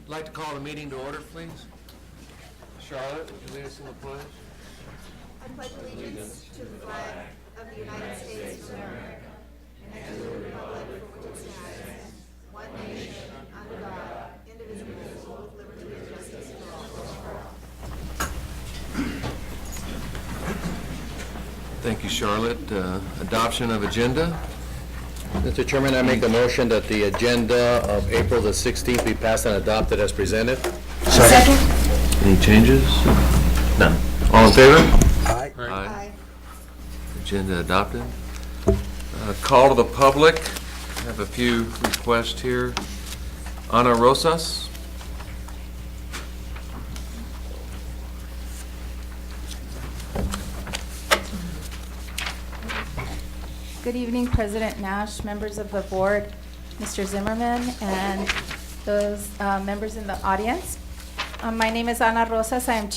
I'd like to call the meeting to order, please. Charlotte, would you lead us in the pledge? I pledge allegiance to the flag of the United States of America and to the republic for which it stands, one nation, under God, indivisible, with liberty and justice for all. Thank you, Charlotte. Adoption of agenda. Mr. Chairman, I make a motion that the agenda of April the 16th be passed and adopted as presented. Second. Any changes? None. All in favor? Aye. Aye. Agenda adopted. Call to the public. I have a few requests here. Ana Rosas. Good evening, President Nash, members of the board, Mr. Zimmerman, and those members in the audience. My name is Ana Rosas. I am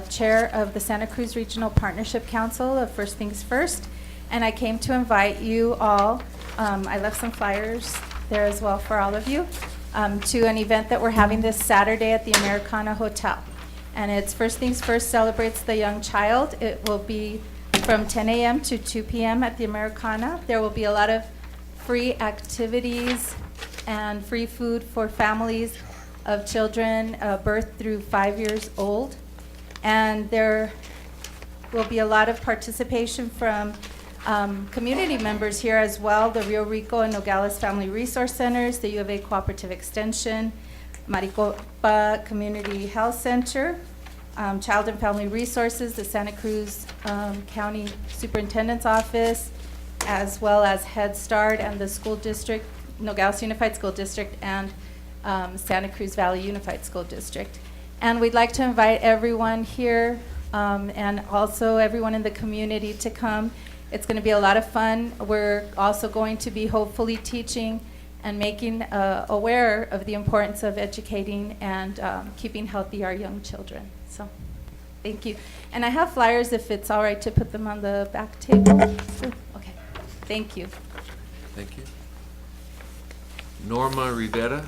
chair of the Santa Cruz Regional Partnership Council of First Things First, and I came to invite you all, I left some flyers there as well for all of you, to an event that we're having this Saturday at the Americana Hotel. And it's First Things First celebrates the young child. It will be from 10 a.m. to 2 p.m. at the Americana. There will be a lot of free activities and free food for families of children birth through 5 years old. And there will be a lot of participation from community members here as well, the Rio Rico and Nogales Family Resource Centers, the U of A Cooperative Extension, Maricopa Community Health Center, Child and Family Resources, the Santa Cruz County Superintendent's Office, as well as Head Start and the school district, Nogales Unified School District, and Santa Cruz Valley Unified School District. And we'd like to invite everyone here and also everyone in the community to come. It's going to be a lot of fun. We're also going to be hopefully teaching and making aware of the importance of educating and keeping healthy our young children. So, thank you. And I have flyers if it's all right to put them on the back table. Okay, thank you. Thank you. Norma Rivera.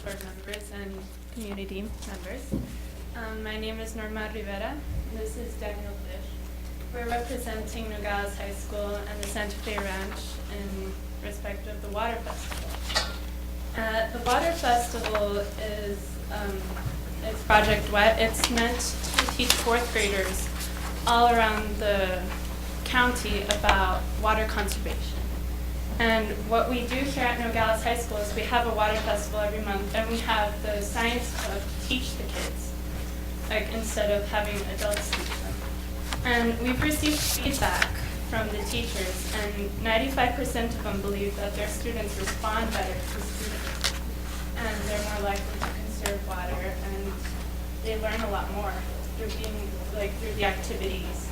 Board members and community members. My name is Norma Rivera. This is Daniel Fish. We're representing Nogales High School and the Santa Fe Ranch in respect of the Water Festival. The Water Festival is it's Project Wet. It's meant to teach fourth graders all around the county about water conservation. And what we do here at Nogales High School is we have a water festival every month, and we have the science club teach the kids, like instead of having adults teach them. And we've received feedback from the teachers, and 95% of them believe that their students respond better to students, and they're more likely to conserve water, and they learn a lot more through being through the activities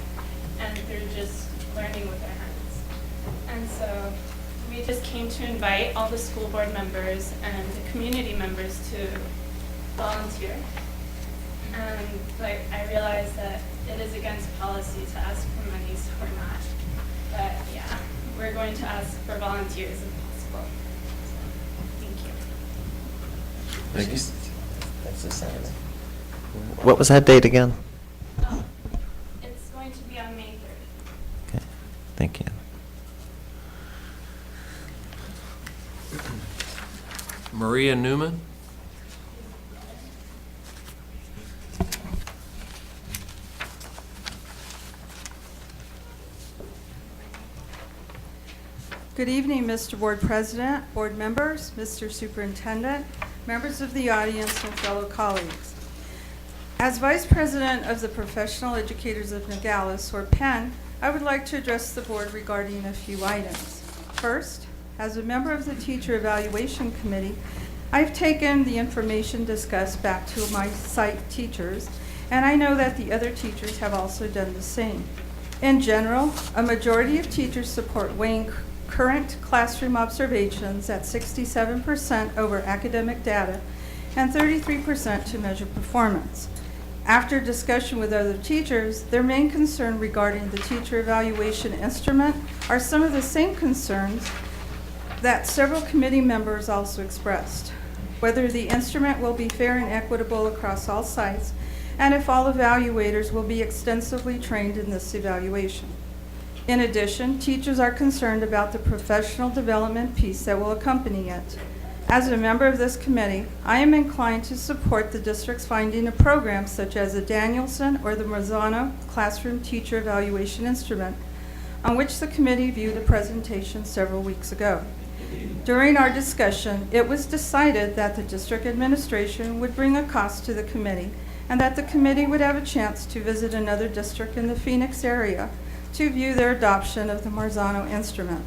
and through just learning with their hands. And so we just came to invite all the school board members and the community members to volunteer. And I realize that it is against policy to ask for money, so we're not. But yeah, we're going to ask for volunteers if possible. So, thank you. Thank you. That's this Saturday. What was that date again? Oh, it's going to be on May 3rd. Okay, thank you. Maria Newman. Good evening, Mr. Board President, board members, Mr. Superintendent, members of the audience, and fellow colleagues. As Vice President of the Professional Educators of Nogales, or PEN, I would like to address the board regarding a few items. First, as a member of the Teacher Evaluation Committee, I've taken the information discussed back to my site teachers, and I know that the other teachers have also done the same. In general, a majority of teachers support weighing current classroom observations at 67% over academic data and 33% to measure performance. After discussion with other teachers, their main concern regarding the teacher evaluation instrument are some of the same concerns that several committee members also expressed. Whether the instrument will be fair and equitable across all sites, and if all evaluators will be extensively trained in this evaluation. In addition, teachers are concerned about the professional development piece that will accompany it. As a member of this committee, I am inclined to support the district's finding of programs such as the Danielson or the Marzano Classroom Teacher Evaluation Instrument, on which the committee viewed a presentation several weeks ago. During our discussion, it was decided that the district administration would bring a cost to the committee and that the committee would have a chance to visit another district in the Phoenix area to view their adoption of the Marzano instrument.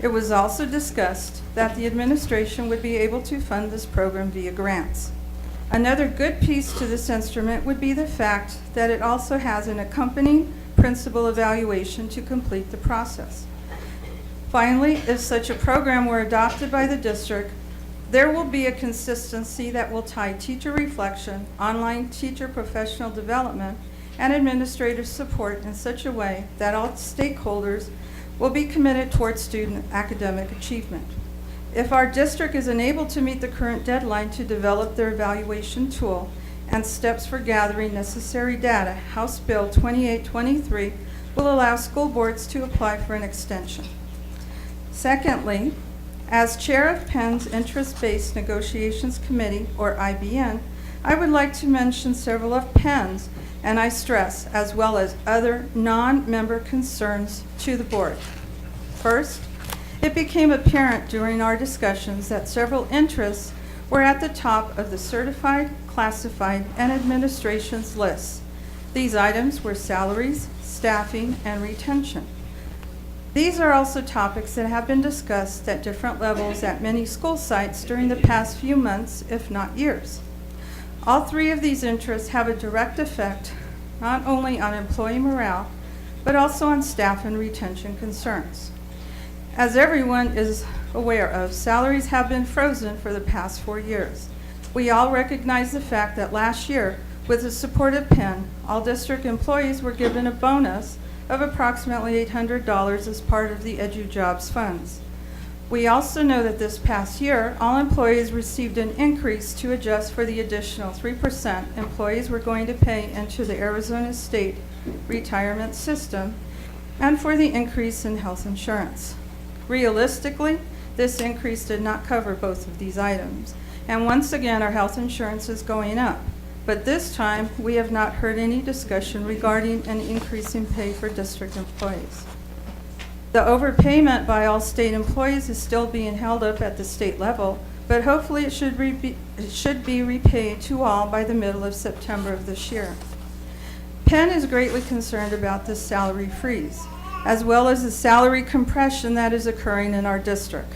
It was also discussed that the administration would be able to fund this program via grants. Another good piece to this instrument would be the fact that it also has an accompanying principal evaluation to complete the process. Finally, if such a program were adopted by the district, there will be a consistency that will tie teacher reflection, online teacher professional development, and administrative support in such a way that all stakeholders will be committed towards student academic achievement. If our district is unable to meet the current deadline to develop their evaluation tool and steps for gathering necessary data, House Bill 2823 will allow school boards to apply for an extension. Secondly, as chair of Penn's Interest-Based Negotiations Committee, or IBN, I would like to mention several of Penn's, and I stress, as well as other non-member concerns to the board. First, it became apparent during our discussions that several interests were at the top of the certified, classified, and administration's lists. These items were salaries, staffing, and retention. These are also topics that have been discussed at different levels at many school sites during the past few months, if not years. All three of these interests have a direct effect not only on employee morale, but also on staff and retention concerns. As everyone is aware of, salaries have been frozen for the past 4 years. We all recognize the fact that last year, with the support of Penn, all district employees were given a bonus of approximately $800 as part of the EduJobs funds. We also know that this past year, all employees received an increase to adjust for the additional 3% employees were going to pay into the Arizona State retirement system and for the increase in health insurance. Realistically, this increase did not cover both of these items. And once again, our health insurance is going up. But this time, we have not heard any discussion regarding an increase in pay for district employees. The overpayment by all state employees is still being held up at the state level, but hopefully it should be repaid to all by the middle of September of this year. Penn is greatly concerned about this salary freeze, as well as the salary compression that is occurring in our district.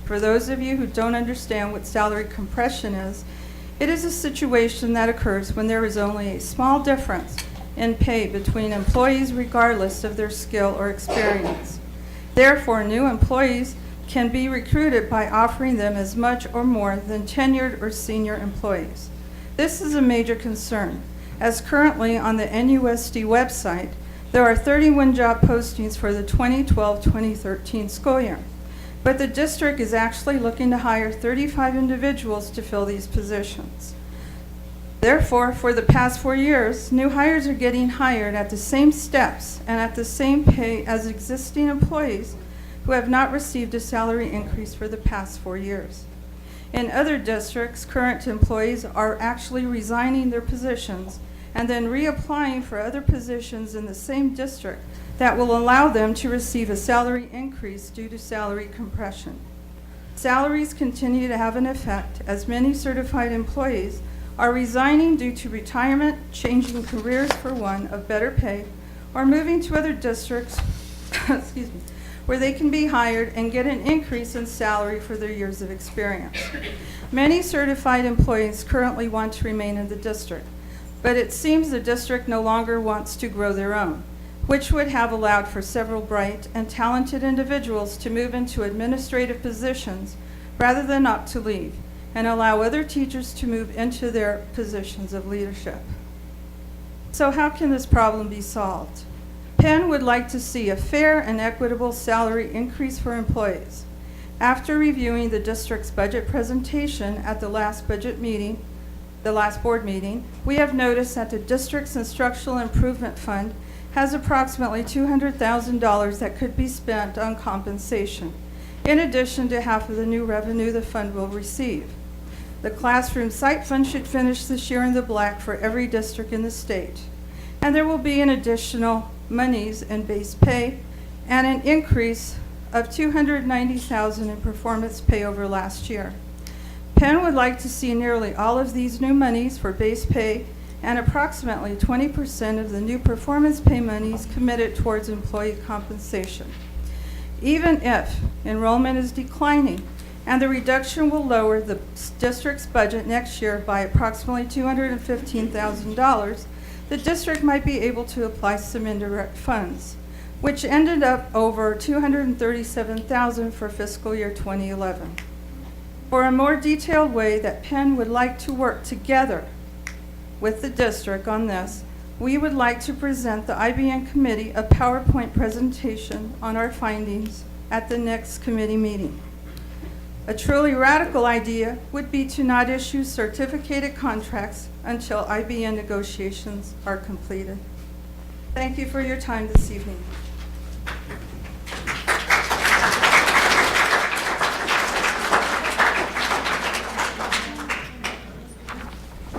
For those of you who don't understand what salary compression is, it is a situation that occurs when there is only a small difference in pay between employees regardless of their skill or experience. Therefore, new employees can be recruited by offering them as much or more than tenured or senior employees. This is a major concern, as currently on the NUSD website, there are 31 job postings for the 2012-2013 school year. But the district is actually looking to hire 35 individuals to fill these positions. Therefore, for the past 4 years, new hires are getting hired at the same steps and at the same pay as existing employees who have not received a salary increase for the past 4 years. In other districts, current employees are actually resigning their positions and then reapplying for other positions in the same district that will allow them to receive a salary increase due to salary compression. Salaries continue to have an effect as many certified employees are resigning due to retirement, changing careers for one of better pay, or moving to other districts excuse me, where they can be hired and get an increase in salary for their years of experience. Many certified employees currently want to remain in the district, but it seems the district no longer wants to grow their own. which would have allowed for several bright and talented individuals to move into administrative positions rather than opt to leave, and allow other teachers to move into their positions of leadership. So how can this problem be solved? Penn would like to see a fair and equitable salary increase for employees. After reviewing the district's budget presentation at the last board meeting, we have noticed that the district's instructional improvement fund has approximately $200,000 that could be spent on compensation, in addition to half of the new revenue the fund will receive. The classroom site fund should finish this year in the black for every district in the state. And there will be an additional monies in base pay and an increase of $290,000 in performance pay over last year. Penn would like to see nearly all of these new monies for base pay and approximately 20% of the new performance pay monies committed towards employee compensation. Even if enrollment is declining, and the reduction will lower the district's budget next year by approximately $215,000, the district might be able to apply some indirect funds, which ended up over $237,000 for fiscal year 2011. For a more detailed way that Penn would like to work together with the district on this, we would like to present the IBM committee a PowerPoint presentation on our findings at the next committee meeting. A truly radical idea would be to not issue certificated contracts until IBM negotiations are completed. Thank you for your time this evening.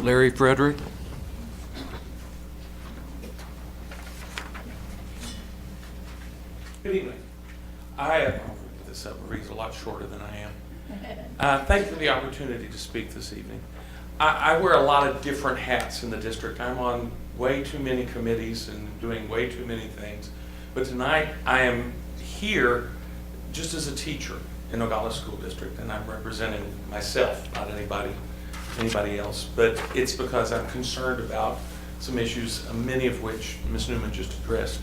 Larry Frederick? Good evening. This reads a lot shorter than I am. Thank you for the opportunity to speak this evening. I wear a lot of different hats in the district. I'm on way too many committees and doing way too many things. But tonight I am here just as a teacher in Nogales School District, and I'm representing myself, not anybody else. But it's because I'm concerned about some issues, many of which Ms. Newman just addressed.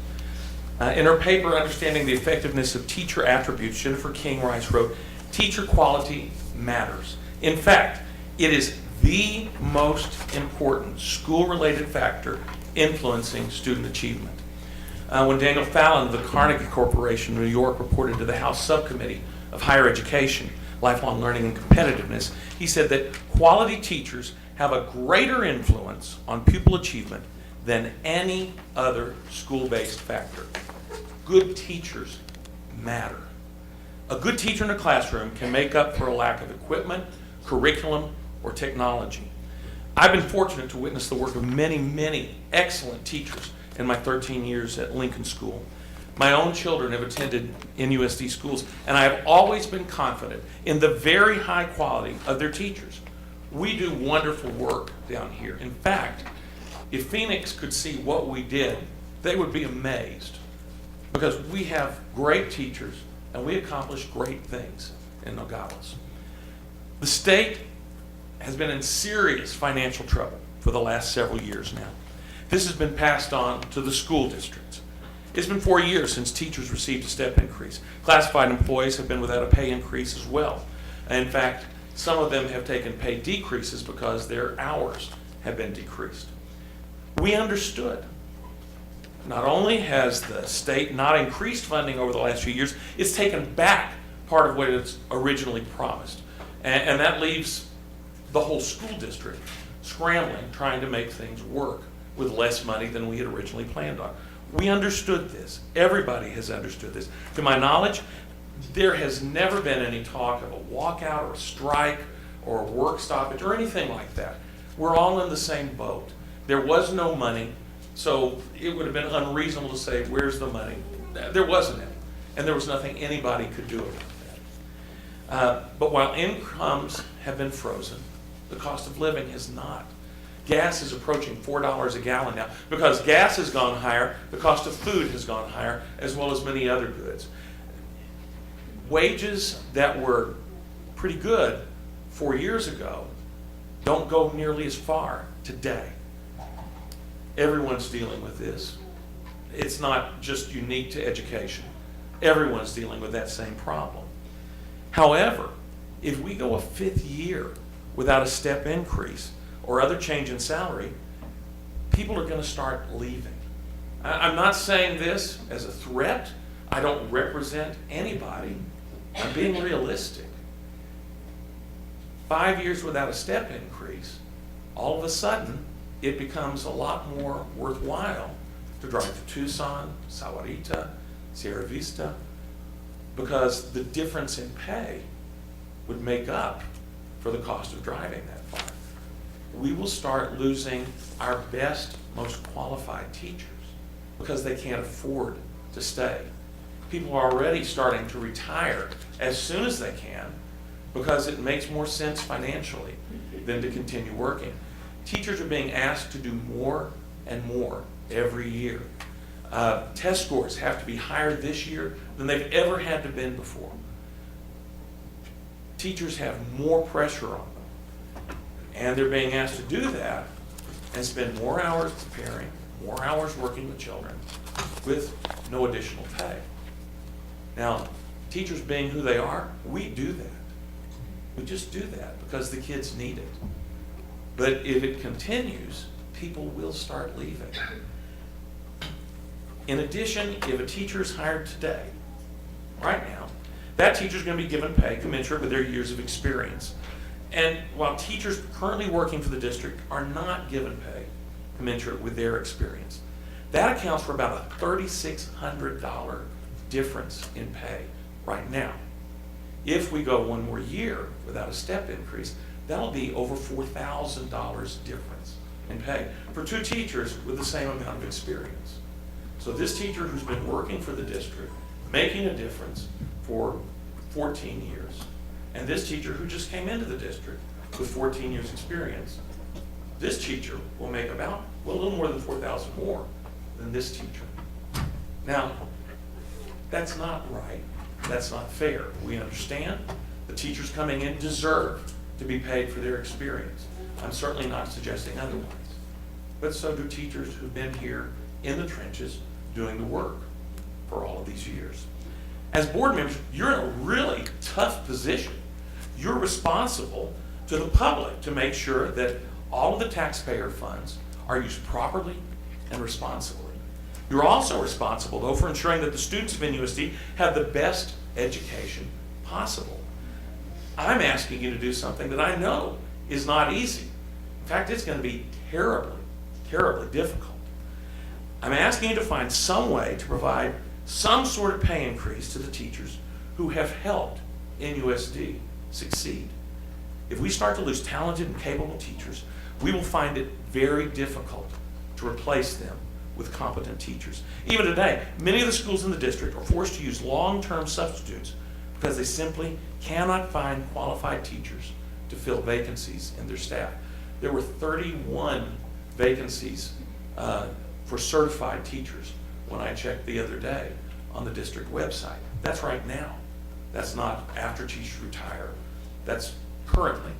In her paper, Understanding the Effectiveness of Teacher Attributes, Jennifer King Rice wrote, "Teacher quality matters. In fact, it is the most important school-related factor influencing student achievement." When Daniel Fallon of the Carnegie Corporation, New York, reported to the House Subcommittee of Higher Education, Lifelong Learning and Competitiveness, he said that quality teachers have a greater influence on pupil achievement than any other school-based factor. Good teachers matter. A good teacher in a classroom can make up for a lack of equipment, curriculum, or technology. I've been fortunate to witness the work of many, many excellent teachers in my 13 years at Lincoln School. My own children have attended NUSD schools, and I have always been confident in the very high quality of their teachers. We do wonderful work down here. In fact, if Phoenix could see what we did, they would be amazed, because we have great teachers and we accomplish great things in Nogales. The state has been in serious financial trouble for the last several years now. This has been passed on to the school districts. It's been 4 years since teachers received a step increase. Classified employees have been without a pay increase as well. In fact, some of them have taken pay decreases because their hours have been decreased. We understood. Not only has the state not increased funding over the last few years, it's taken back part of what it's originally promised. And that leaves the whole school district scrambling, trying to make things work with less money than we had originally planned on. We understood this. Everybody has understood this. To my knowledge, there has never been any talk of a walkout or a strike or a work stoppage or anything like that. We're all in the same boat. There was no money, so it would have been unreasonable to say, where's the money? There wasn't any, and there was nothing anybody could do about that. But while incomes have been frozen, the cost of living has not. Gas is approaching $4 a gallon now. Because gas has gone higher, the cost of food has gone higher, as well as many other goods. Wages that were pretty good 4 years ago don't go nearly as far today. Everyone's dealing with this. it's not just unique to education. Everyone's dealing with that same problem. However, if we go a 5th year without a step increase or other change in salary, people are going to start leaving. I'm not saying this as a threat. I don't represent anybody. I'm being realistic. 5 years without a step increase, all of a sudden, it becomes a lot more worthwhile to drive to Tucson, Sahuarita, Sierra Vista, because the difference in pay would make up for the cost of driving that far. We will start losing our best, most qualified teachers because they can't afford to stay. People are already starting to retire as soon as they can because it makes more sense financially than to continue working. Teachers are being asked to do more and more every year. Test scores have to be higher this year than they've ever had to been before. Teachers have more pressure on them, and they're being asked to do that and spend more hours preparing, more hours working with children with no additional pay. Now, teachers being who they are, we do that. We just do that because the kids need it. But if it continues, people will start leaving. In addition, if a teacher is hired today, right now, that teacher is going to be given pay commensurate with their years of experience. And while teachers currently working for the district are not given pay commensurate with their experience, that accounts for about a $3,600 difference in pay right now. If we go one more year without a step increase, that'll be over $4,000 difference in pay for 2 teachers with the same amount of experience. So this teacher who's been working for the district, making a difference for 14 years, and this teacher who just came into the district with 14 years experience, this teacher will make about, well, a little more than $4,000 more than this teacher. Now, that's not right. That's not fair. We understand the teachers coming in deserve to be paid for their experience. I'm certainly not suggesting otherwise. But so do teachers who've been here in the trenches doing the work for all of these years. As board members, you're in a really tough position. You're responsible to the public to make sure that all of the taxpayer funds are used properly and responsibly. You're also responsible, though, for ensuring that the students of NUSD have the best education possible. I'm asking you to do something that I know is not easy. In fact, it's going to be terribly, terribly difficult. I'm asking you to find some way to provide some sort of pay increase to the teachers who have helped NUSD succeed. If we start to lose talented and capable teachers, we will find it very difficult to replace them with competent teachers. Even today, many of the schools in the district are forced to use long-term substitutes because they simply cannot find qualified teachers to fill vacancies in their staff. There were 31 vacancies for certified teachers when I checked the other day on the district website. That's right now. That's not after teachers retire. That's currently.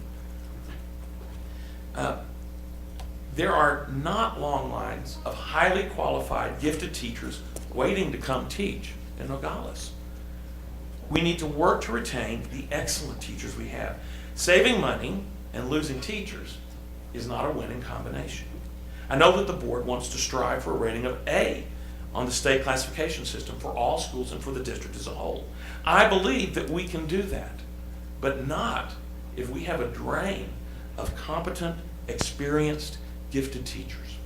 There are not long lines of highly qualified, gifted teachers waiting to come teach in Nogales. We need to work to retain the excellent teachers we have. Saving money and losing teachers is not a winning combination. I know that the board wants to strive for a rating of A on the state classification system for all schools and for the district as a whole. I believe that we can do that, but not if we have a drain of competent, experienced, gifted teachers.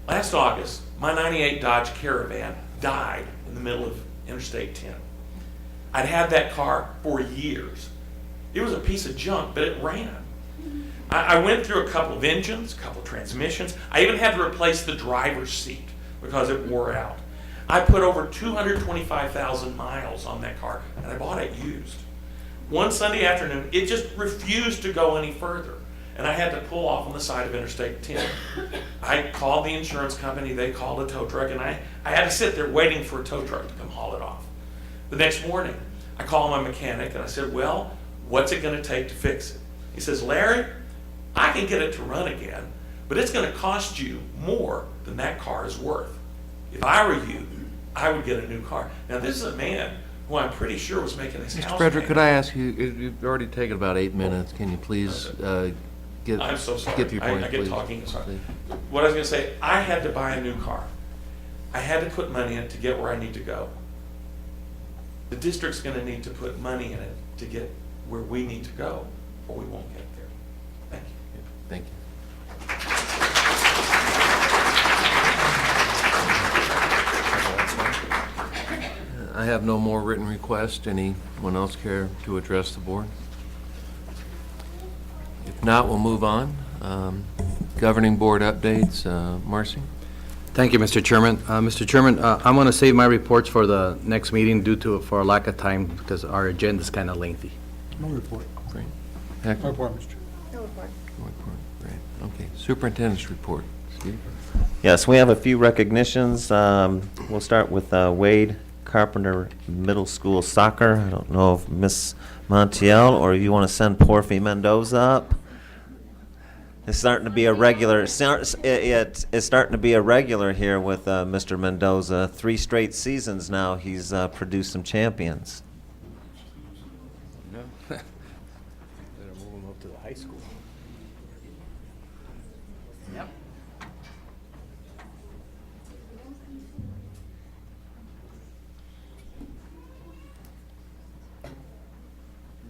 Last August, my '98 Dodge Caravan died in the middle of Interstate 10. I'd had that car for years. It was a piece of junk, but it ran. I went through a couple of engines, a couple of transmissions. I even had to replace the driver's seat because it wore out. I put over 225,000 miles on that car, and I bought it used. One Sunday afternoon, it just refused to go any further, and I had to pull off on the side of Interstate 10. I called the insurance company, they called a tow truck, and I had to sit there waiting for a tow truck to come haul it off. The next morning, I called my mechanic, and I said, well, what's it going to take to fix it? He says, Larry, I can get it to run again, but it's going to cost you more than that car is worth. if I were you, I would get a new car. Now, this is a man who I'm pretty sure was making his house Mr. Frederick, payment. could I ask you, you've already taken about 8 minutes. Can you please get I'm so sorry. get to your point, I get please? talking. Sorry. Please. What I was going to say, I had to buy a new car. I had to put money in it to get where I need to go. The district's going to need to put money in it to get where we need to go, or we won't get there. Thank you. Thank you. I have no more written requests. Anyone else care to address the board? If not, we'll move on. Governing board updates. Marcy? Thank you, Mr. Chairman. Mr. Chairman, I'm going to save my reports for the next meeting for a lack of time because our agenda is kind of lengthy. No report. Frank? Heck? No report, Mr. No report. No report. Great. Okay. Superintendent's report. Steve? Yes, we have a few recognitions. We'll start with Wade Carpenter Middle School Soccer. I don't know if Miss Montiel or you want to send Porfi Mendoza up. It's starting to be a regular. It's starting to be a regular here with Mr. Mendoza. 3 straight seasons now. He's produced some champions. No. Better move them up to the high school. Yep.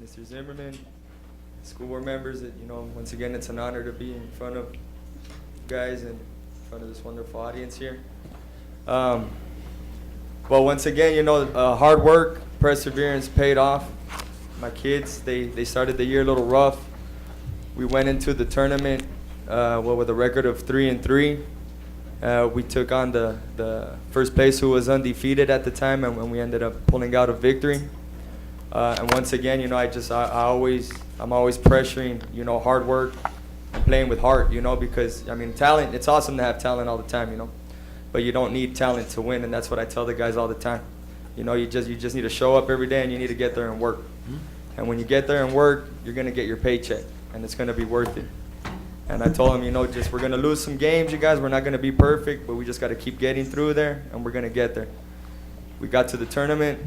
Mr. Zimmerman, school board members, once again, it's an honor to be in front of you guys and in front of this wonderful audience here. Well, once again, hard work, perseverance paid off. My kids, they started the year a little rough. We went into the tournament with a record of 3-3. We took on the first place who was undefeated at the time, and we ended up pulling out a victory. And once again, I'm always pressuring, hard work and playing with heart, because, talent, it's awesome to have talent all the time, but you don't need talent to win, and that's what I tell the guys all the time. You just need to show up every day, and you need to get there and work. And when you get there and work, you're going to get your paycheck, and it's going to be worth it. And I told them, we're going to lose some games, you guys. We're not going to be perfect, but we just got to keep getting through there, and we're going to get there. We got to the tournament.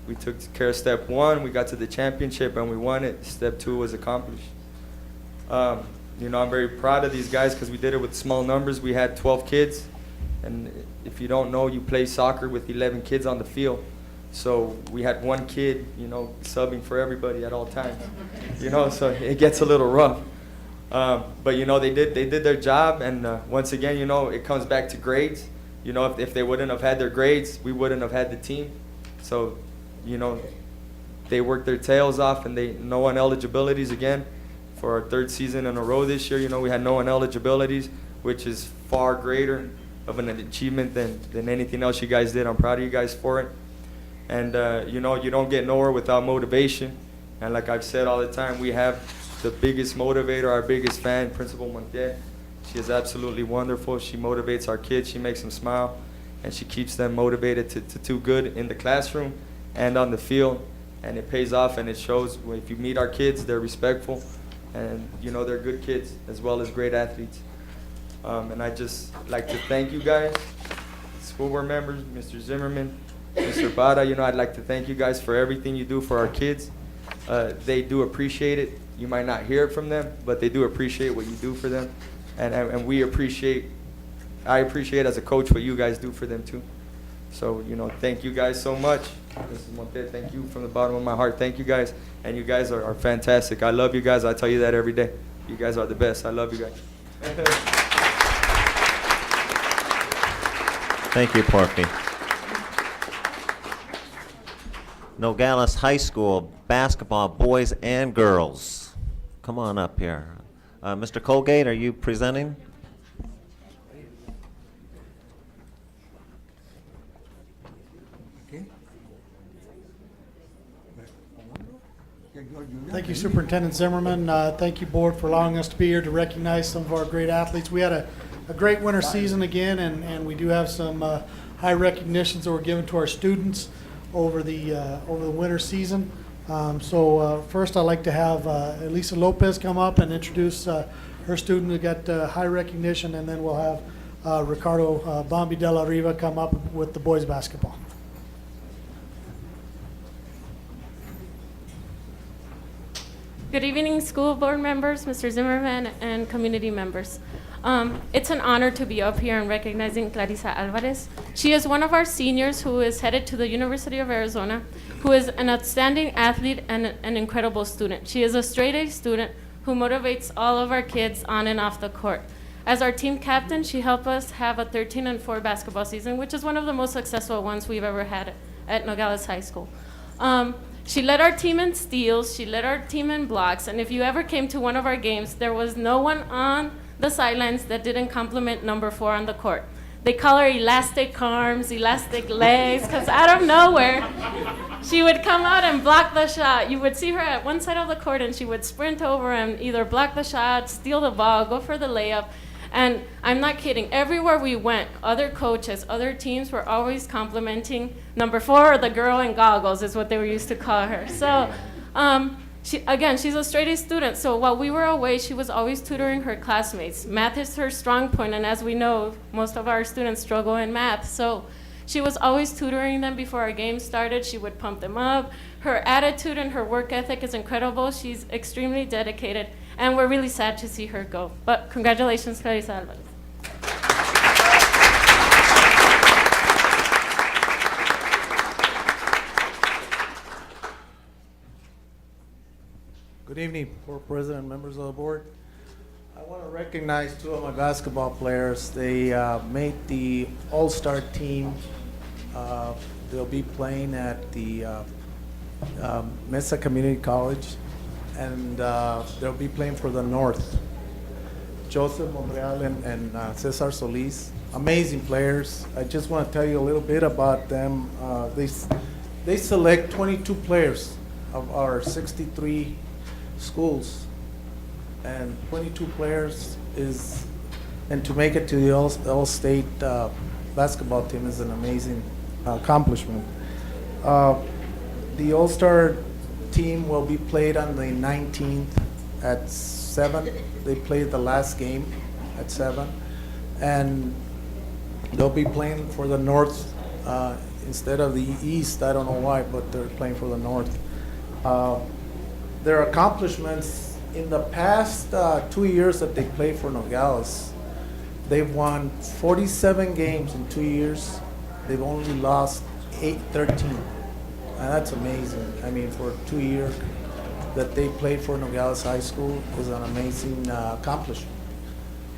We took care of step 1. We got to the championship, and we won it. Step 2 was accomplished. I'm very proud of these guys because we did it with small numbers. We had 12 kids, and if you don't know, you play soccer with 11 kids on the field. So we had 1 kid, subbing for everybody at all times. So it gets a little rough. But they did their job, and once again, it comes back to grades. If they wouldn't have had their grades, we wouldn't have had the team. So, they worked their tails off, and no one eligibilities again for our 3rd season in a row this year. We had no one eligibilities, which is far greater of an achievement than anything else you guys did. I'm proud of you guys for it. And, you don't get nowhere without motivation. And like I've said all the time, we have the biggest motivator, our biggest fan, Principal Montiel. She is absolutely wonderful. She motivates our kids. She makes them smile, and she keeps them motivated to do good in the classroom and on the field, and it pays off, and it shows. If you meet our kids, they're respectful, and they're good kids as well as great athletes. And I just like to thank you guys, school board members, Mr. Zimmerman, Mr. Bada. I'd like to thank you guys for everything you do for our kids. They do appreciate it. You might not hear it from them, but they do appreciate what you do for them, and I appreciate as a coach what you guys do for them too. So, thank you guys so much. Mrs. Monte, thank you from the bottom of my heart. Thank you guys. And you guys are fantastic. I love you guys. I tell you that every day. You guys are the best. I love you guys. Thank you, Porky. Nogales High School basketball, boys and girls. Come on up here. Mr. Colgate, are you presenting? Thank you, Superintendent Zimmerman. Thank you, Board, for allowing us to be here to recognize some of our great athletes. We had a great winter season again, and we do have some high recognitions that were given to our students over the winter season. So first, I'd like to have Elisa Lopez come up and introduce her student who got high recognition, and then we'll have Ricardo Bombi de la Riva come up with the boys basketball. Good evening, school board members, Mr. Zimmerman, and community members. It's an honor to be up here and recognizing Clarissa Alvarez. She is one of our seniors who is headed to the University of Arizona, who is an outstanding athlete and an incredible student. She is a straight-A student who motivates all of our kids on and off the court. As our team captain, she helped us have a 13-4 basketball season, which is one of the most successful ones we've ever had at Nogales High School. She led our team in steals, she led our team in blocks, and if you ever came to one of our games, there was no one on the sidelines that didn't compliment number 4 on the court. They call her elastic arms, elastic legs, because out of nowhere, she would come out and block the shot. You would see her at one side of the court and she would sprint over and either block the shot, steal the ball, go for the layup. And I'm not kidding, everywhere we went, other coaches, other teams were always complimenting number 4, or the girl in goggles is what they were used to call her. So she's a straight-A student, so while we were away, she was always tutoring her classmates. Math is her strong point, and as we know, most of our students struggle in math. So she was always tutoring them before our game started. She would pump them up. Her attitude and her work ethic is incredible. She's extremely dedicated, and we're really sad to see her go. But congratulations, Clarissa Alvarez. Good evening, Board President, members of the board. I want to recognize 2 of my basketball players. They made the All-Star team. They'll be playing at the Mesa Community College, and they'll be playing for the North. Joseph Monreal and Cesar Solis, amazing players. I just want to tell you a little bit about them. They select 22 players of our 63 schools, and 22 players and to make it to the all-state basketball team is an amazing accomplishment. The All-Star team will be played on the 19th at 7. They played the last game at 7, and they'll be playing for the North instead of the East. I don't know why, but they're playing for the North. Their accomplishments in the past 2 years that they played for Nogales, they've won 47 games in 2 years. They've only lost 13. And that's amazing. I mean, for 2 years that they played for Nogales High School is an amazing accomplishment.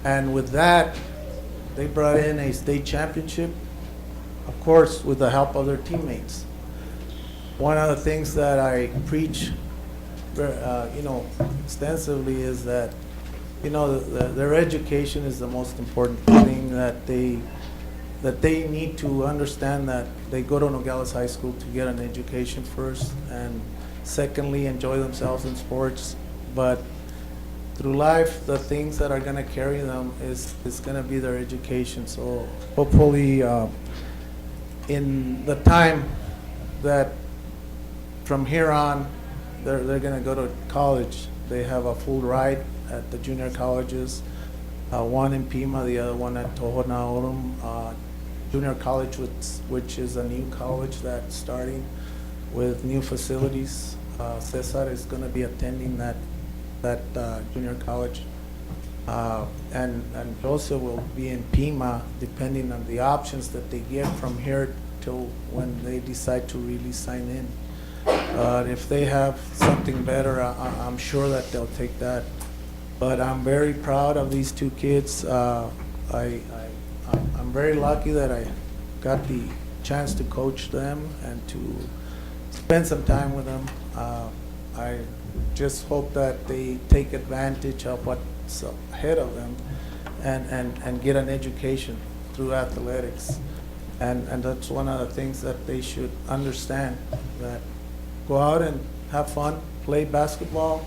And with that, they brought in a state championship, of course, with the help of their teammates. One of the things that I preach extensively is that, their education is the most important thing, that they need to understand that they go to Nogales High School to get an education first, and secondly, enjoy themselves in sports. But through life, the things that are going to carry them is going to be their education. So hopefully, in the time that from here on, they're going to go to college. They have a full ride at the junior colleges, one in Pima, the other one at Tohonaorum Junior College, which is a new college that's starting with new facilities. Cesar is going to be attending that junior college, and Joseph will be in Pima, depending on the options that they get from here till when they decide to really sign in. If they have something better, I'm sure that they'll take that. But I'm very proud of these 2 kids. I'm very lucky that I got the chance to coach them and to spend some time with them. I just hope that they take advantage of what's ahead of them and get an education through athletics. And that's one of the things that they should understand, that go out and have fun, play basketball,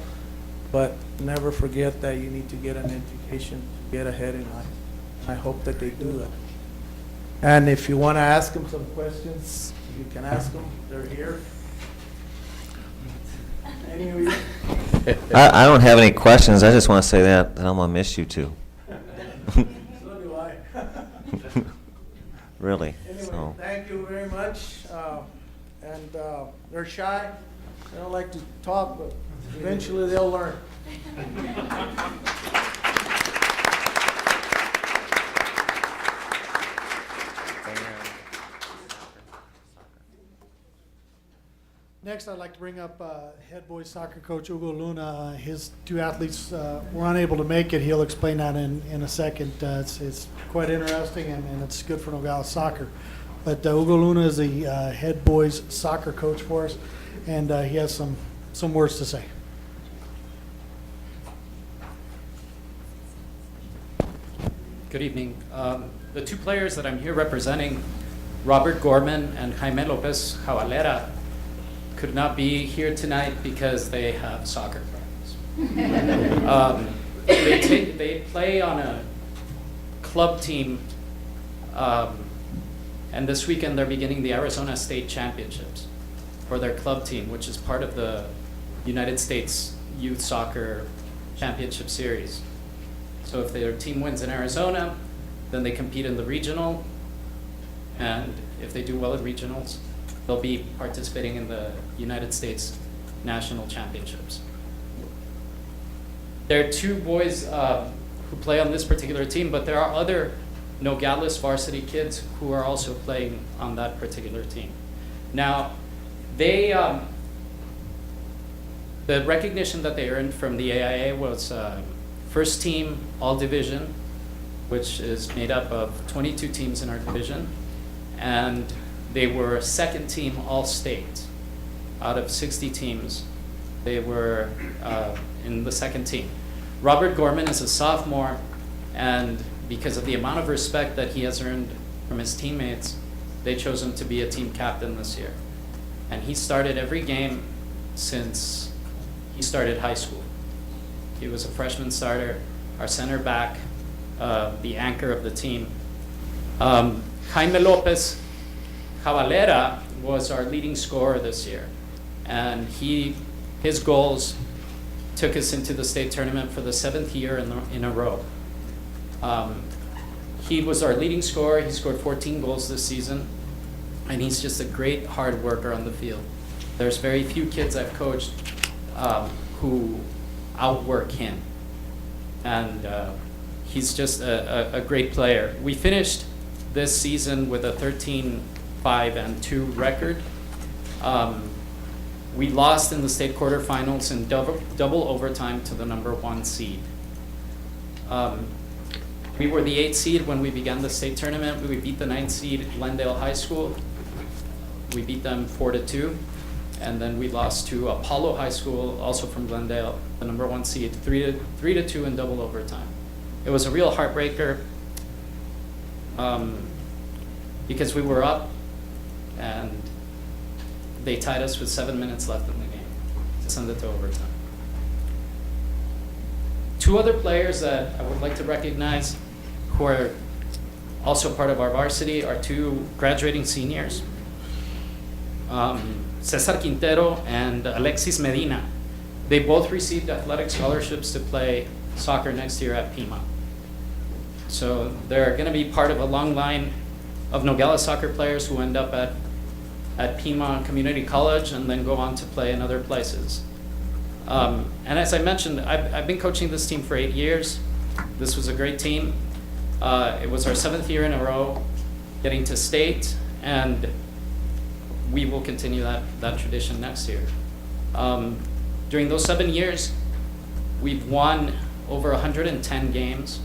but never forget that you need to get an education to get ahead in life. I hope that they do that. And if you want to ask them some questions, you can ask them. They're here. Any of you? I don't have any questions. I just want to say that I'm going to miss you 2. So do I. Really, Anyway, so. thank you very much. They're shy. They don't like to talk, but eventually they'll learn. Next, I'd like to bring up head boys soccer coach Hugo Luna. His two athletes were unable to make it. He'll explain that in a second. It's quite interesting, and it's good for Nogales soccer. But Hugo Luna is the head boys soccer coach for us, and he has some words to say. Good evening. The two players that I'm here representing, Robert Gorman and Jaime Lopez Javalera, could not be here tonight because they have soccer practice. They play on a club team, and this weekend they're beginning the Arizona State Championships for their club team, which is part of the United States Youth Soccer Championship Series. So if their team wins in Arizona, then they compete in the regional, and if they do well at regionals, they'll be participating in the United States National Championships. There are two boys who play on this particular team, but there are other Nogales varsity kids who are also playing on that particular team. Now, they, the recognition that they earned from the AIA was first team all division, which is made up of 22 teams in our division, and they were second team all-state. Out of 60 teams, they were in the second team. Robert Gorman is a sophomore, and because of the amount of respect that he has earned from his teammates, they chose him to be a team captain this year. And he started every game since he started high school. He was a freshman starter, our center back, the anchor of the team. Jaime Lopez Javalera was our leading scorer this year, and his goals took us into the state tournament for the 7th year in a row. He was our leading scorer. He scored 14 goals this season, and he's just a great hard worker on the field. There's very few kids I've coached who outwork him, and he's just a great player. We finished this season with a 13-5-2 record. We lost in the state quarterfinals in double overtime to the #1 seed. We were the 8th seed when we began the state tournament. We beat the 9th seed Glendale High School. We beat them 4-2. And then we lost to Apollo High School, also from Glendale, the #1 seed, 3-2 in double overtime. It was a real heartbreaker because we were up and they tied us with 7 minutes left in the game to send it to overtime. Two other players that I would like to recognize who are also part of our varsity are two graduating seniors, Cesar Quintero and Alexis Medina. They both received athletic scholarships to play soccer next year at Pima. So they're going to be part of a long line of Nogales soccer players who end up at Pima Community College and then go on to play in other places. And as I mentioned, I've been coaching this team for 8 years. This was a great team. It was our 7th year in a row getting to state, and we will continue that tradition next year. During those 7 years, we've won over 110 games,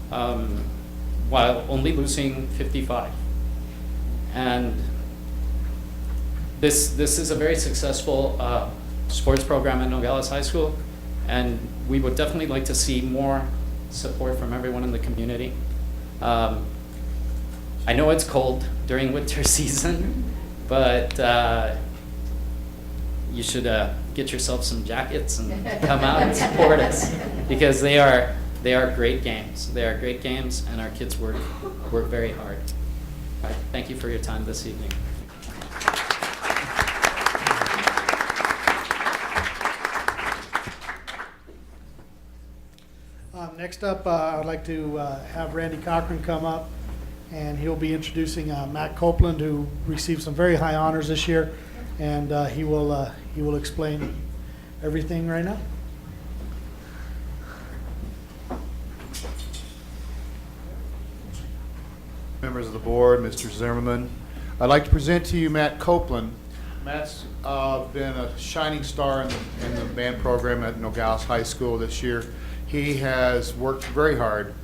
while only losing 55. And this is a very successful sports program at Nogales High School, and we would definitely like to see more support from everyone in the community. I know it's cold during winter season, but you should get yourself some jackets and come out and support us, because they are great games. They are great games, and our kids work very hard. All right, thank you for your time this evening. Next up, I'd like to have Randy Cochran come up, and he'll be introducing Matt Copeland, who received some very high honors this year, and he will explain everything right now. Members of the board, Mr. Zimmerman, I'd like to present to you Matt Copeland. Matt's been a shining star in the band program at Nogales High School this year. He has worked very hard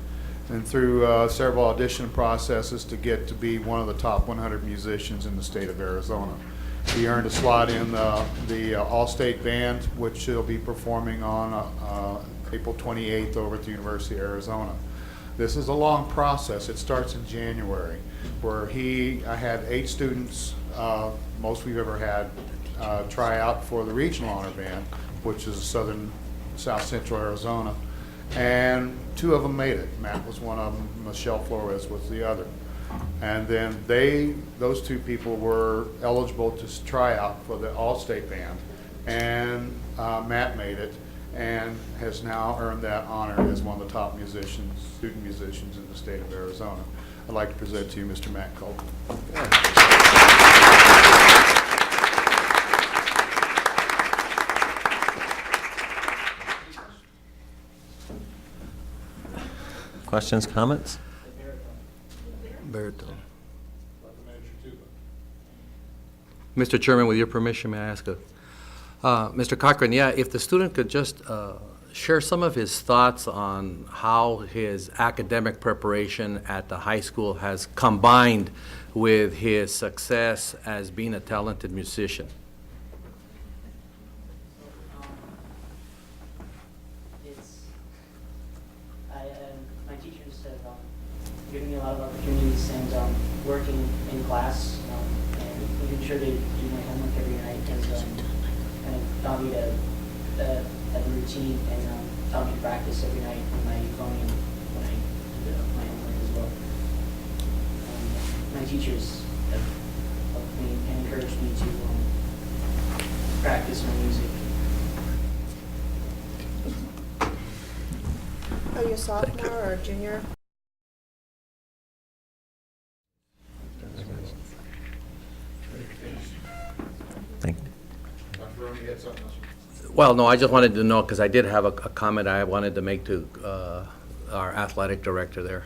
and through several audition processes to get to be one of the top 100 musicians in the state of Arizona. He earned a slot in the All-State Band, which he'll be performing on April 28th over at the University of Arizona. This is a long process. It starts in January, where I had 8 students, most we've ever had, try out for the Regional Honor Band, which is South Central Arizona, and 2 of them made it. Matt was one of them, Michelle Flores was the other. And then those 2 people were eligible to try out for the All-State Band, and Matt made it, and has now earned that honor as one of the top student musicians in the state of Arizona. I'd like to present to you Mr. Matt Copeland. Questions, comments? Baritone. Mr. Chairman, with your permission, may I ask Mr. Cochran, if the student could just share some of his thoughts on how his academic preparation at the high school has combined with his success as being a talented musician. My teachers have given me a lot of opportunities, and working in class and making sure to do my homework every night has kind of taught me to have a routine, and taught me to practice every night on my phone and when I do my homework as well. My teachers have helped me and encouraged me to practice my music. Are you a sophomore or a junior? Thank you. Well, no, I just wanted to know, because I did have a comment I wanted to make to our athletic director there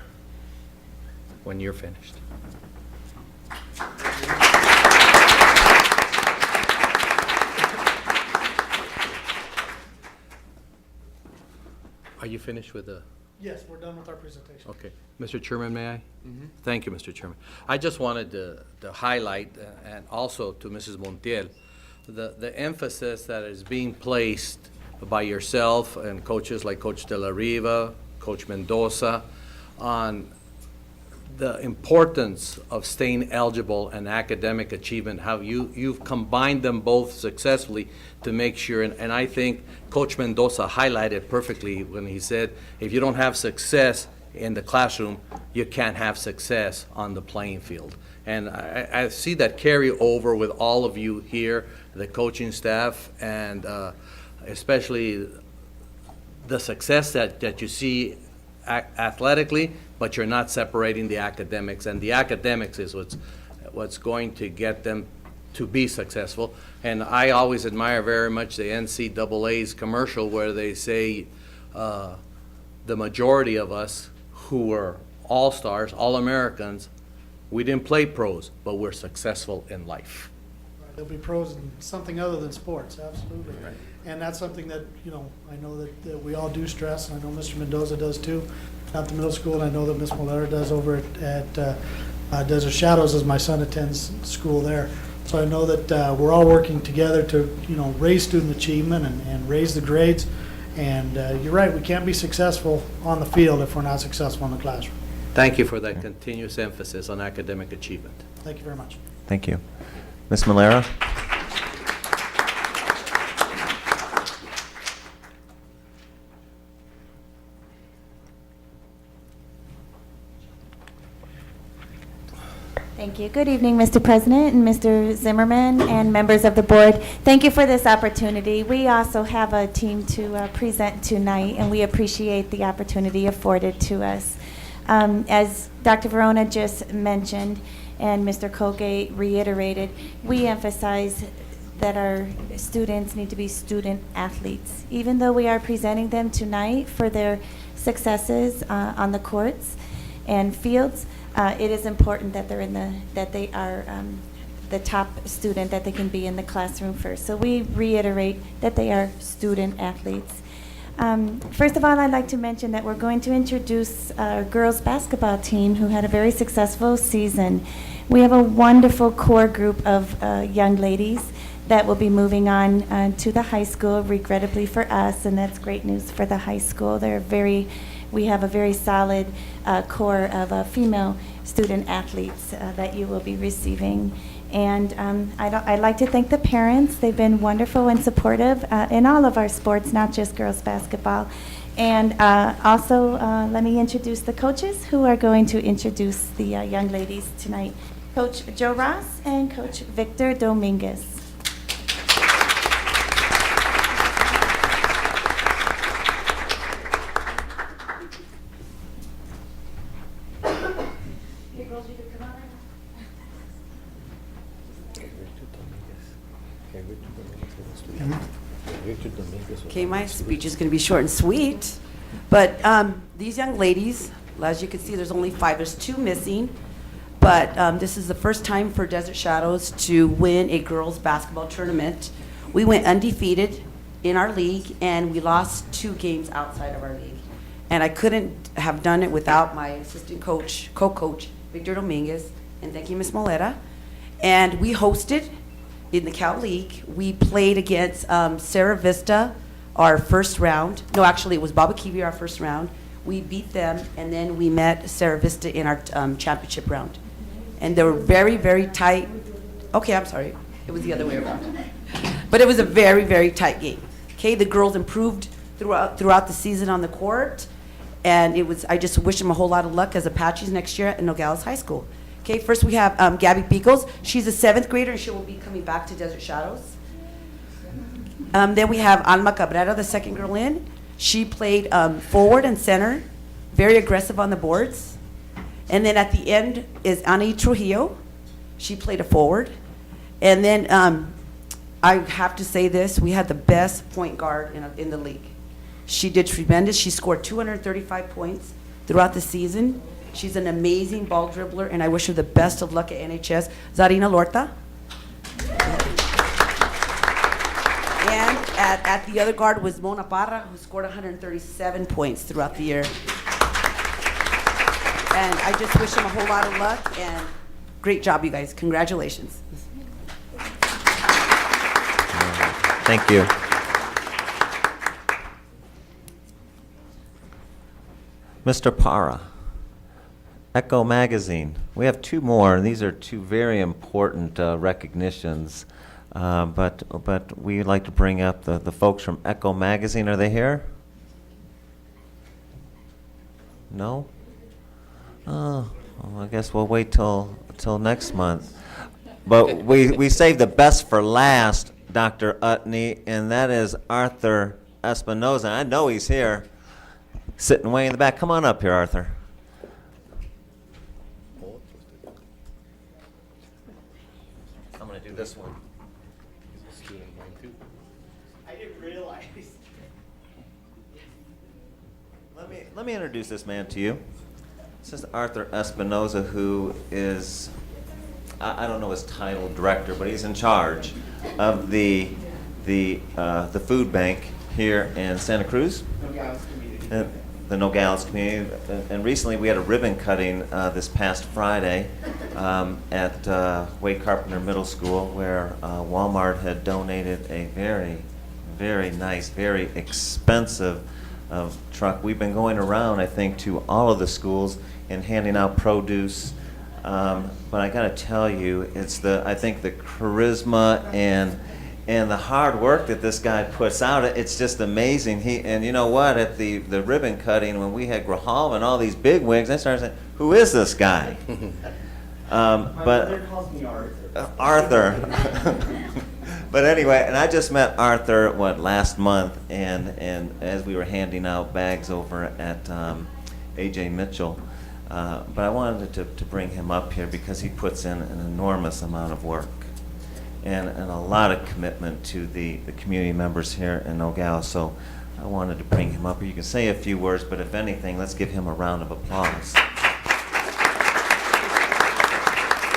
when you're finished. Are you finished with the? Yes, we're done with our presentation. Okay. Mr. Chairman, may I? Thank you, Mr. Chairman. I just wanted to highlight, and also to Mrs. Montiel, the emphasis that is being placed by yourself and coaches like Coach De La Riva, Coach Mendoza, on the importance of staying eligible and academic achievement, how you've combined them both successfully to make sure, and I think Coach Mendoza highlighted perfectly when he said, if you don't have success in the classroom, you can't have success on the playing field. And I see that carry over with all of you here, the coaching staff, and especially the success that you see athletically, but you're not separating the academics, and the academics is what's going to get them to be successful. And I always admire very much the NCAA's commercial where they say the majority of us who were all-stars, all-Americans, we didn't play pros, but we're successful in life. Right, they'll be pros in something other than sports, absolutely. Right. And that's something that, I know that we all do stress, and I know Mr. Mendoza does too, at the middle school, and I know that Ms. Molera does over at Desert Shadows, as my son attends school there. So I know that we're all working together to, raise student achievement and raise the grades. And you're right, we can't be successful on the field if we're not successful in the classroom. Thank you for that continuous emphasis on academic achievement. Thank you very much. Thank you. Ms. Malera? Thank you. Good evening, Mr. President and Mr. Zimmerman and members of the board. Thank you for this opportunity. We also have a team to present tonight, and we appreciate the opportunity afforded to us. As Dr. Verona just mentioned and Mr. Colgate reiterated, we emphasize that our students need to be student athletes. Even though we are presenting them tonight for their successes on the courts and fields, it is important that they are the top student, that they can be in the classroom first. So we reiterate that they are student athletes. First of all, I'd like to mention that we're going to introduce our girls basketball team who had a very successful season. We have a wonderful core group of young ladies that will be moving on to the high school, regrettably for us, and that's great news for the high school. We have a very solid core of female student athletes that you will be receiving. And I'd like to thank the parents. They've been wonderful and supportive in all of our sports, not just girls basketball. And also, let me introduce the coaches who are going to introduce the young ladies tonight. Coach Joe Ross and Coach Victor Dominguez. Okay, my speech is going to be short and sweet, but these young ladies, as you can see, there's only 5. There's 2 missing, but this is the first time for Desert Shadows to win a girls' basketball tournament. We went undefeated in our league, and we lost 2 games outside of our league. And I couldn't have done it without my assistant coach, co-coach, Victor Dominguez, and thank you, Ms. Molera. And we hosted in the Cal League. We played against Sarah Vista, our first round. No, actually, it was Baba Kiwi, our first round. We beat them, and then we met Sarah Vista in our championship round. And they were very, very tight. Okay, I'm sorry. It was the other way around. But it was a very, very tight game. Okay, the girls improved throughout the season on the court. And I just wish them a whole lot of luck as Apaches next year at Nogales High School. Okay, first we have Gabby Beagles. She's a 7th grader, and she will be coming back to Desert Shadows. Then we have Alma Cabrera, the 2nd girl in. She played forward and center, very aggressive on the boards. And then at the end is Ani Trujillo. She played a forward. And then I have to say this, we had the best point guard in the league. She did tremendous. She scored 235 points throughout the season. She's an amazing ball dribbler, and I wish her the best of luck at NHS. Zarina Lorta. And at the other guard was Mona Parra, who scored 137 points throughout the year. And I just wish them a whole lot of luck, and great job, you guys. Congratulations. Thank you. Mr. Parra, Echo Magazine. We have 2 more, and these are 2 very important recognitions. But we'd like to bring up the folks from Echo Magazine. Are they here? No? Oh, well, I guess we'll wait till next month. But we saved the best for last, Dr. Utney, and that is Arthur Espinoza. I know he's here, sitting way in the back. Come on up here, Arthur. I'm going to do this one. I didn't realize. Let me introduce this man to you. This is Arthur Espinoza, who is, I don't know his title, director, but he's in charge of the food bank here in Santa Cruz. The Nogales community. And recently we had a ribbon cutting this past Friday at Wade Carpenter Middle School, where Walmart had donated a very, very nice, very expensive truck. We've been going around, I think, to all of the schools and handing out produce. But I got to tell you, I think the charisma and the hard work that this guy puts out, it's just amazing. And you know what? At the ribbon cutting, when we had Grahal and all these big wigs, I started saying, "Who is this guy?" My But mother calls me Arthur. Arthur. But anyway, and I just met Arthur, last month, and as we were handing out bags over at A.J. Mitchell, but I wanted to bring him up here because he puts in an enormous amount of work and a lot of commitment to the community members here in Nogales. So I wanted to bring him up here. You can say a few words, but if anything, let's give him a round of applause.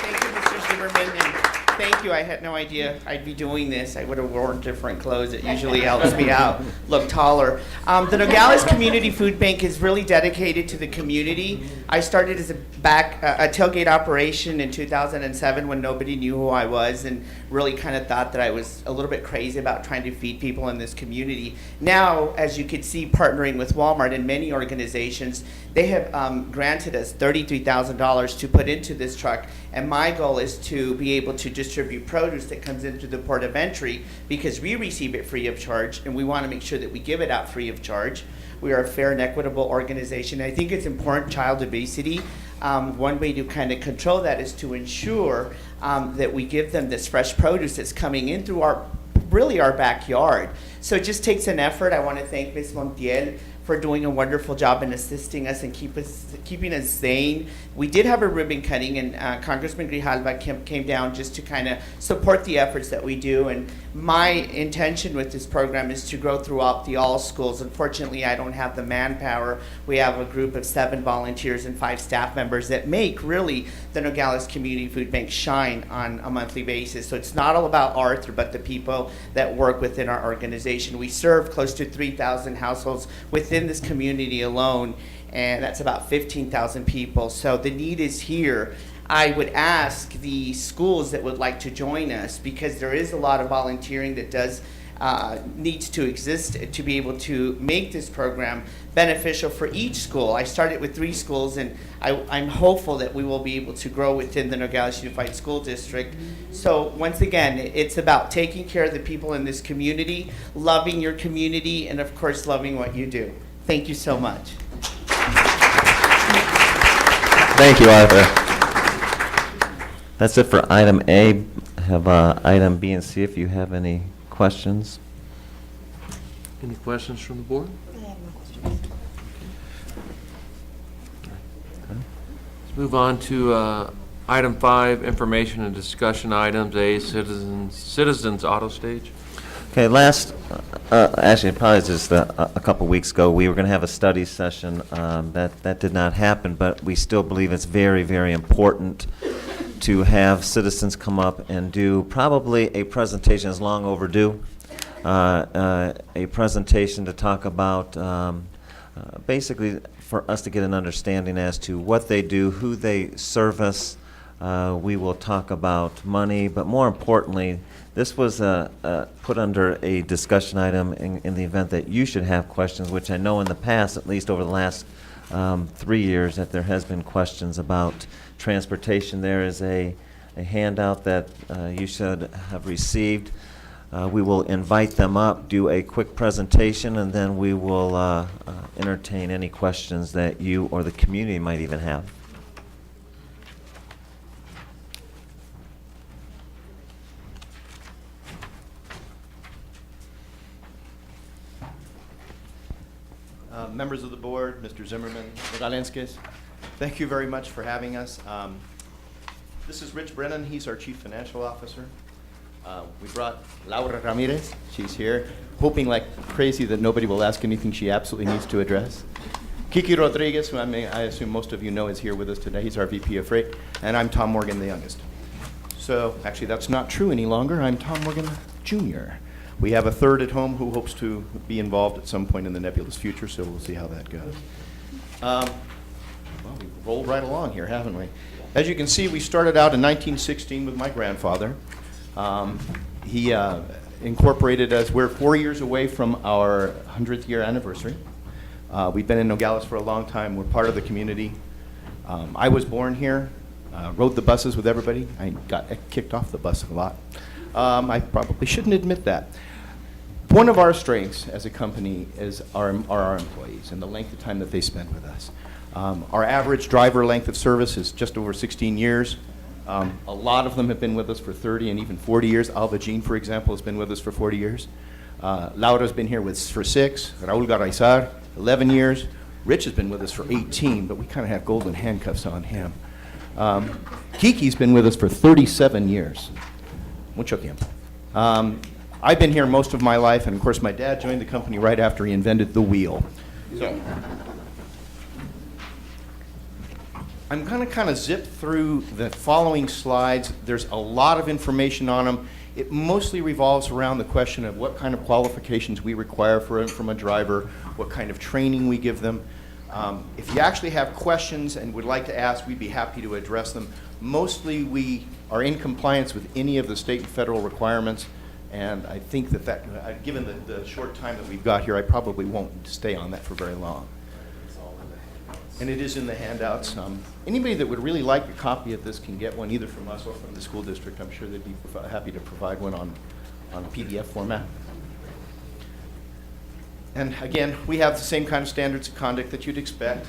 Thank you, Mr. Zimmerman, and thank you. I had no idea I'd be doing this. I would have worn different clothes. It usually helps me out, look taller. The Nogales Community Food Bank is really dedicated to the community. I started as a tailgate operation in 2007 when nobody knew who I was and really kind of thought that I was a little bit crazy about trying to feed people in this community. Now, as you can see, partnering with Walmart and many organizations, they have granted us $33,000 to put into this truck, and my goal is to be able to distribute produce that comes into the port of entry because we receive it free of charge, and we want to make sure that we give it out free of charge. We are a fair and equitable organization. I think it's important, child obesity. One way to kind of control that is to ensure that we give them this fresh produce that's coming in through our backyard. So it just takes an effort. I want to thank Ms. Montiel for doing a wonderful job in assisting us and keeping us sane. We did have a ribbon cutting, and Congressman Grijalva came down just to kind of support the efforts that we do. And my intention with this program is to grow throughout the all schools. Unfortunately, I don't have the manpower. We have a group of 7 volunteers and 5 staff members that make really the Nogales Community Food Bank shine on a monthly basis. So it's not all about Arthur, but the people that work within our organization. We serve close to 3,000 households within this community alone, and that's about 15,000 people. So the need is here. I would ask the schools that would like to join us, because there is a lot of volunteering that does needs to exist to be able to make this program beneficial for each school. I started with 3 schools, and I'm hopeful that we will be able to grow within the Nogales Unified School District. So once again, it's about taking care of the people in this community, loving your community, and of course loving what you do. Thank you so much. Thank you, Arthur. That's it for item A. Have item B and C if you have any questions. Any questions from the board? I have no questions. Let's move on to item 5, information and discussion items. A, citizens auto stage. Okay, actually, probably just a couple weeks ago, we were going to have a study session. That did not happen, but we still believe it's very, very important to have citizens come up and do probably a presentation. Is long overdue. A presentation to talk about basically for us to get an understanding as to what they do, who they service. We will talk about money, but more importantly, this was put under a discussion item in the event that you should have questions, which I know in the past, at least over the last 3 years, that there has been questions about transportation. There is a handout that you should have received. We will invite them up, do a quick presentation, and then we will entertain any questions that you or the community might even have. Members of the board, Mr. Zimmerman, Nogales, thank you very much for having us. This is Rich Brennan. He's our Chief Financial Officer. We brought Laura Ramirez. She's here, hoping like crazy that nobody will ask anything she absolutely needs to address. Kiki Rodriguez, who I assume most of you know, is here with us today. He's our VP of Freight. And I'm Tom Morgan, the youngest. So actually, that's not true any longer. I'm Tom Morgan Jr. We have a third at home who hopes to be involved at some point in the nebulous future, so we'll see how that goes. Well, we've rolled right along here, haven't we? As you can see, we started out in 1916 with my grandfather. He incorporated us. We're 4 years away from our 100th year anniversary. We've been in Nogales for a long time. We're part of the community. I was born here, rode the buses with everybody. I got kicked off the bus a lot. I probably shouldn't admit that. One of our strengths as a company is our employees and the length of time that they spend with us. Our average driver length of service is just over 16 years. A lot of them have been with us for 30 and even 40 years. Alba Jean, for example, has been with us for 40 years. Laura's been here for 6. Raul Garaizar, 11 years. Rich has been with us for 18, but we kind of have golden handcuffs on him. Kiki's been with us for 37 years. Mucho tiempo. I've been here most of my life, and of course my dad joined the company right after he invented the wheel. So, I'm going to kind of zip through the following slides. There's a lot of information on them. It mostly revolves around the question of what kind of qualifications we require from a driver, what kind of training we give them. If you actually have questions and would like to ask, we'd be happy to address them. Mostly we are in compliance with any of the state and federal requirements, and I think that given the short time that we've got here, I probably won't stay on that for very long. And it is in the handouts. Anybody that would really like a copy of this can get one either from us or from the school district. I'm sure they'd be happy to provide one on a PDF format. And again, we have the same kind of standards of conduct that you'd expect.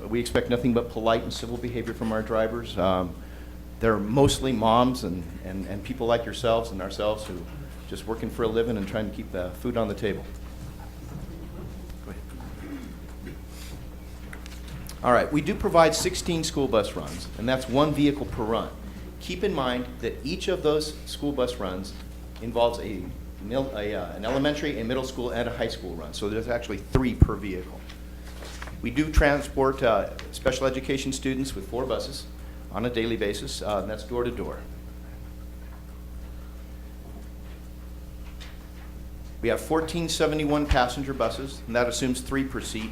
We expect nothing but polite and civil behavior from our drivers. They're mostly moms and people like yourselves and ourselves who just working for a living and trying to keep the food on the table. All right, we do provide 16 school bus runs, and that's one vehicle per run. Keep in mind that each of those school bus runs involves an elementary, a middle school, and a high school run. So there's actually 3 per vehicle. We do transport special education students with 4 buses on a daily basis, and that's door to door. We have 1471 passenger buses, and that assumes 3 per seat.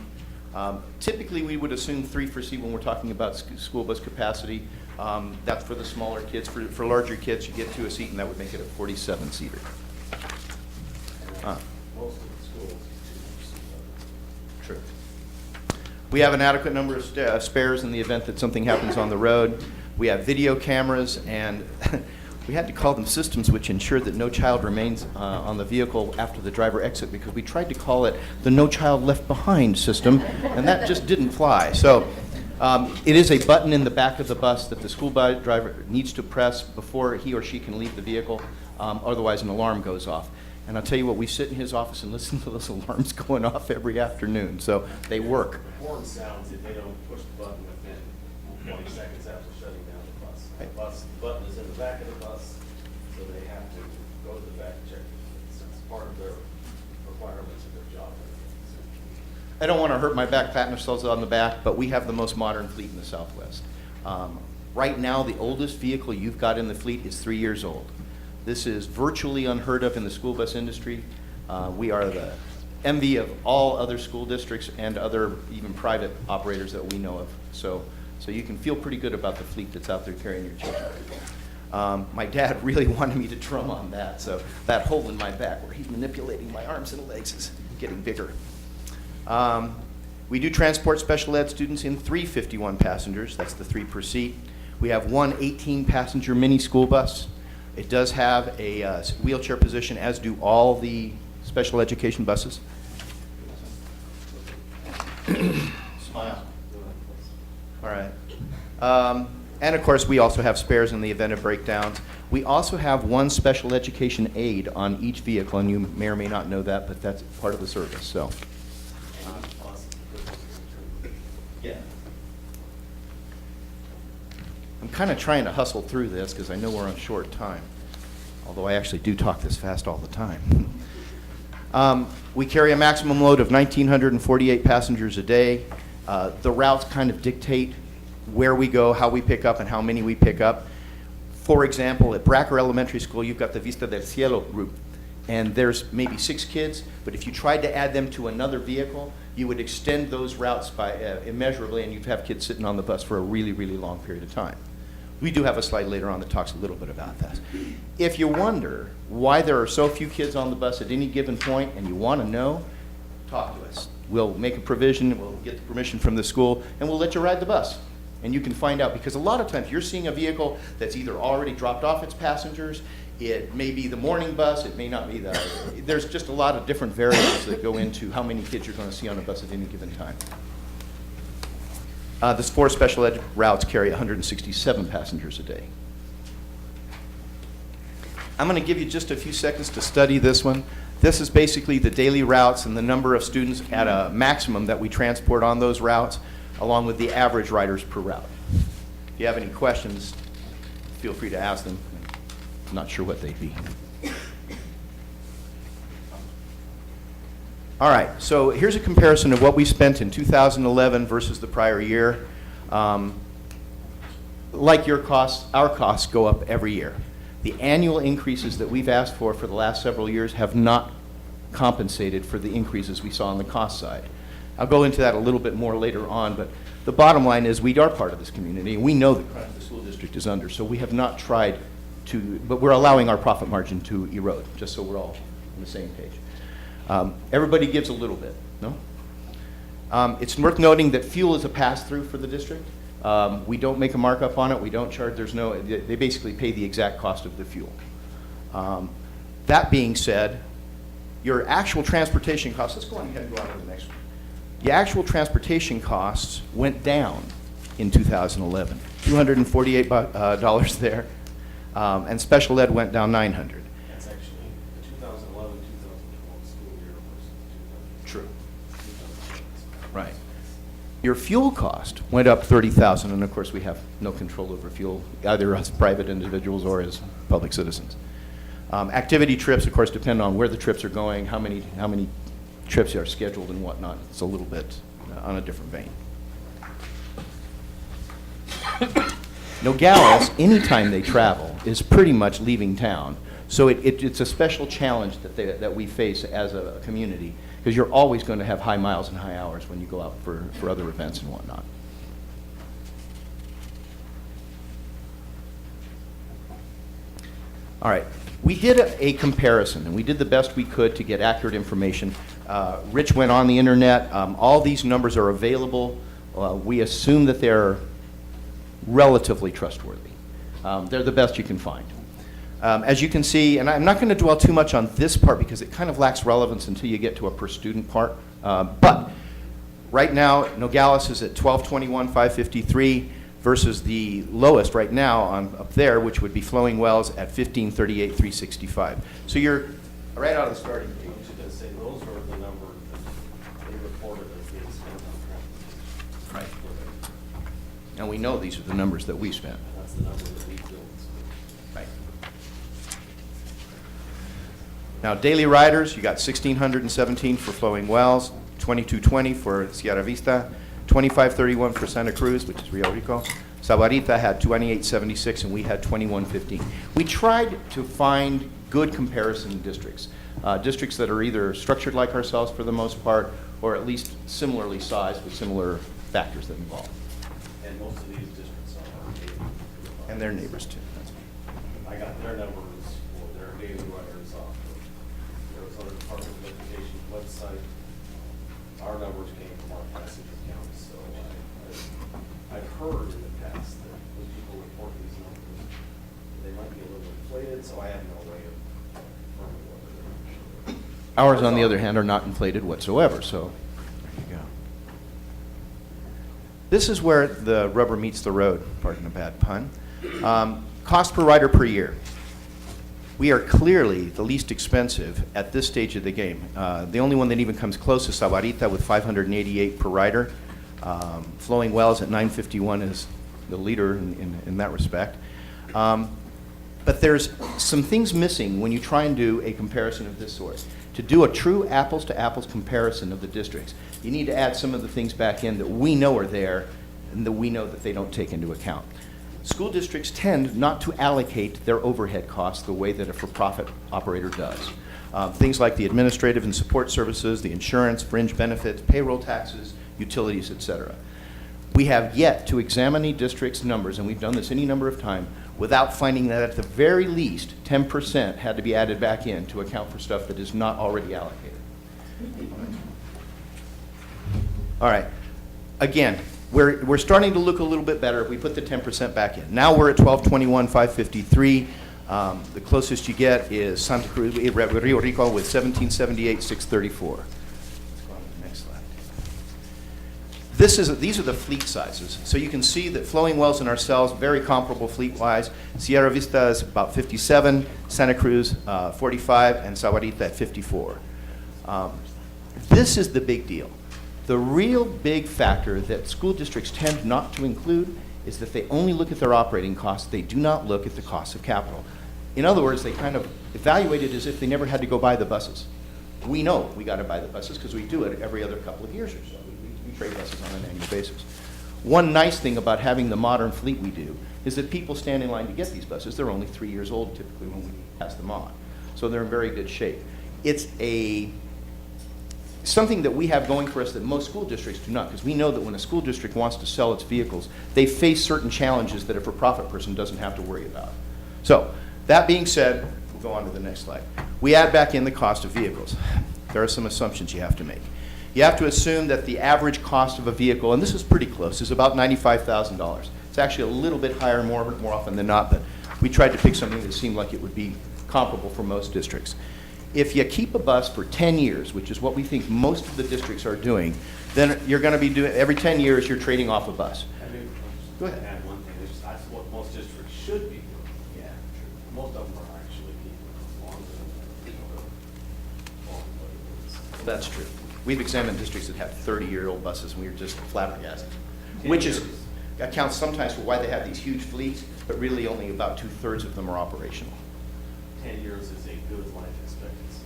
Typically, we would assume 3 per seat when we're talking about school bus capacity. That's for the smaller kids. For larger kids, you get to a seat, and that would make it a 47-seater. Most of the schools. True. We have an adequate number of spares in the event that something happens on the road. We have video cameras, and we had to call them systems which ensure that no child remains on the vehicle after the driver exit, because we tried to call it the No Child Left Behind system, and that just didn't fly. So it is a button in the back of the bus that the school driver needs to press before he or she can leave the vehicle, otherwise an alarm goes off. And I'll tell you what, we sit in his office and listen to those alarms going off every afternoon, so they work. The horn sounds if they don't push the button within 20 seconds after shutting down the bus. The button is in the back of the bus, so they have to go to the back and check it. It's part of their requirements of their job. I don't want to hurt my back, patting ourselves on the back, but we have the most modern fleet in the Southwest. Right now, the oldest vehicle you've got in the fleet is 3 years old. This is virtually unheard of in the school bus industry. We are the envy of all other school districts and other even private operators that we know of. So you can feel pretty good about the fleet that's out there carrying your children. My dad really wanted me to drum on that, so that hole in my back where he's manipulating my arms and legs is getting bigger. We do transport special ed students in 3 51 passengers. That's the 3 per seat. We have one 18-passenger mini school bus. It does have a wheelchair position, as do all the special education buses. Smile. All right. And of course, we also have spares in the event of breakdowns. We also have one special education aide on each vehicle, and you may or may not know that, but that's part of the service. So. Yeah. I'm kind of trying to hustle through this because I know we're on short time, although I actually do talk this fast all the time. We carry a maximum load of 1,948 passengers a day. The routes kind of dictate where we go, how we pick up, and how many we pick up. For example, at Bracker Elementary School, you've got the Vista del Cielo route, and there's maybe 6 kids, but if you tried to add them to another vehicle, you would extend those routes by immeasurably, and you'd have kids sitting on the bus for a really, really long period of time. We do have a slide later on that talks a little bit about that. If you wonder why there are so few kids on the bus at any given point and you want to know, talk to us. We'll make a provision, we'll get the permission from the school, and we'll let you ride the bus. And you can find out, because a lot of times you're seeing a vehicle that's either already dropped off its passengers, it may be the morning bus, it may not be the, there's just a lot of different variables that go into how many kids you're going to see on a bus at any given time. The 4 special ed routes carry 167 passengers a day. I'm going to give you just a few seconds to study this one. This is basically the daily routes and the number of students at a maximum that we transport on those routes, along with the average riders per route. If you have any questions, feel free to ask them. I'm not sure what they'd be. All right, so here's a comparison of what we spent in 2011 versus the prior year. Like your costs, our costs go up every year. The annual increases that we've asked for the last several years have not compensated for the increases we saw on the cost side. I'll go into that a little bit more later on, but the bottom line is we are part of this community, and we know the crunch the school district is under, so we have not tried to, but we're allowing our profit margin to erode, just so we're all on the same page. Everybody gives a little bit, no? It's worth noting that fuel is a pass-through for the district. We don't make a markup on it. We don't charge. They basically pay the exact cost of the fuel. That being said, your actual transportation costs, let's go on ahead and go on to the next one. The actual transportation costs went down in 2011, $248 there, and special ed went down $900. That's actually the 2011, 2012 school year versus 2000. True. Right. Your fuel cost went up $30,000, and of course we have no control over fuel, either as private individuals or as public citizens. Activity trips, of course, depend on where the trips are going, how many trips are scheduled and whatnot. It's a little bit on a different vein. Nogales, anytime they travel, is pretty much leaving town. So it's a special challenge that we face as a community, because you're always going to have high miles and high hours when you go out for other events and whatnot. All right, we did a comparison, and we did the best we could to get accurate information. Rich went on the internet. All these numbers are available. We assume that they're relatively trustworthy. They're the best you can find. As you can see, and I'm not going to dwell too much on this part because it kind of lacks relevance until you get to a per student part. But right now, Nogales is at $1221,553 versus the lowest right now up there, which would be Flowing Wells at $1538,365. So you're right out of the starting gate. I was going to say, those are the numbers that they reported as being spent on transportation. Right. And we know these are the numbers that we spent. That's the number that we built. Right. Now, daily riders, you got 1,617 for Flowing Wells, 2,220 for Sierra Vista, 2,531 for Santa Cruz, which is Rio Rico. Sabarita had 2,876, and we had 2,115. We tried to find good comparison districts, districts that are either structured like ourselves for the most part, or at least similarly sized with similar factors that involve. And most of these districts are neighbors. And their neighbors, too. I got their numbers for their daily riders off of Arizona Department of Education's website. Our numbers came from our passenger counts, so I've heard in the past that when people report these numbers, they might be a little inflated, so I have no way of confirming whether they're. Ours, on the other hand, are not inflated whatsoever, so there you go. This is where the rubber meets the road, pardon a bad pun. Cost per rider per year. We are clearly the least expensive at this stage of the game. The only one that even comes close is Sabarita with $588 per rider. Flowing Wells at $951 is the leader in that respect. But there's some things missing when you try and do a comparison of this sort. To do a true apples-to-apples comparison of the districts, you need to add some of the things back in that we know are there and that we know that they don't take into account. School districts tend not to allocate their overhead costs the way that a for-profit operator does. Things like the administrative and support services, the insurance, fringe benefits, payroll taxes, utilities, etc. We have yet to examine a district's numbers, and we've done this any number of times, without finding that at the very least 10% had to be added back in to account for stuff that is not already allocated. All right. Again, we're starting to look a little bit better if we put the 10% back in. Now we're at 1221,553. The closest you get is Santa Cruz, Rio Rico with 1778,634. Let's go on to the next slide. These are the fleet sizes. So you can see that Flowing Wells and ourselves, very comparable fleet-wise. Sierra Vista is about 57, Santa Cruz 45, and Sahuarita at 54. This is the big deal. The real big factor that school districts tend not to include is that they only look at their operating costs. They do not look at the cost of capital. In other words, they kind of evaluate it as if they never had to go buy the buses. We know we got to buy the buses because we do it every other couple of years or so. We trade buses on an annual basis. One nice thing about having the modern fleet we do is that people stand in line to get these buses. They're only 3 years old typically when we pass them on. So they're in very good shape. It's something that we have going for us that most school districts do not, because we know that when a school district wants to sell its vehicles, they face certain challenges that a for-profit person doesn't have to worry about. So, that being said, we'll go on to the next slide. We add back in the cost of vehicles. There are some assumptions you have to make. You have to assume that the average cost of a vehicle, and this is pretty close, is about $95,000. It's actually a little bit higher more often than not, but we tried to pick something that seemed like it would be comparable for most districts. If you keep a bus for 10 years, which is what we think most of the districts are doing, then you're going to be doing, every 10 years you're trading off a bus. Go ahead. Add one thing, that's what most districts should be doing. Yeah, true. Most of them are actually keeping longer. That's true. We've examined districts that have 30-year-old buses, and we were just flabbergasted. Which accounts sometimes for why they have these huge fleets, but really only about 2/3 of them are operational. 10 years is a good life expectancy.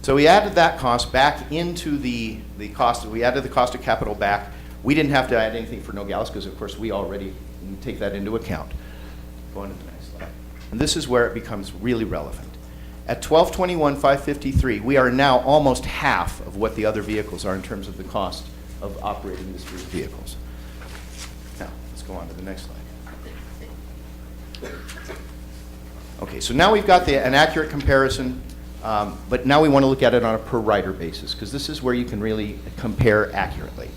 So we added that cost back into the cost. We added the cost of capital back. We didn't have to add anything for Nogales because, of course, we already take that into account. Go on to the next slide. And this is where it becomes really relevant. At $1,221,553, we are now almost half of what the other vehicles are in terms of the cost of operating these three vehicles. Now, let's go on to the next slide. Okay, so now we've got an accurate comparison, but now we want to look at it on a per rider basis, because this is where you can really compare accurately.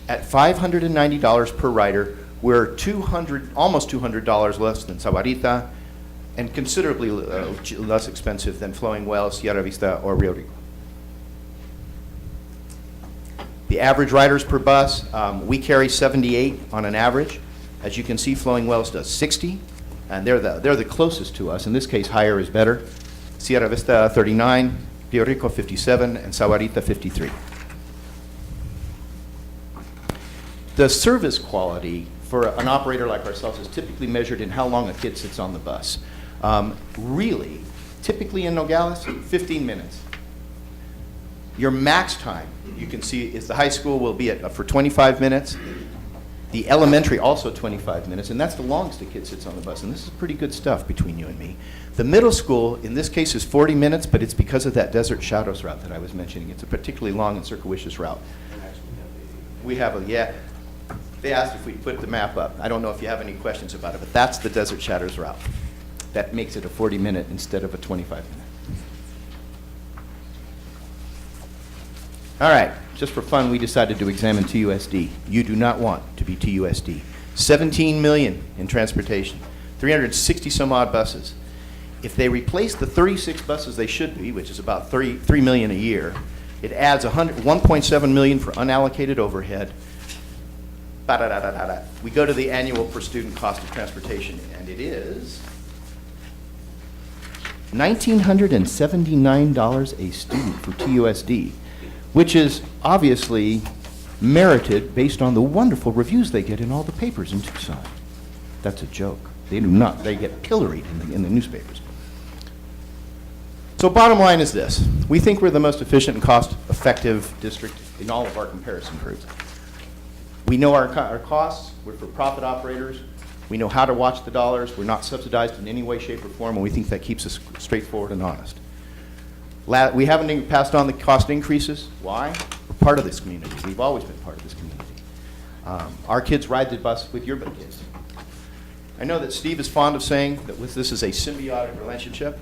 At $590 per rider, we're almost $200 less than Sahuarita, and considerably less expensive than Flowing Wells, Sierra Vista, or Rio Rico. The average riders per bus, we carry 78 on an average. As you can see, Flowing Wells does 60. And they're the closest to us. In this case, higher is better. Sierra Vista 39, Rio Rico 57, and Sahuarita 53. The service quality for an operator like ourselves is typically measured in how long a kid sits on the bus. Really, typically in Nogales, 15 minutes. Your max time, you can see, is the high school will be for 25 minutes. The elementary also 25 minutes, and that's the longest a kid sits on the bus, and this is pretty good stuff between you and me. The middle school, in this case, is 40 minutes, but it's because of that Desert Shadows route that I was mentioning. It's a particularly long and circuitous route. We have yeah. They asked if we put the map up. I don't know if you have any questions about it, but that's the Desert Shadows route. That makes it a 40-minute instead of a 25-minute. All right, just for fun, we decided to examine TUSD. You do not want to be TUSD. 17 million in transportation, 360 some odd buses. If they replace the 36 buses they should be, which is about 3 million a year, it adds 1.7 million for unallocated overhead. We go to the annual per student cost of transportation, and it is $1,979 a student for TUSD, which is obviously merited based on the wonderful reviews they get in all the papers in Tucson. That's a joke. They do not. They get pilloried in the newspapers. So bottom line is this. We think we're the most efficient and cost-effective district in all of our comparison groups. We know our costs. We're for-profit operators. We know how to watch the dollars. We're not subsidized in any way, shape, or form, and we think that keeps us straightforward and honest. We haven't passed on the cost increases. Why? We're part of this community. We've always been part of this community. Our kids ride the bus with your kids. I know that Steve is fond of saying that this is a symbiotic relationship.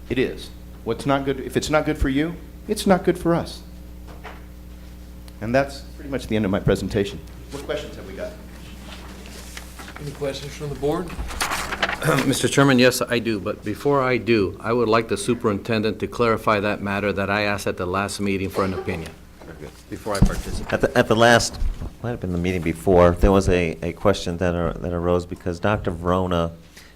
It is. What's not good? If it's not good for you, it's not good for us. And that's pretty much the end of my presentation. What questions have we got? Any questions from the board? Mr. Chairman, yes, I do. But before I do, I would like the superintendent to clarify that matter that I asked at the last meeting for an opinion. before I participate. At the last, might have been the meeting before, there was a question that arose because Dr. Vrona,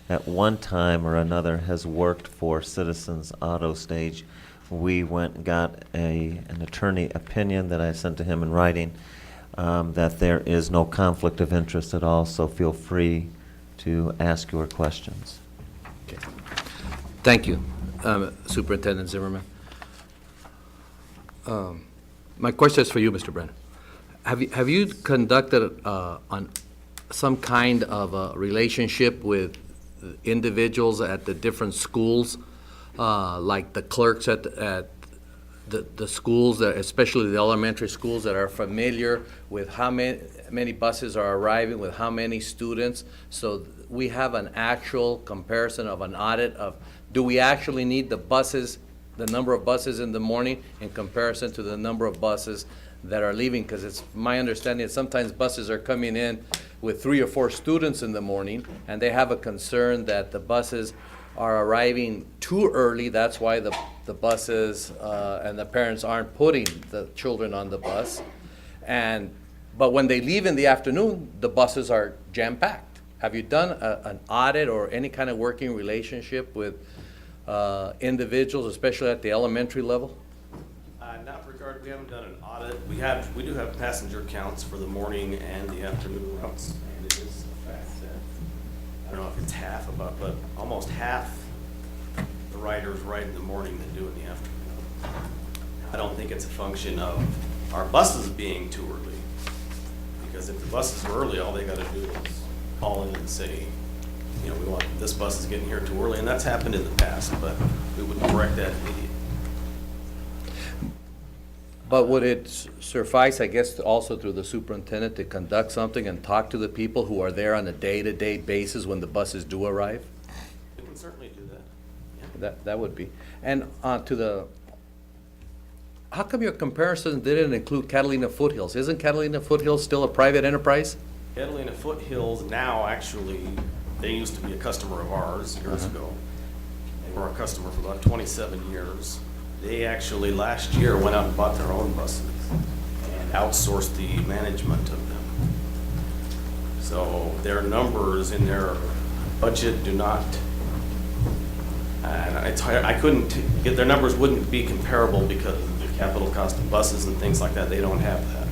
at one time or another, has worked for Citizens Auto Stage. We went and got an attorney opinion that I sent to him in writing, that there is no conflict of interest at all, so feel free to ask your questions. Okay. Thank you, Superintendent Zimmerman. My question is for you, Mr. Brennan. Have you conducted on some kind of a relationship with individuals at the different schools, like the clerks at the schools, especially the elementary schools, that are familiar with how many buses are arriving, with how many students, so we have an actual comparison of an audit of, do we actually need the buses, the number of buses in the morning in comparison to the number of buses that are leaving? Because it's my understanding that sometimes buses are coming in with 3 or 4 students in the morning, and they have a concern that the buses are arriving too early. That's why the buses and the parents aren't putting the children on the bus. But when they leave in the afternoon, the buses are jam-packed. Have you done an audit or any kind of working relationship with individuals, especially at the elementary level? Not regard, we haven't done an audit. We do have passenger counts for the morning and the afternoon routes, and it is a fact that, I don't know if it's half, but almost half the riders ride in the morning than do in the afternoon. I don't think it's a function of our buses being too early, because if the buses are early, all they gotta do is call in and say, you know, we want, this bus is getting here too early, and that's happened in the past, but we would correct that immediately. But would it suffice, I guess, also through the superintendent to conduct something and talk to the people who are there on a day-to-day basis when the buses do arrive? We can certainly do that. Yeah. That would be. And how come your comparison didn't include Catalina Foothills? Isn't Catalina Foothills still a private enterprise? Catalina Foothills now, actually, they used to be a customer of ours years ago. They were a customer for about 27 years. They actually last year went out and bought their own buses and outsourced the management of them. So their numbers in their budget do not, and I couldn't get, their numbers wouldn't be comparable because of the capital cost of buses and things like that. They don't have that.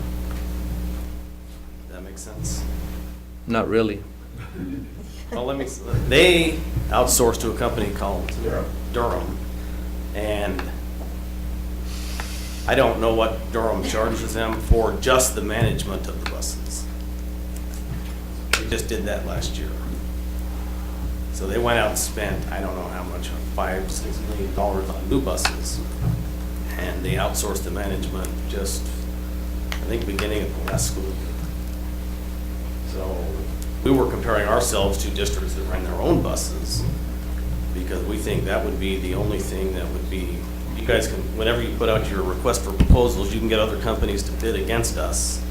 Does that make sense? Not really. Well, they outsourced to a company called Durham, and I don't know what Durham charges them for just the management of the buses. They just did that last year. So they went out and spent, I don't know how much, $5-6 million on new buses. And they outsourced the management just, I think, beginning of the last school year. So we were comparing ourselves to districts that run their own buses, because we think that would be the only thing that would be, you guys can, whenever you put out your request for proposals, you can get other companies to bid against us.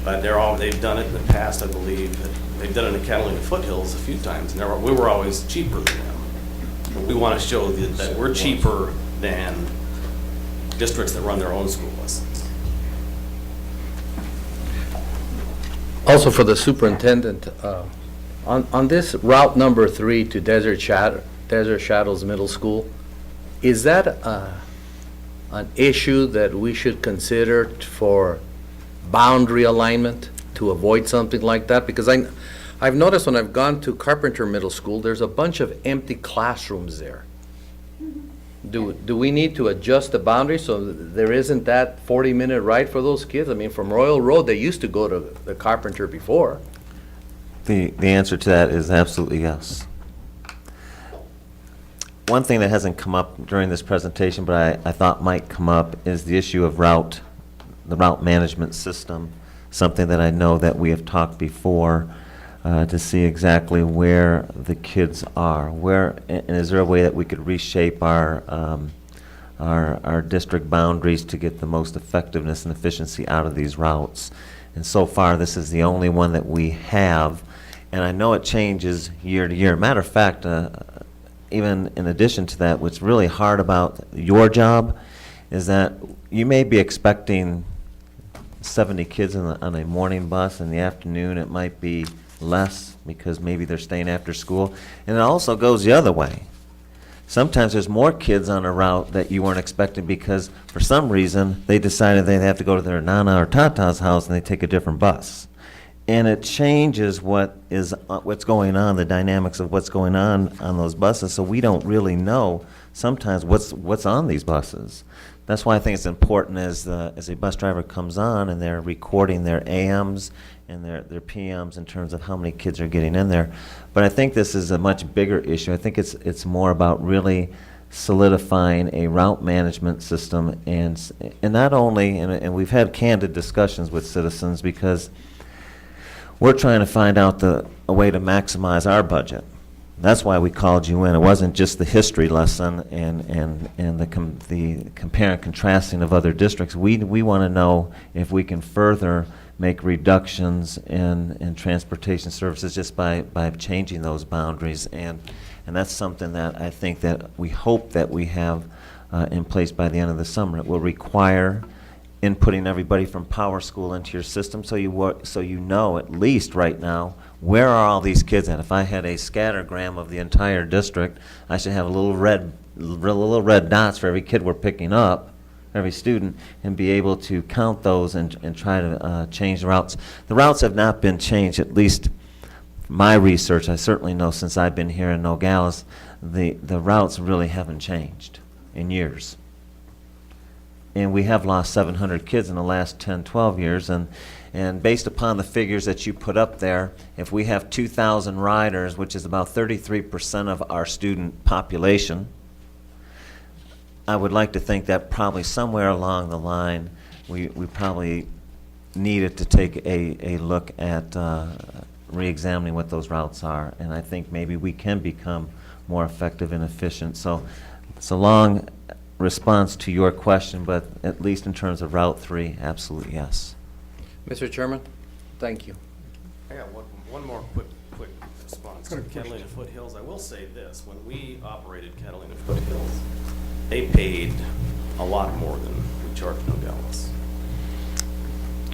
But they've done it in the past, I believe. They've done it in Catalina Foothills a few times, and we were always cheaper than them. But we want to show that we're cheaper than districts that run their own school buses. Also for the superintendent, on this route number 3 to Desert Shadows Middle School, is that an issue that we should consider for boundary alignment to avoid something like that? Because I've noticed when I've gone to Carpenter Middle School, there's a bunch of empty classrooms there. Do we need to adjust the boundary so there isn't that 40-minute ride for those kids? I mean, from Royal Road, they used to go to the Carpenter before. The answer to that is absolutely yes. One thing that hasn't come up during this presentation, but I thought might come up, is the issue of the route management system, something that I know that we have talked before, to see exactly where the kids are. And is there a way that we could reshape our district boundaries to get the most effectiveness and efficiency out of these routes? And so far, this is the only one that we have, and I know it changes year to year. Matter of fact, even in addition to that, what's really hard about your job is that you may be expecting 70 kids on a morning bus. In the afternoon, it might be less because maybe they're staying after school. And it also goes the other way. Sometimes there's more kids on a route that you weren't expecting because for some reason they decided they'd have to go to their Nana or Tata's house and they take a different bus. And it changes what's going on, the dynamics of what's going on those buses, so we don't really know sometimes what's on these buses. That's why I think it's important as a bus driver comes on and they're recording their AMs and their PMs in terms of how many kids are getting in there. But I think this is a much bigger issue. I think it's more about really solidifying a route management system and not only, and we've had candid discussions with citizens because we're trying to find out a way to maximize our budget. That's why we called you in. It wasn't just the history lesson and the compare and contrasting of other districts. We want to know if we can further make reductions in transportation services just by changing those boundaries. And that's something that I think that we hope that we have in place by the end of the summer. It will require inputting everybody from Power School into your system so you know at least right now where are all these kids at. If I had a scattergram of the entire district, I should have little red dots for every kid we're picking up, every student, and be able to count those and try to change the routes. The routes have not been changed, at least my research. I certainly know since I've been here in Nogales, the routes really haven't changed in years. And we have lost 700 kids in the last 10, 12 years. And based upon the figures that you put up there, if we have 2,000 riders, which is about 33% of our student population, I would like to think that probably somewhere along the line, we probably needed to take a look at re-examining what those routes are. And I think maybe we can become more effective and efficient. So it's a long response to your question, but at least in terms of Route 3, absolutely yes. Mr. Chairman, thank you. I got one more quick response to Catalina Foothills. I will say this, when we operated Catalina Foothills, they paid a lot more than we charged Nogales.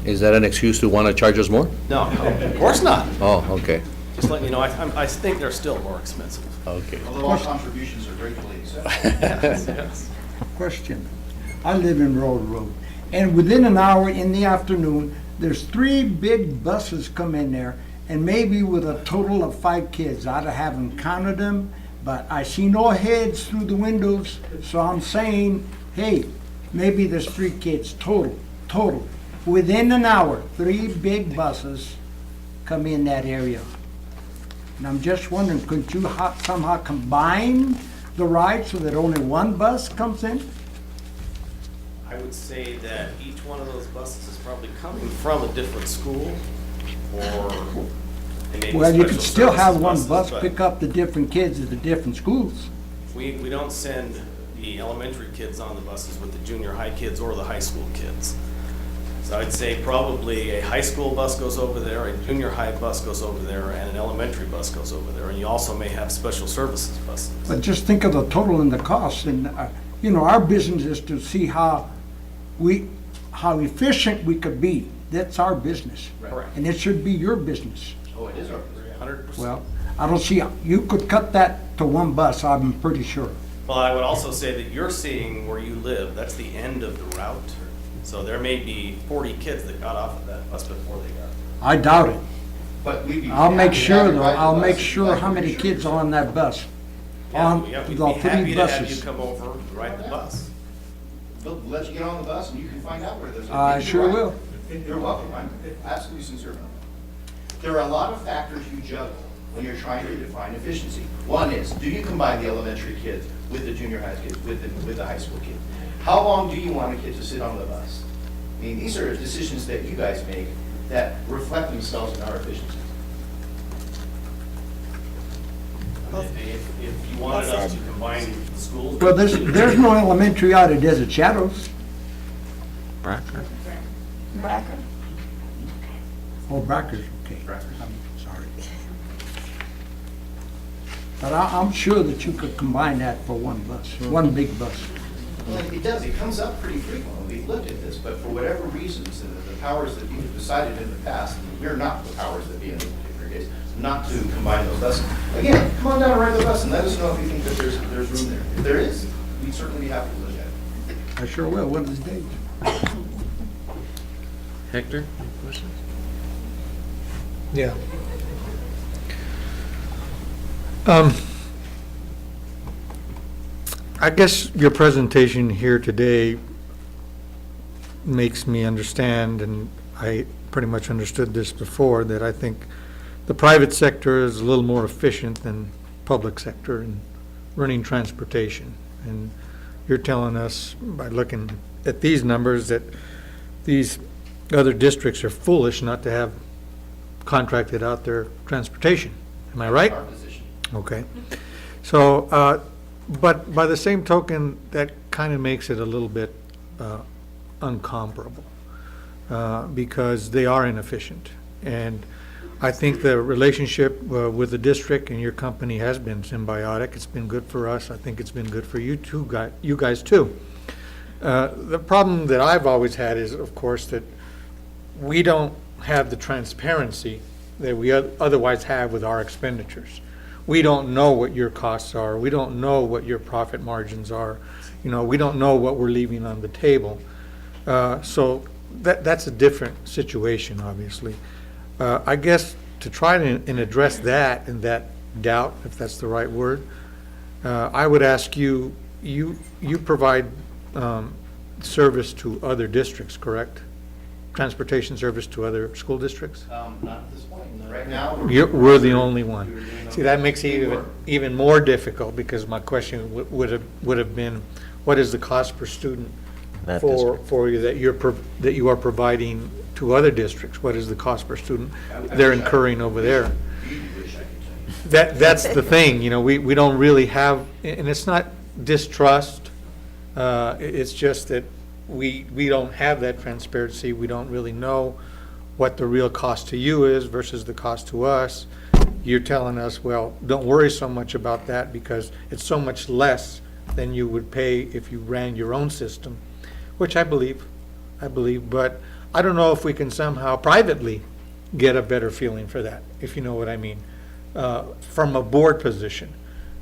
Is that an excuse to want to charge us more? No, of course not. Oh, okay. Just letting you know, I think they're still more expensive. Okay. Although all contributions are gratefully accepted. Yes, yes. Question. I live in Road, and within an hour in the afternoon, there's 3 big buses come in there, and maybe with a total of 5 kids. I haven't counted them, but I see no heads through the windows, so I'm saying, hey, maybe there's 3 kids total. Within an hour, 3 big buses come in that area. And I'm just wondering, couldn't you somehow combine the ride so that only 1 bus comes in? I would say that each one of those buses is probably coming from a different school, or they may be Well, you special could still have service one buses, bus but pick up the different kids at the different schools. We don't send the elementary kids on the buses with the junior high kids or the high school kids. So I'd say probably a high school bus goes over there, a junior high bus goes over there, and an elementary bus goes over there. And you also may have special services buses. But just think of the total and the cost, and, our business is to see how efficient we could be. That's our business. Correct. And it should be your business. Oh, it is our 100%. Well, I don't see, you could cut that to 1 bus, I'm pretty sure. Well, I would also say that you're seeing where you live, that's the end of the route. So there may be 40 kids that got off of that bus before they got there. I doubt it. But we'd be I'll make happy to sure, have you though, ride the I'll bus make if you'd sure like how to many be kids sure. are on that bus. Yeah, On we'd the be 3 happy to have you buses. come over and ride the bus. We'll let you get on the bus and you can find out where there's. I sure You're will. right. You're welcome. I'm absolutely sincere about it. There are a lot of factors you juggle when you're trying to define efficiency. One is, do you combine the elementary kids with the junior high kids, with the high school kids? How long do you want a kid to sit on the bus? I mean, these are decisions that you guys make that reflect themselves in our efficiency. If you wanted us to combine the schools. Well, there's no elementary out of Desert Shadows. Bracker. Oh, Bracker's okay. I'm sorry. But I'm sure that you could combine that for 1 bus, 1 big bus. Well, it does. It comes up pretty frequently. We've looked at this, but for whatever reasons, the powers that be have decided in the past, and we're not the powers that be in this particular case, not to combine those buses. Again, come on down and ride the bus and let us know if you think that there's room there. If there is, we'd certainly be happy to look at it. I sure will, one of these days. Hector, any questions? Yeah. I guess your presentation here today makes me understand, and I pretty much understood this before, that I think the private sector is a little more efficient than public sector in running transportation. And you're telling us by looking at these numbers that these other districts are foolish not to have contracted out their transportation. Am I right? Our position. Okay. So, but by the same token, that kind of makes it a little bit uncomparable because they are inefficient. And I think the relationship with the district and your company has been symbiotic. It's been good for us. I think it's been good for you guys too. The problem that I've always had is, of course, that we don't have the transparency that we otherwise have with our expenditures. We don't know what your costs are. We don't know what your profit margins are. You know, we don't know what we're leaving on the table. So that's a different situation, obviously. I guess to try and address that and that doubt, if that's the right word, I would ask you provide service to other districts, correct? Transportation service to other school districts? Not at this point. Right now, We're the only one. See, that makes it even more difficult, because my question would have been, what is the cost per student That for you that you are providing to other districts? What is the cost per student they're incurring over there? That's the thing, you know, we don't really have, and it's not distrust, it's just that we don't have that transparency. We don't really know what the real cost to you is versus the cost to us. You're telling us, well, don't worry so much about that because it's so much less than you would pay if you ran your own system, which I believe, but I don't know if we can somehow privately get a better feeling for that, if you know what I mean, from a board position,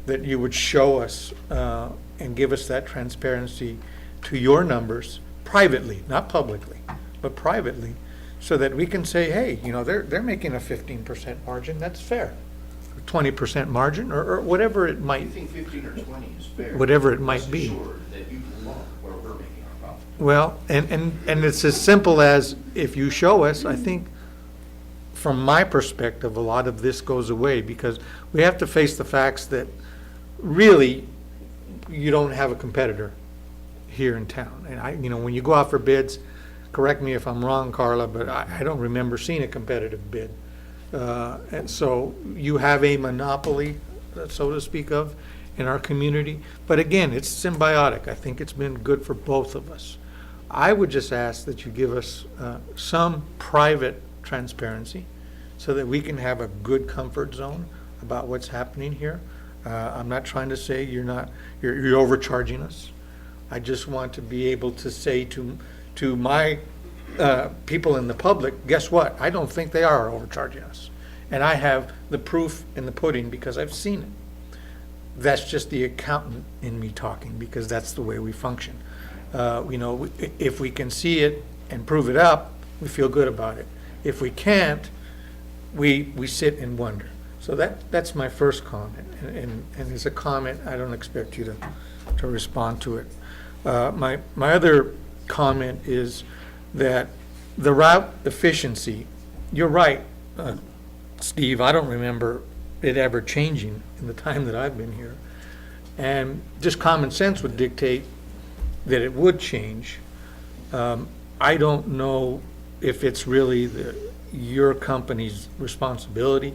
that you would show us and give us that transparency to your numbers privately, not publicly, but privately, so that we can say, hey, you know, they're making a 15% margin, that's fair. 20% margin, or whatever it might. You think 15 or 20 is fair? Whatever it might be. Rest assured that you belong where we're making our profit. Well, and it's as simple as, if you show us, I think, from my perspective, a lot of this goes away, because we have to face the facts that really you don't have a competitor here in town. And you know, when you go out for bids, correct me if I'm wrong, Carla, but I don't remember seeing a competitive bid. And so you have a monopoly, so to speak of, in our community. But again, it's symbiotic. I think it's been good for both of us. I would just ask that you give us some private transparency so that we can have a good comfort zone about what's happening here. I'm not trying to say you're overcharging us. I just want to be able to say to my people in the public, guess what? I don't think they are overcharging us. And I have the proof in the pudding because I've seen it. That's just the accountant in me talking, because that's the way we function. You know, if we can see it and prove it up, we feel good about it. If we can't, we sit and wonder. So that's my first comment. And as a comment, I don't expect you to respond to it. My other comment is that the route efficiency, you're right, Steve, I don't remember it ever changing in the time that I've been here. And just common sense would dictate that it would change. I don't know if it's really your company's responsibility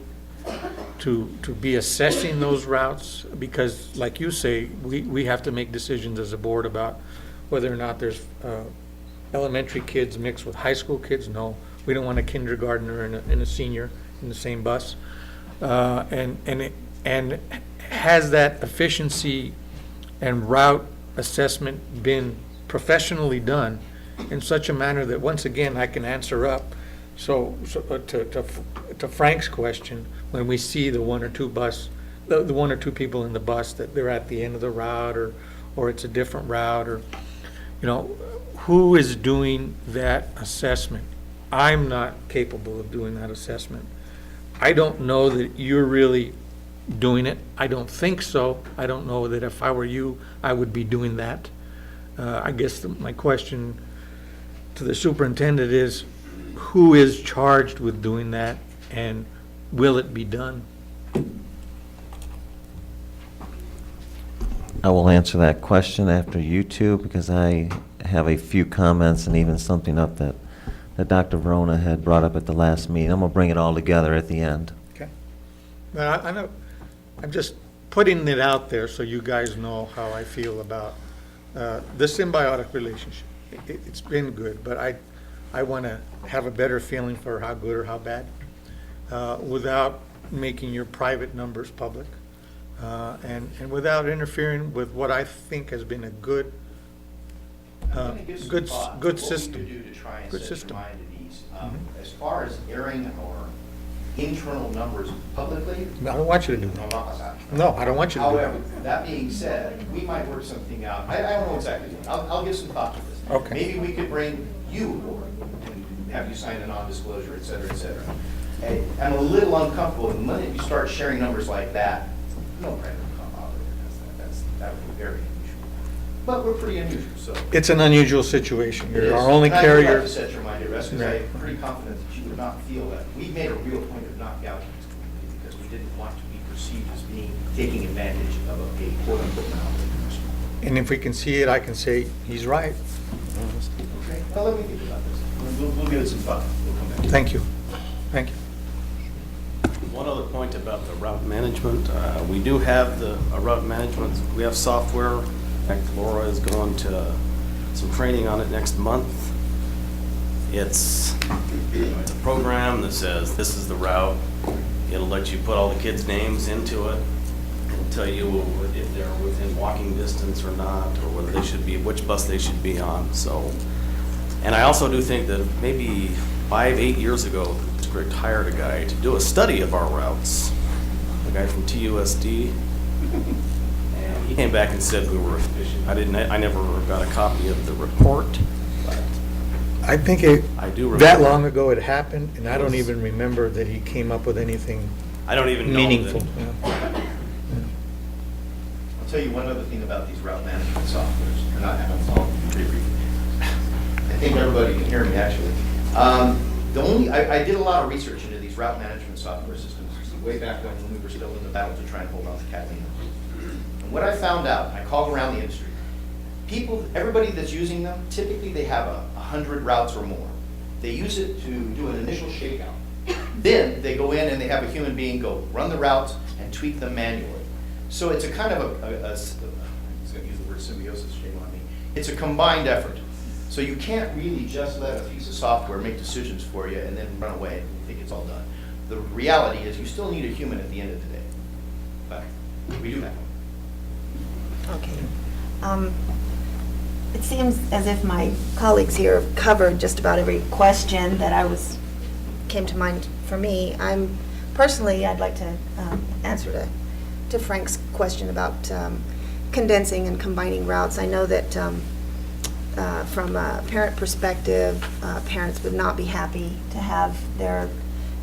to be assessing those routes, because like you say, we have to make decisions as a board about whether or not there's elementary kids mixed with high school kids. No, we don't want a kindergartner and a senior in the same bus. And has that efficiency and route assessment been professionally done in such a manner that, once again, I can answer up. So to Frank's question, when we see the one or two people in the bus, that they're at the end of the route, or it's a different route, or, you know, who is doing that assessment? I'm not capable of doing that assessment. I don't know that you're really doing it. I don't think so. I don't know that if I were you, I would be doing that. I guess my question to the superintendent is, who is charged with doing that, and will it be done? I will answer that question after you two, because I have a few comments and even something up that Dr. Verona had brought up at the last meeting. I'm going to bring it all together at the end. Okay. But I know, I'm just putting it out there so you guys know how I feel about the symbiotic relationship. It's been good, but I want to have a better feeling for how good or how bad, without making your private numbers public, and without interfering with what I think has been a good good system. Good system. As far as airing our internal numbers publicly. I don't want you to do that. No, I don't want you to do that. However, that being said, we might work something out. I don't know exactly. I'll give some thought to this. Okay. Maybe we could bring you aboard and have you sign a non-disclosure, et cetera, et cetera. And I'm a little uncomfortable the minute you start sharing numbers like that. No private operator does that. That would be very unusual. But we're pretty unusual, so. It's an unusual situation. It You're is. our only And I would like carrier. to set your mind at rest, because Right. I'm pretty confident that you would not feel that. We made a real point of not gouging this community because we didn't want to be perceived as being, taking advantage of a quote-unquote monopoly. And if we can see it, I can say, he's right. Okay, well, let me think about this. We'll give it some thought. We'll come back. Thank you. Thank you. One other point about the route management. We do have the route management. We have software. In fact, Laura is going to some training on it next month. It's a program that says this is the route. It'll let you put all the kids' names into it. It'll tell you if they're within walking distance or not, or whether they should be, which bus they should be on. So, and I also do think that maybe 5-8 years ago, the district hired a guy to do a study of our routes, a guy from TUSD, and he came back and said we were efficient. I never got a copy of the report, but I think I do remember. that long ago it happened, and I don't even remember that he came up with anything I don't even know meaningful. that. I'll tell you one other thing about these route management softwares, and I'll pretty brief. I think everybody can hear me, actually. I did a lot of research into these route management software systems way back when we were still in the battle to try and hold on to Catalina. And what I found out, I called around the industry, everybody that's using them, typically they have 100 routes or more. They use it to do an initial shakeout. Then they go in and they have a human being go run the routes and tweak them manually. So it's a kind of I'm just going to use the word symbiosis, shame on me. It's a combined effort. So you can't really just let a piece of software make decisions for you and then run away and think it's all done. The reality is you still need a human at the end of the day. But we do have one. Okay. It seems as if my colleagues here have covered just about every question that came to mind for me. I'd like to answer to Frank's question about condensing and combining routes. I know that from a parent perspective, parents would not be happy to have their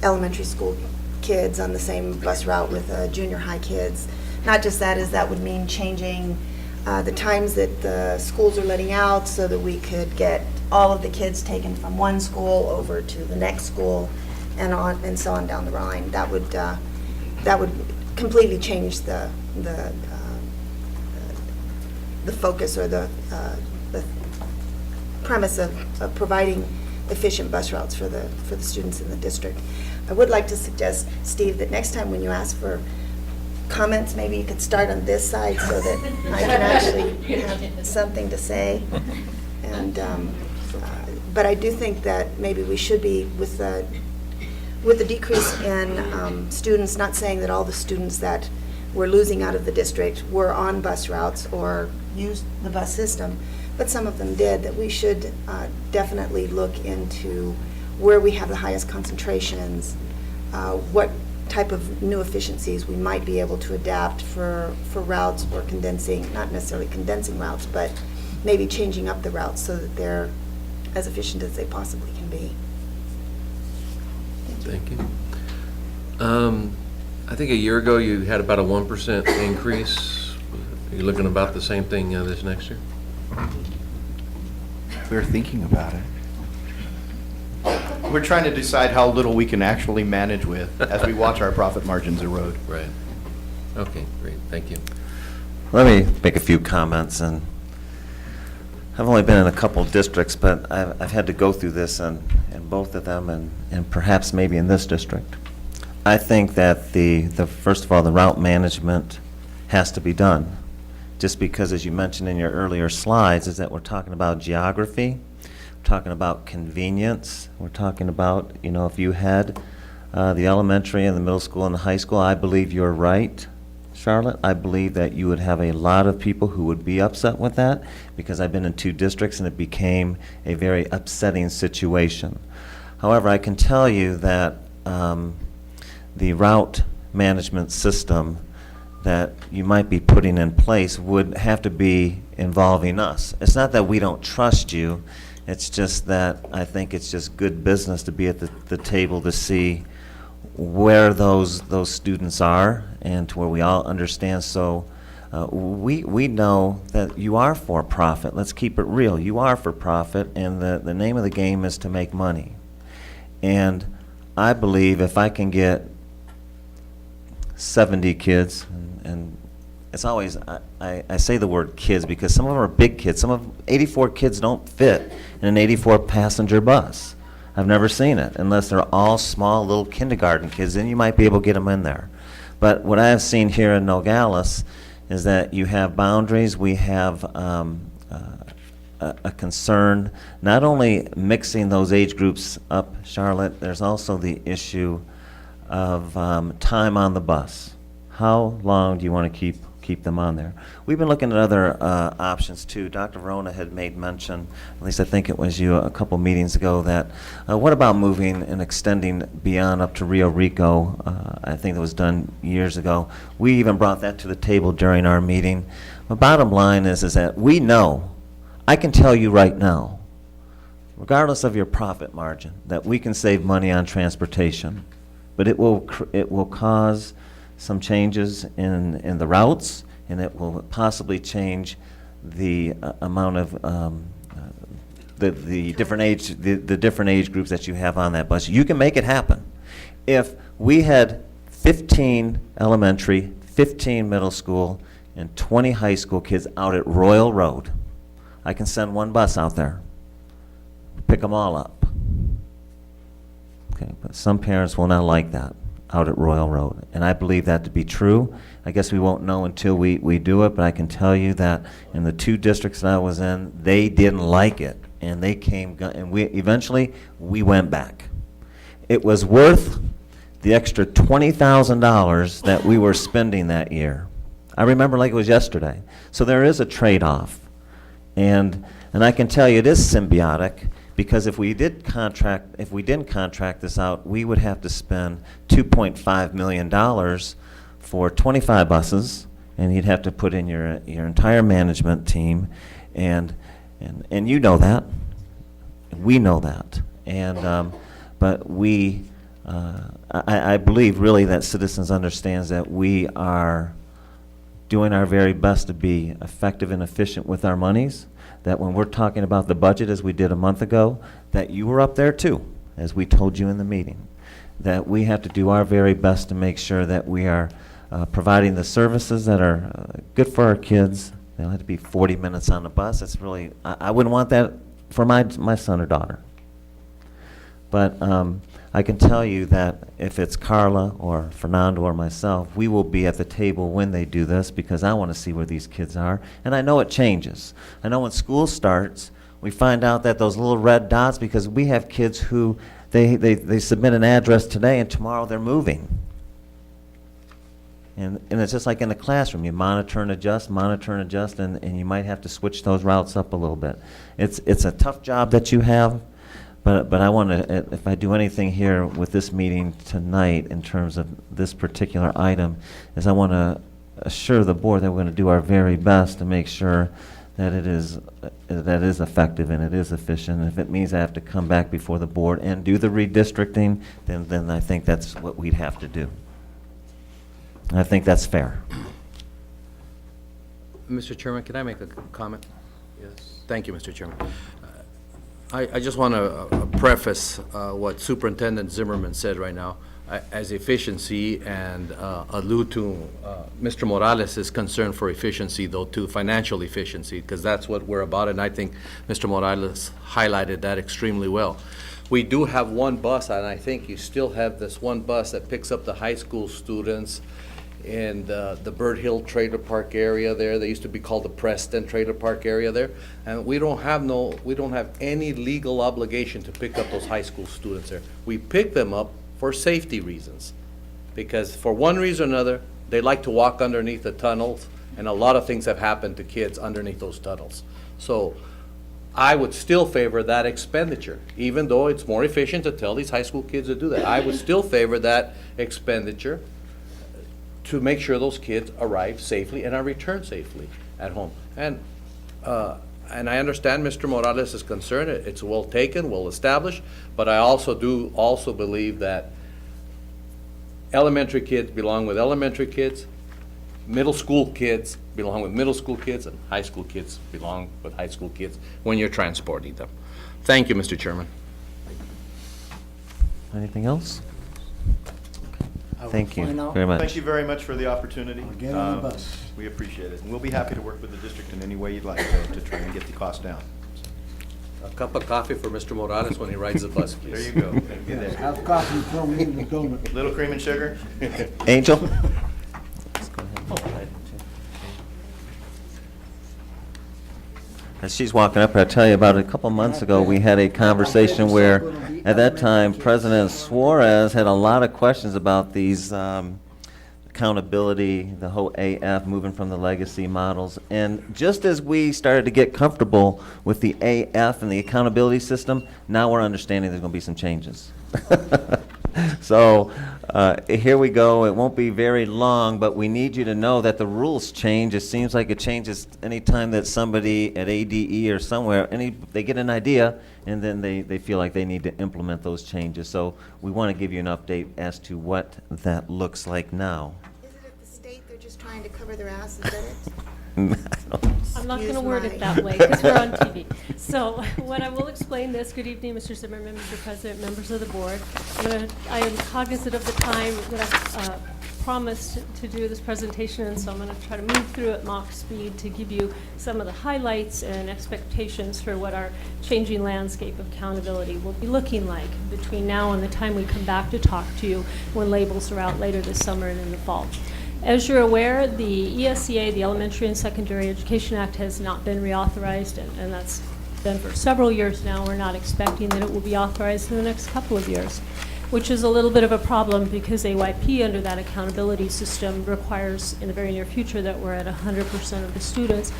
elementary school kids on the same bus route with junior high kids. Not just that, as that would mean changing the times that the schools are letting out so that we could get all of the kids taken from one school over to the next school and so on down the line. That would completely change the focus or the premise of providing efficient bus routes for the students in the district. I would like to suggest, Steve, that next time when you ask for comments, maybe you could start on this side so that I can actually have something to say. And but I do think that maybe we should be with the decrease in students, not saying that all the students that we're losing out of the district were on bus routes or use the bus system, but some of them did, that we should definitely look into where we have the highest concentrations, what type of new efficiencies we might be able to adapt for routes or condensing, not necessarily condensing routes, but maybe changing up the routes so that they're as efficient as they possibly can be. Thank you. I think a year ago you had about a 1% increase. Are you looking about the same thing this next year? We're thinking about it. We're trying to decide how little we can actually manage with as we watch our profit margins erode. Right. Okay, great. Thank you. Let me make a few comments, and I've only been in a couple districts, but I've had to go through this in both of them and perhaps maybe in this district. I think that the first of all, the route management has to be done. Just because, as you mentioned in your earlier slides, is that we're talking about geography, we're talking about convenience, we're talking about, you know, if you had the elementary and the middle school and the high school, I believe you're right, Charlotte. I believe that you would have a lot of people who would be upset with that, because I've been in 2 districts and it became a very upsetting situation. However, I can tell you that the route management system that you might be putting in place would have to be involving us. It's not that we don't trust you, it's just that I think it's just good business to be at the table to see where those students are and to where we all understand. So we know that you are for profit. Let's keep it real. You are for profit, and the name of the game is to make money. And I believe if I can get 70 kids, and it's always, I say the word kids because some of them are big kids. Some of 84 kids don't fit in an 84 passenger bus. I've never seen it unless they're all small little kindergarten kids. Then you might be able to get them in there. But what I have seen here in Nogales is that you have boundaries. We have a concern, not only mixing those age groups up, Charlotte, there's also the issue of time on the bus. How long do you want to keep them on there? We've been looking at other options too. Dr. Verona had made mention, at least I think it was you a couple meetings ago, that what about moving and extending beyond up to Rio Rico? I think that was done years ago. We even brought that to the table during our meeting. The bottom line is that we know, I can tell you right now, regardless of your profit margin, that we can save money on transportation, but it will cause some changes in the routes, and it will possibly change the amount of the different age groups that you have on that bus. You can make it happen. If we had 15 elementary, 15 middle school, and 20 high school kids out at Royal Road, I can send one bus out there, pick them all up. Okay, but some parents will not like that out at Royal Road, and I believe that to be true. I guess we won't know until we do it, but I can tell you that in the 2 districts that I was in, they didn't like it, and they came, and eventually we went back. It was worth the extra $20,000 that we were spending that year. I remember like it was yesterday. So there is a trade-off, and I can tell you it is symbiotic. Because if we didn't contract this out, we would have to spend $2.5 million for 25 buses, and you'd have to put in your entire management team, and you know that, we know that, and but I believe really that Citizens understands that we are doing our very best to be effective and efficient with our monies. That when we're talking about the budget, as we did a month ago, that you were up there too, as we told you in the meeting, that we have to do our very best to make sure that we are providing the services that are good for our kids. They don't have to be 40 minutes on the bus. It's really, I wouldn't want that for my son or daughter. But I can tell you that if it's Carla or Fernando or myself, we will be at the table when they do this, because I want to see where these kids are. And I know it changes. I know when school starts, we find out that those little red dots, because we have kids who they submit an address today and tomorrow they're moving. And it's just like in the classroom, you monitor and adjust, and you might have to switch those routes up a little bit. It's a tough job that you have, but I want to, if I do anything here with this meeting tonight in terms of this particular item, is I want to assure the board that we're going to do our very best to make sure that it is effective and it is efficient. If it means I have to come back before the board and do the redistricting, then I think that's what we'd have to do. I think that's fair. Mr. Chairman, can I make a comment? Yes. Thank you, Mr. Chairman. I just want to preface what Superintendent Zimmerman said right now as efficiency, and allude to Mr. Morales' concern for efficiency, though, too, financial efficiency, because that's what we're about, and I think Mr. Morales highlighted that extremely well. We do have one bus, and I think you still have this one bus that picks up the high school students in the Bird Hill Trailer Park area there. They used to be called the Preston Trailer Park area there. And we don't have any legal obligation to pick up those high school students there. We pick them up for safety reasons, because for one reason or another, they like to walk underneath the tunnels, and a lot of things have happened to kids underneath those tunnels. So I would still favor that expenditure, even though it's more efficient to tell these high school kids to do that. I would still favor that expenditure to make sure those kids arrive safely and are returned safely at home. And I understand Mr. Morales' concern. It's well taken, well established, but I also believe that elementary kids belong with elementary kids, middle school kids belong with middle school kids, and high school kids belong with high school kids when you're transporting them. Thank you, Mr. Chairman. Anything else? Thank you very much. Thank you very much for the opportunity. Get on the bus. We appreciate it. And we'll be happy to work with the district in any way you'd like to try and get the cost down. A cup of coffee for Mr. Morales when he rides the bus, please. There you go. Thank you there. Have coffee for me in the donut. Little cream and sugar? Angel? As she's walking up, I'll tell you about a couple months ago, we had a conversation where, at that time, President Suarez had a lot of questions about these accountability, the whole AF, moving from the legacy models. And just as we started to get comfortable with the AF and the accountability system, now we're understanding there's going to be some changes. So here we go. It won't be very long, but we need you to know that the rules change. It seems like it changes anytime that somebody at ADE or somewhere, they get an idea, and then they feel like they need to implement those changes. So we want to give you an update as to what that looks like now. Is it at the state they're just trying to cover their ass? Is that it? I'm not going to word it that way because we're on TV. So what I will explain this, good evening, Mr. Zimmerman, Mr. President, members of the board. I am cognizant of the time that I've promised to do this presentation, and so I'm going to try to move through at Mach speed to give you some of the highlights and expectations for what our changing landscape of accountability will be looking like between now and the time we come back to talk to you when labels are out later this summer and in the fall. As you're aware, the ESEA, the Elementary and Secondary Education Act, has not been reauthorized, and that's been for several years now. We're not expecting that it will be authorized in the next couple of years, which is a little bit of a problem because AYP under that accountability system requires in the very near future that we're at 100% of the students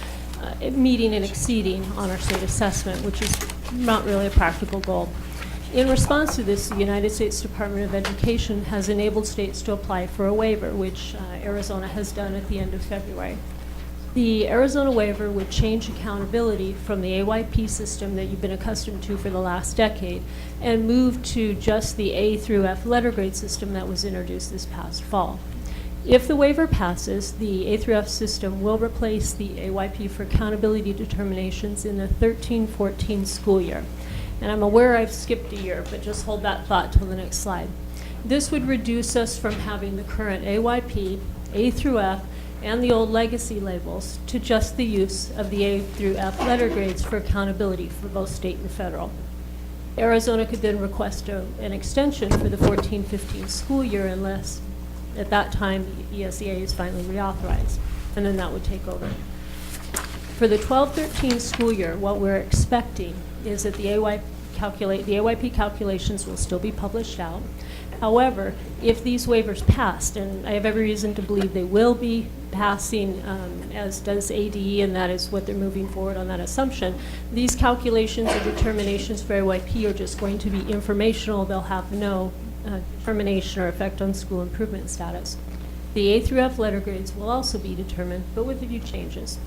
meeting and exceeding on our state assessment, which is not really a practical goal. In response to this, the United States Department of Education has enabled states to apply for a waiver, which Arizona has done at the end of February. The Arizona waiver would change accountability from the AYP system that you've been accustomed to for the last decade and move to just the A through F letter grade system that was introduced this past fall. If the waiver passes, the A through F system will replace the AYP for accountability determinations in the 13-14 school year. And I'm aware I've skipped a year, but just hold that thought till the next slide. This would reduce us from having the current AYP, A through F, and the old legacy labels to just the use of the A through F letter grades for accountability for both state and federal. Arizona could then request an extension for the 14-15 school year unless at that time the ESEA is finally reauthorized, and then that would take over. For the 12-13 school year, what we're expecting is that the AYP calculations will still be published out, However, if these waivers passed, and I have every reason to believe they will be passing, as does ADE, and that is what they're moving forward on that assumption, these calculations or determinations for AYP are just going to be informational. They'll have no determination or effect on school improvement status. The A through F letter grades will also be determined, but with a few changes.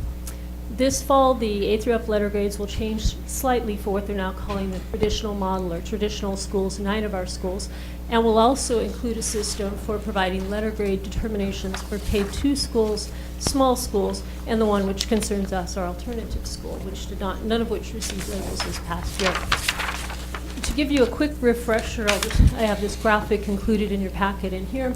This fall, the A through F letter grades will change slightly for what they're now calling the traditional model or traditional schools, 9 of our schools, and will also include a system for providing letter grade determinations for K-2 schools, small schools, and the one which concerns us, our alternative school, which did not, none of which received labels this past year. To give you a quick refresher, I have this graphic included in your packet in here.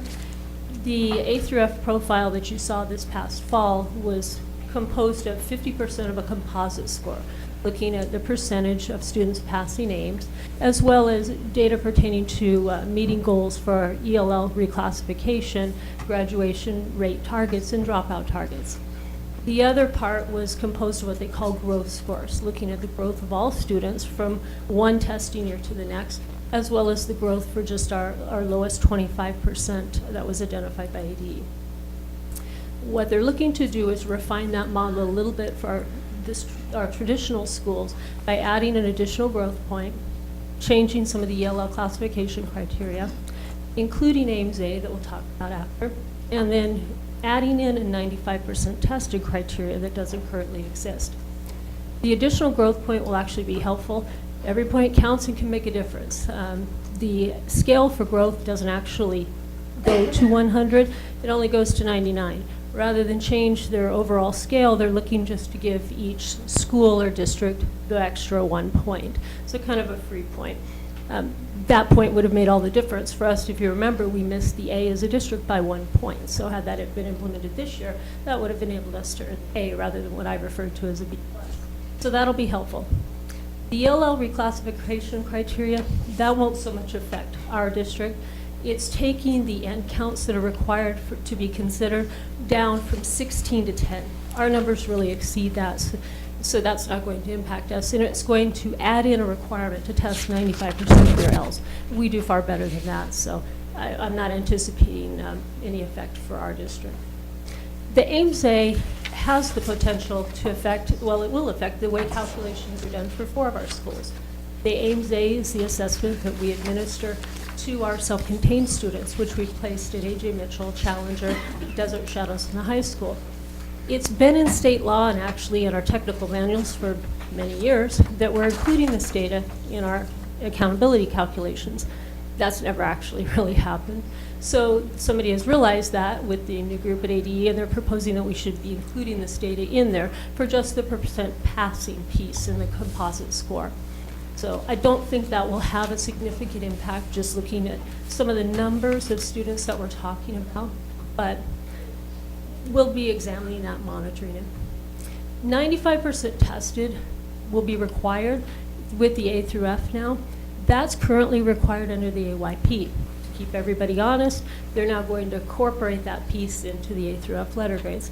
The A through F profile that you saw this past fall was composed of 50% of a composite score, looking at the percentage of students passing AIMS, as well as data pertaining to meeting goals for ELL reclassification, graduation rate targets, and dropout targets. The other part was composed of what they call growth scores, looking at the growth of all students from one testing year to the next, as well as the growth for just our lowest 25% that was identified by ADE. What they're looking to do is refine that model a little bit for our traditional schools by adding an additional growth point, changing some of the ELL classification criteria, including AIMS-A that we'll talk about after, and then adding in a 95% tested criteria that doesn't currently exist. The additional growth point will actually be helpful. Every point counts and can make a difference. The scale for growth doesn't actually go to 100, it only goes to 99. Rather than change their overall scale, they're looking just to give each school or district the extra 1 point. So kind of a free point. That point would have made all the difference for us. If you remember, we missed the A as a district by 1 point. So had that been implemented this year, that would have enabled us to earn A rather than what I referred to as a B+. So that'll be helpful. The ELL reclassification criteria, that won't so much affect our district. It's taking the end counts that are required to be considered down from 16 to 10. Our numbers really exceed that, so that's not going to impact us. And it's going to add in a requirement to test 95% of your Ls. We do far better than that, so I'm not anticipating any effect for our district. The AIMS-A has the potential to affect, well, it will affect the way calculations are done for 4 of our schools. The AIMS-A is the assessment that we administer to our self-contained students, which we've placed at A.J. Mitchell, Challenger, Desert Shadows, and the high school. It's been in state law and actually in our technical manuals for many years that we're including this data in our accountability calculations. That's never actually really happened. So somebody has realized that with the new group at ADE, and they're proposing that we should be including this data in there for just the percent passing piece in the composite score. So I don't think that will have a significant impact just looking at some of the numbers of students that we're talking about, but we'll be examining that, monitoring it. 95% tested will be required with the A through F now. That's currently required under the AYP. To keep everybody honest, they're now going to incorporate that piece into the A through F letter grades.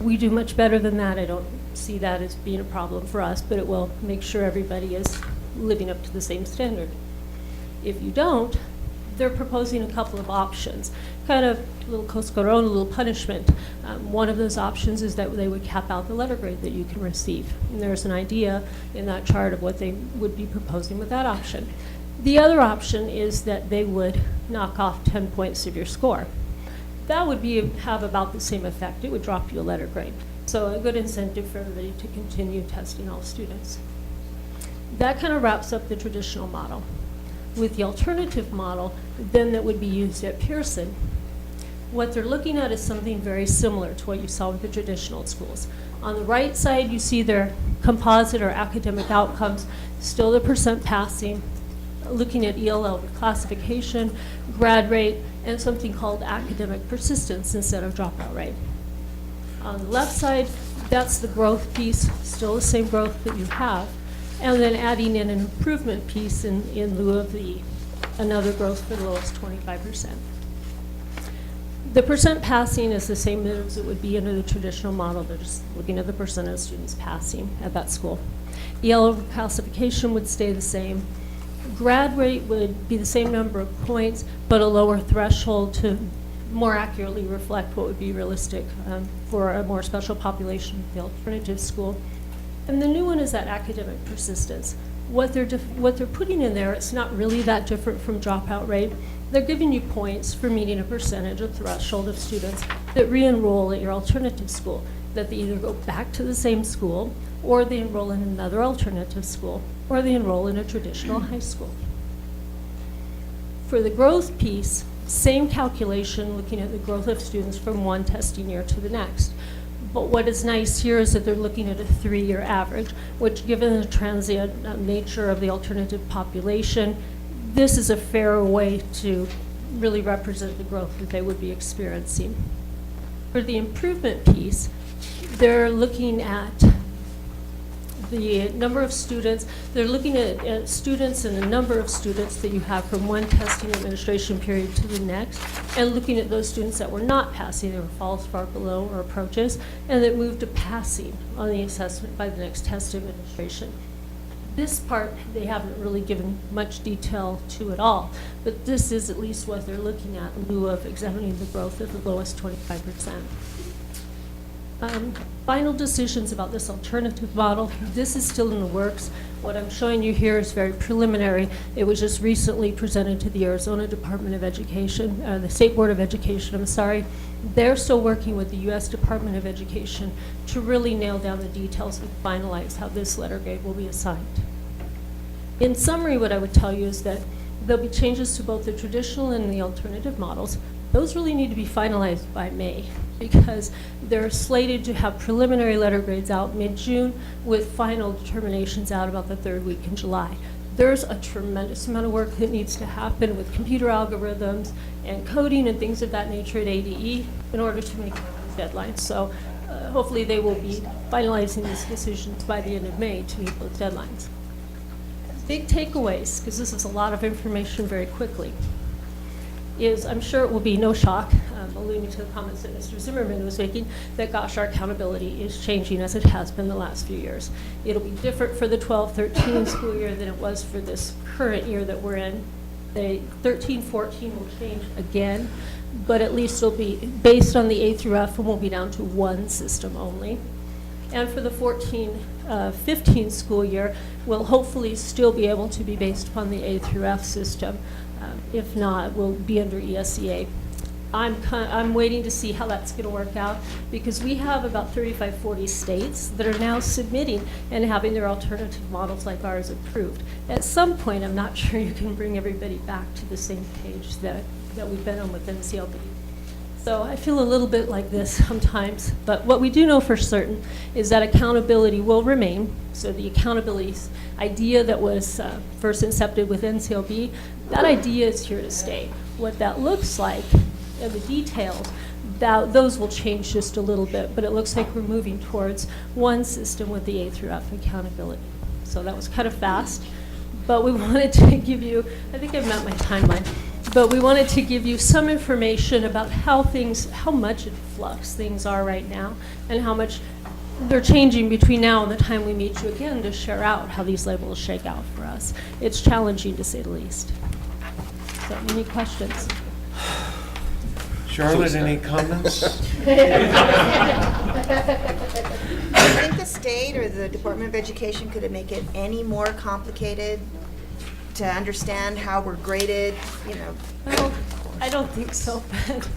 We do much better than that. I don't see that as being a problem for us, but it will make sure everybody is living up to the same standard. If you don't, they're proposing a couple of options, kind of a little coscorón, a little punishment. One of those options is that they would cap out the letter grade that you can receive. And there's an idea in that chart of what they would be proposing with that option. The other option is that they would knock off 10 points of your score. That would have about the same effect. It would drop you a letter grade. So a good incentive for everybody to continue testing all students. That kind of wraps up the traditional model. With the alternative model, then that would be used at Pearson, what they're looking at is something very similar to what you saw with the traditional schools. On the right side, you see their composite or academic outcomes, still the percent passing, looking at ELL classification, grad rate, and something called academic persistence instead of dropout rate. On the left side, that's the growth piece, still the same growth that you have, and then adding in an improvement piece in lieu of another growth for the lowest 25%. The percent passing is the same as it would be under the traditional model. They're just looking at the percent of students passing at that school. ELL classification would stay the same. Grad rate would be the same number of points, but a lower threshold to more accurately reflect what would be realistic for a more special population of the alternative school. And the new one is that academic persistence. What they're putting in there, it's not really that different from dropout rate. They're giving you points for meeting a percentage of threshold of students that re-enroll at your alternative school, that they either go back to the same school, or they enroll in another alternative school, or they enroll in a traditional high school. For the growth piece, same calculation, looking at the growth of students from one testing year to the next. But what is nice here is that they're looking at a 3-year average, which given the transient nature of the alternative population, this is a fair way to really represent the growth that they would be experiencing. For the improvement piece, they're looking at the number of students. They're looking at students and the number of students that you have from one testing administration period to the next, and looking at those students that were not passing, they were falls far below or approaches, and that moved to passing on the assessment by the next test administration. This part, they haven't really given much detail to at all, but this is at least what they're looking at in lieu of examining the growth of the lowest 25%. Final decisions about this alternative model, this is still in the works. What I'm showing you here is very preliminary. It was just recently presented to the Arizona Department of Education, the State Board of Education, I'm sorry. They're still working with the U.S. Department of Education to really nail down the details and finalize how this letter grade will be assigned. In summary, what I would tell you is that there'll be changes to both the traditional and the alternative models. Those really need to be finalized by May, because they're slated to have preliminary letter grades out mid-June with final determinations out about the 3rd week in July. There's a tremendous amount of work that needs to happen with computer algorithms and coding and things of that nature at ADE in order to make those deadlines. So hopefully they will be finalizing these decisions by the end of May to meet those deadlines. Big takeaways, because this is a lot of information very quickly, is I'm sure it will be no shock, alluding to the comments that Mr. Zimmerman was making, that gosh, our accountability is changing as it has been the last few years. It'll be different for the 12-13 school year than it was for this current year that we're in. The 13-14 will change again, but at least it'll be based on the A through F and won't be down to one system only. And for the 14-15 school year, we'll hopefully still be able to be based upon the A through F system. If not, we'll be under ESEA. I'm waiting to see how that's going to work out, because we have about 35-40 states that are now submitting and having their alternative models like ours approved. At some point, I'm not sure you can bring everybody back to the same page that we've been on with NCLB. So I feel a little bit like this sometimes, but what we do know for certain is that accountability will remain. So the accountability idea that was first incepted with NCLB, that idea is here to stay. What that looks like and the details, those will change just a little bit, but it looks like we're moving towards one system with the A through F accountability. So that was kind of fast, but we wanted to give you, I think I've met my timeline, but we wanted to give you some information about how much in flux things are right now, and how much they're changing between now and the time we meet you again to share out how these labels shake out for us. It's challenging to say the least. So, any questions? Charlotte, any comments? I think the state or the Department of Education could make it any more complicated to understand how we're graded, you know. Well, I don't think so, but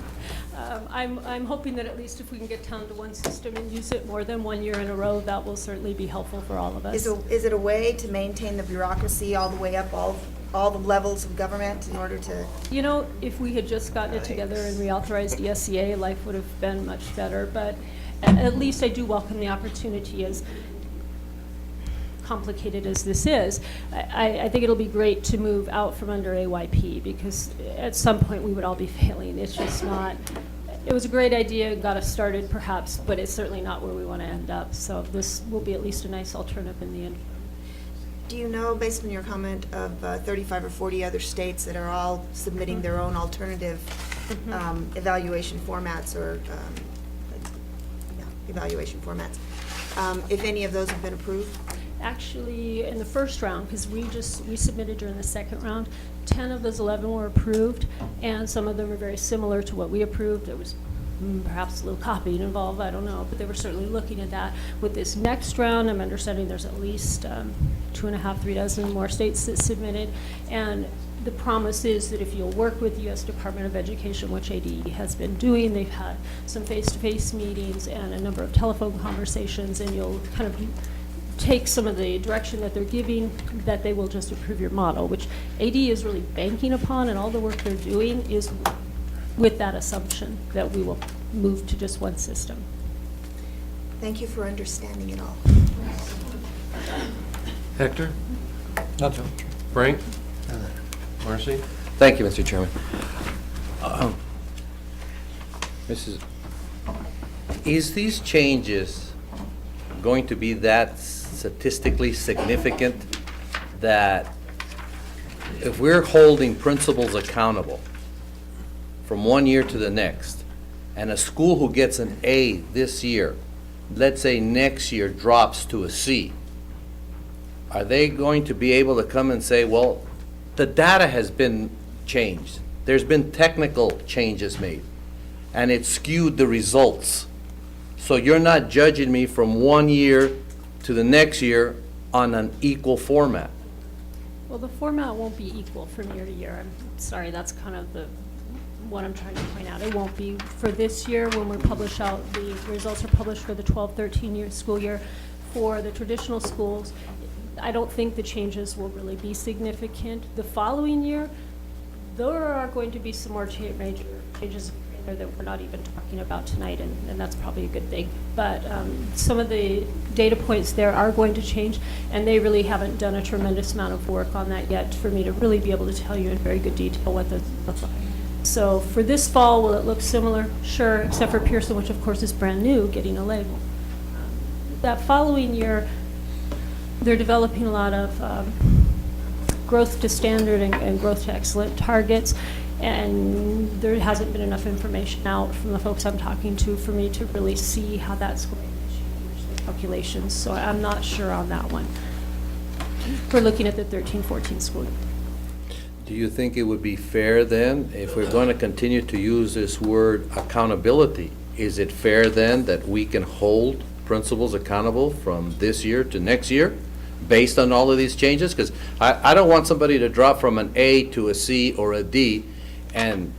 I'm hoping that at least if we can get down to one system and use it more than 1 year in a row, that will certainly be helpful for all of us. Is it a way to maintain the bureaucracy all the way up all the levels of government in order to? You know, if we had just gotten it together and reauthorized ESEA, life would have been much better, but at least I do welcome the opportunity, as complicated as this is. I think it'll be great to move out from under AYP, because at some point we would all be failing. It's just not, it was a great idea, got us started perhaps, but it's certainly not where we want to end up. So this will be at least a nice alternative in the end. Do you know, based on your comment of 35 or 40 other states that are all submitting their own alternative evaluation formats or evaluation formats, if any of those have been approved? Actually, in the first round, because we submitted during the second round, 10 of those 11 were approved, and some of them were very similar to what we approved. There was perhaps a little copying involved, I don't know, but they were certainly looking at that. With this next round, I'm understanding there's at least 2.5, 3 dozen more states that submitted, and the promise is that if you'll work with the U.S. Department of Education, which ADE has been doing, they've had some face-to-face meetings and a number of telephone conversations, and you'll kind of take some of the direction that they're giving, that they will just approve your model, which ADE is really banking upon, and all the work they're doing is with that assumption that we will move to just one system. Thank you for understanding it all. Hector? Frank? Marcy? Thank you, Mr. Chairman. Is these changes going to be that statistically significant that if we're holding principals accountable from one year to the next, and a school who gets an A this year, let's say next year drops to a C, are they going to be able to come and say, well, the data has been changed, there's been technical changes made, and it skewed the results, so you're not judging me from one year to the next year on an equal format? Well, the format won't be equal from year to year. I'm sorry, that's kind of what I'm trying to point out. It won't be for this year when we publish out, the results are published for the 12-13 school year. For the traditional schools, I don't think the changes will really be significant. The following year, there are going to be some more major changes there that we're not even talking about tonight, and that's probably a good thing. But some of the data points there are going to change, and they really haven't done a tremendous amount of work on that yet for me to really be able to tell you in very good detail what those look like. So for this fall, will it look similar? Sure, except for Pearson, which of course is brand new, getting a label. That following year, they're developing a lot of growth to standard and growth to excellent targets, and there hasn't been enough information out from the folks I'm talking to for me to really see how that's going to change the calculations, so I'm not sure on that one. We're looking at the 13-14 school year. Do you think it would be fair then, if we're going to continue to use this word accountability, is it fair then that we can hold principals accountable from this year to next year based on all of these changes? Because I don't want somebody to drop from an A to a C or a D and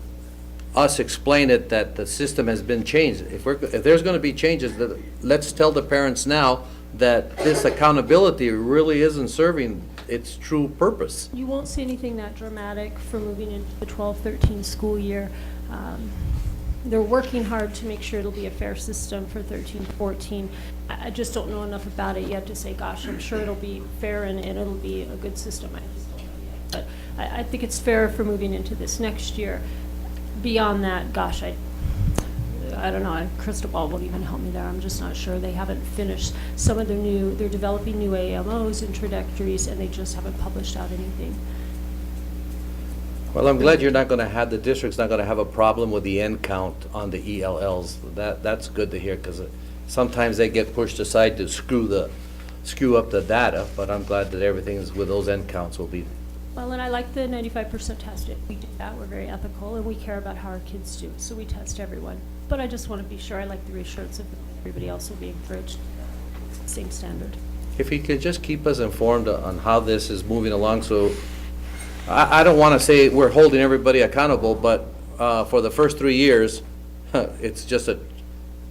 us explain it that the system has been changed. If there's going to be changes, let's tell the parents now that this accountability really isn't serving its true purpose. You won't see anything that dramatic for moving into the 12-13 school year. They're working hard to make sure it'll be a fair system for 13-14. I just don't know enough about it yet to say, gosh, I'm sure it'll be fair and it'll be a good system. I just don't know yet. But I think it's fair for moving into this next year. Beyond that, gosh, I don't know, a crystal ball won't even help me there. I'm just not sure. They haven't finished some of they're developing new AMOs, introductories, and they just haven't published out anything. Well, I'm glad you're not going to have, the district's not going to have a problem with the end count on the ELLs. That's good to hear, because sometimes they get pushed aside to screw up the data, but I'm glad that everything is with those end counts will be. Well, and I like the 95% test. We do that. We're very ethical, and we care about how our kids do, so we test everyone. But I just want to be sure. I like the reassurance of everybody else will be encouraged. Same standard. If you could just keep us informed on how this is moving along, so I don't want to say we're holding everybody accountable, but for the first 3 years, it's just a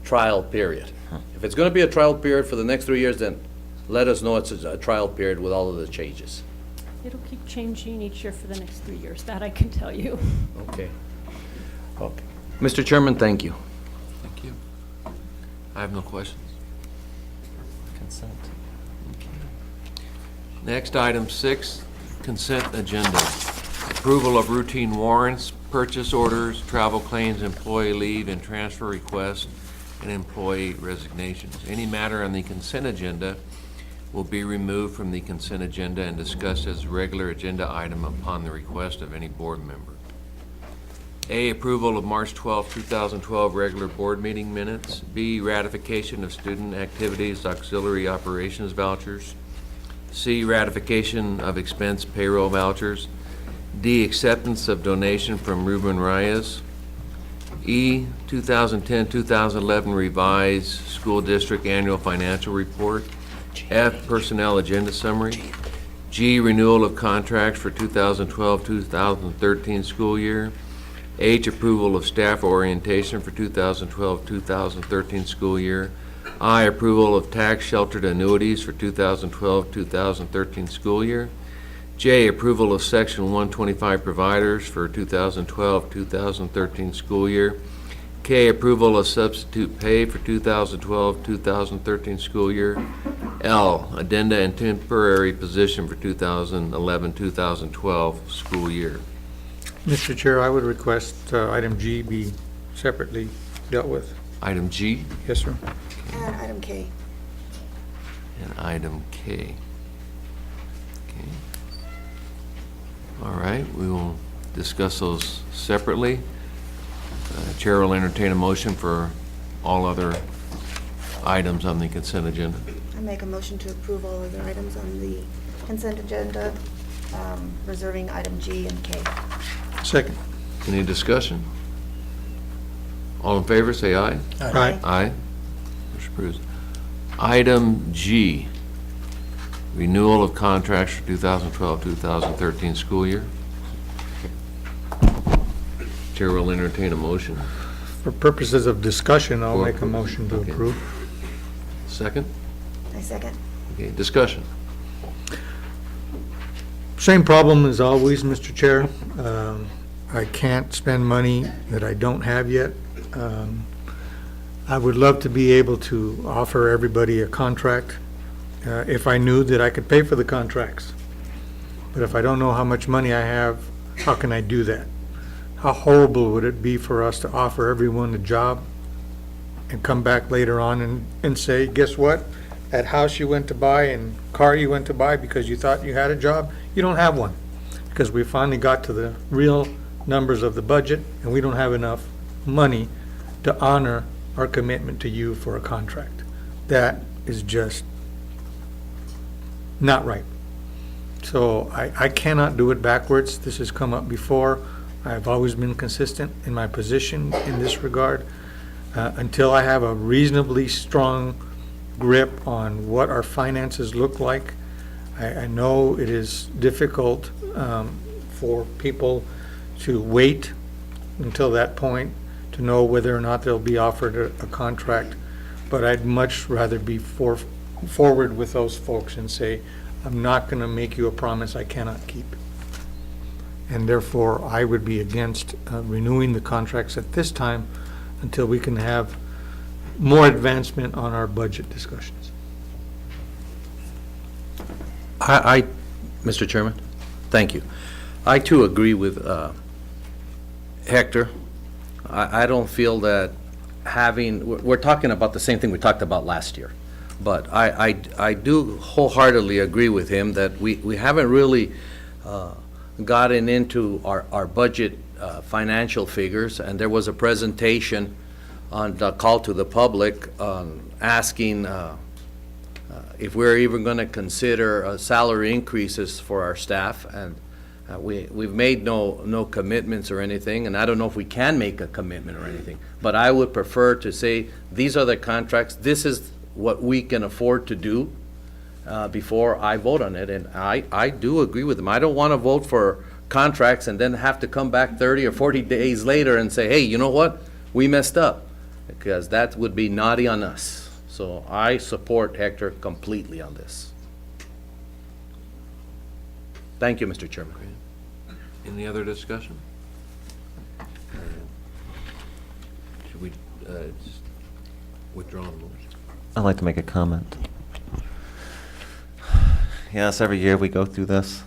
trial period. If it's going to be a trial period for the next 3 years, then let us know it's a trial period with all of the changes. It'll keep changing each year for the next 3 years. That I can tell you. Okay. Okay. Mr. Chairman, thank you. Thank you. I have no questions. Consent. Next, item 6, consent agenda. Approval of routine warrants, purchase orders, travel claims, employee leave, and transfer requests, and employee resignations. Any matter on the consent agenda will be removed from the consent agenda and discussed as a regular agenda item upon the request of any board member. A, approval of March 12, 2012 regular board meeting minutes. B, ratification of student activities auxiliary operations vouchers. C, ratification of expense payroll vouchers. D, acceptance of donation from Ruben Reyes. E, 2010-2011 revised school district annual financial report. F, personnel agenda summary. G, renewal of contracts for 2012-2013 school year. H, approval of staff orientation for 2012-2013 school year. I, approval of tax sheltered annuities for 2012-2013 school year. J, approval of Section 125 providers for 2012-2013 school year. K, approval of substitute pay for 2012-2013 school year. L, addenda and temporary position for 2011-2012 school year. Mr. Chair, I would request item G be separately dealt with. Item G Yes, sir. And item K. and item K. Okay. All right, we will discuss those separately. Chair will entertain a motion for all other items on the consent agenda. I make a motion to approve all other items on the consent agenda, reserving item G and K. Second. Any discussion? All in favor, say aye. Aye. Aye. Motion approves. Item G, renewal of contracts for 2012-2013 school year. Chair will entertain a motion. For purposes of discussion, I'll For make a motion to okay. approve. Second? I second. Okay, discussion. Same problem as always, Mr. Chair. I can't spend money that I don't have yet. I would love to be able to offer everybody a contract if I knew that I could pay for the contracts. But if I don't know how much money I have, how can I do that? How horrible would it be for us to offer everyone a job and come back later on and say, guess what? That house you went to buy and car you went to buy because you thought you had a job, you don't have one. Because we finally got to the real numbers of the budget and we don't have enough money to honor our commitment to you for a contract. That is just not right. So I cannot do it backwards. This has come up before. I've always been consistent in my position in this regard. Until I have a reasonably strong grip on what our finances look like, I know it is difficult for people to wait until that point to know whether or not they'll be offered a contract. But I'd much rather be forward with those folks and say, I'm not going to make you a promise I cannot keep. And therefore, I would be against renewing the contracts at this time until we can have more advancement on our budget discussions. Mr. Chairman, thank you. I too agree with Hector. I don't feel that we're talking about the same thing we talked about last year. But I do wholeheartedly agree with him that we haven't really gotten into our budget financial figures, and there was a presentation on the call to the public asking if we're even going to consider salary increases for our staff, and we've made no commitments or anything, and I don't know if we can make a commitment or anything, but I would prefer to say these are the contracts, this is what we can afford to do before I vote on it. And I do agree with them. I don't want to vote for contracts and then have to come back 30 or 40 days later and say, hey, you know what? We messed up, because that would be naughty on us. So I support Hector completely on this. Thank you, Mr. Chairman. Any other discussion? Should we just withdraw the motion? I'd like to make a comment. Yes, every year we go through this.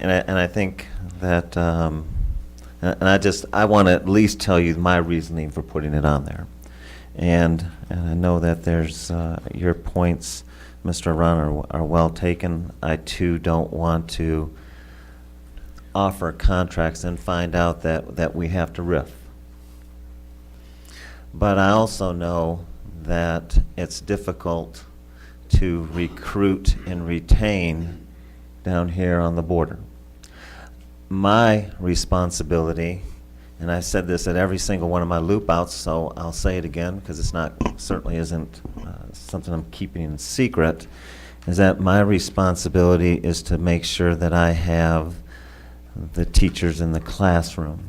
And I think that, and I want to at least tell you my reasoning for putting it on there. And I know that there's, your points, Mr. Ron, are well taken. I too don't want to offer contracts and find out that we have to riff. But I also know that it's difficult to to recruit and retain down here on the border. My responsibility, and I said this at every single one of my loop outs, so I'll say it again because it's not, certainly isn't something I'm keeping in secret, is that my responsibility is to make sure that I have the teachers in the classroom.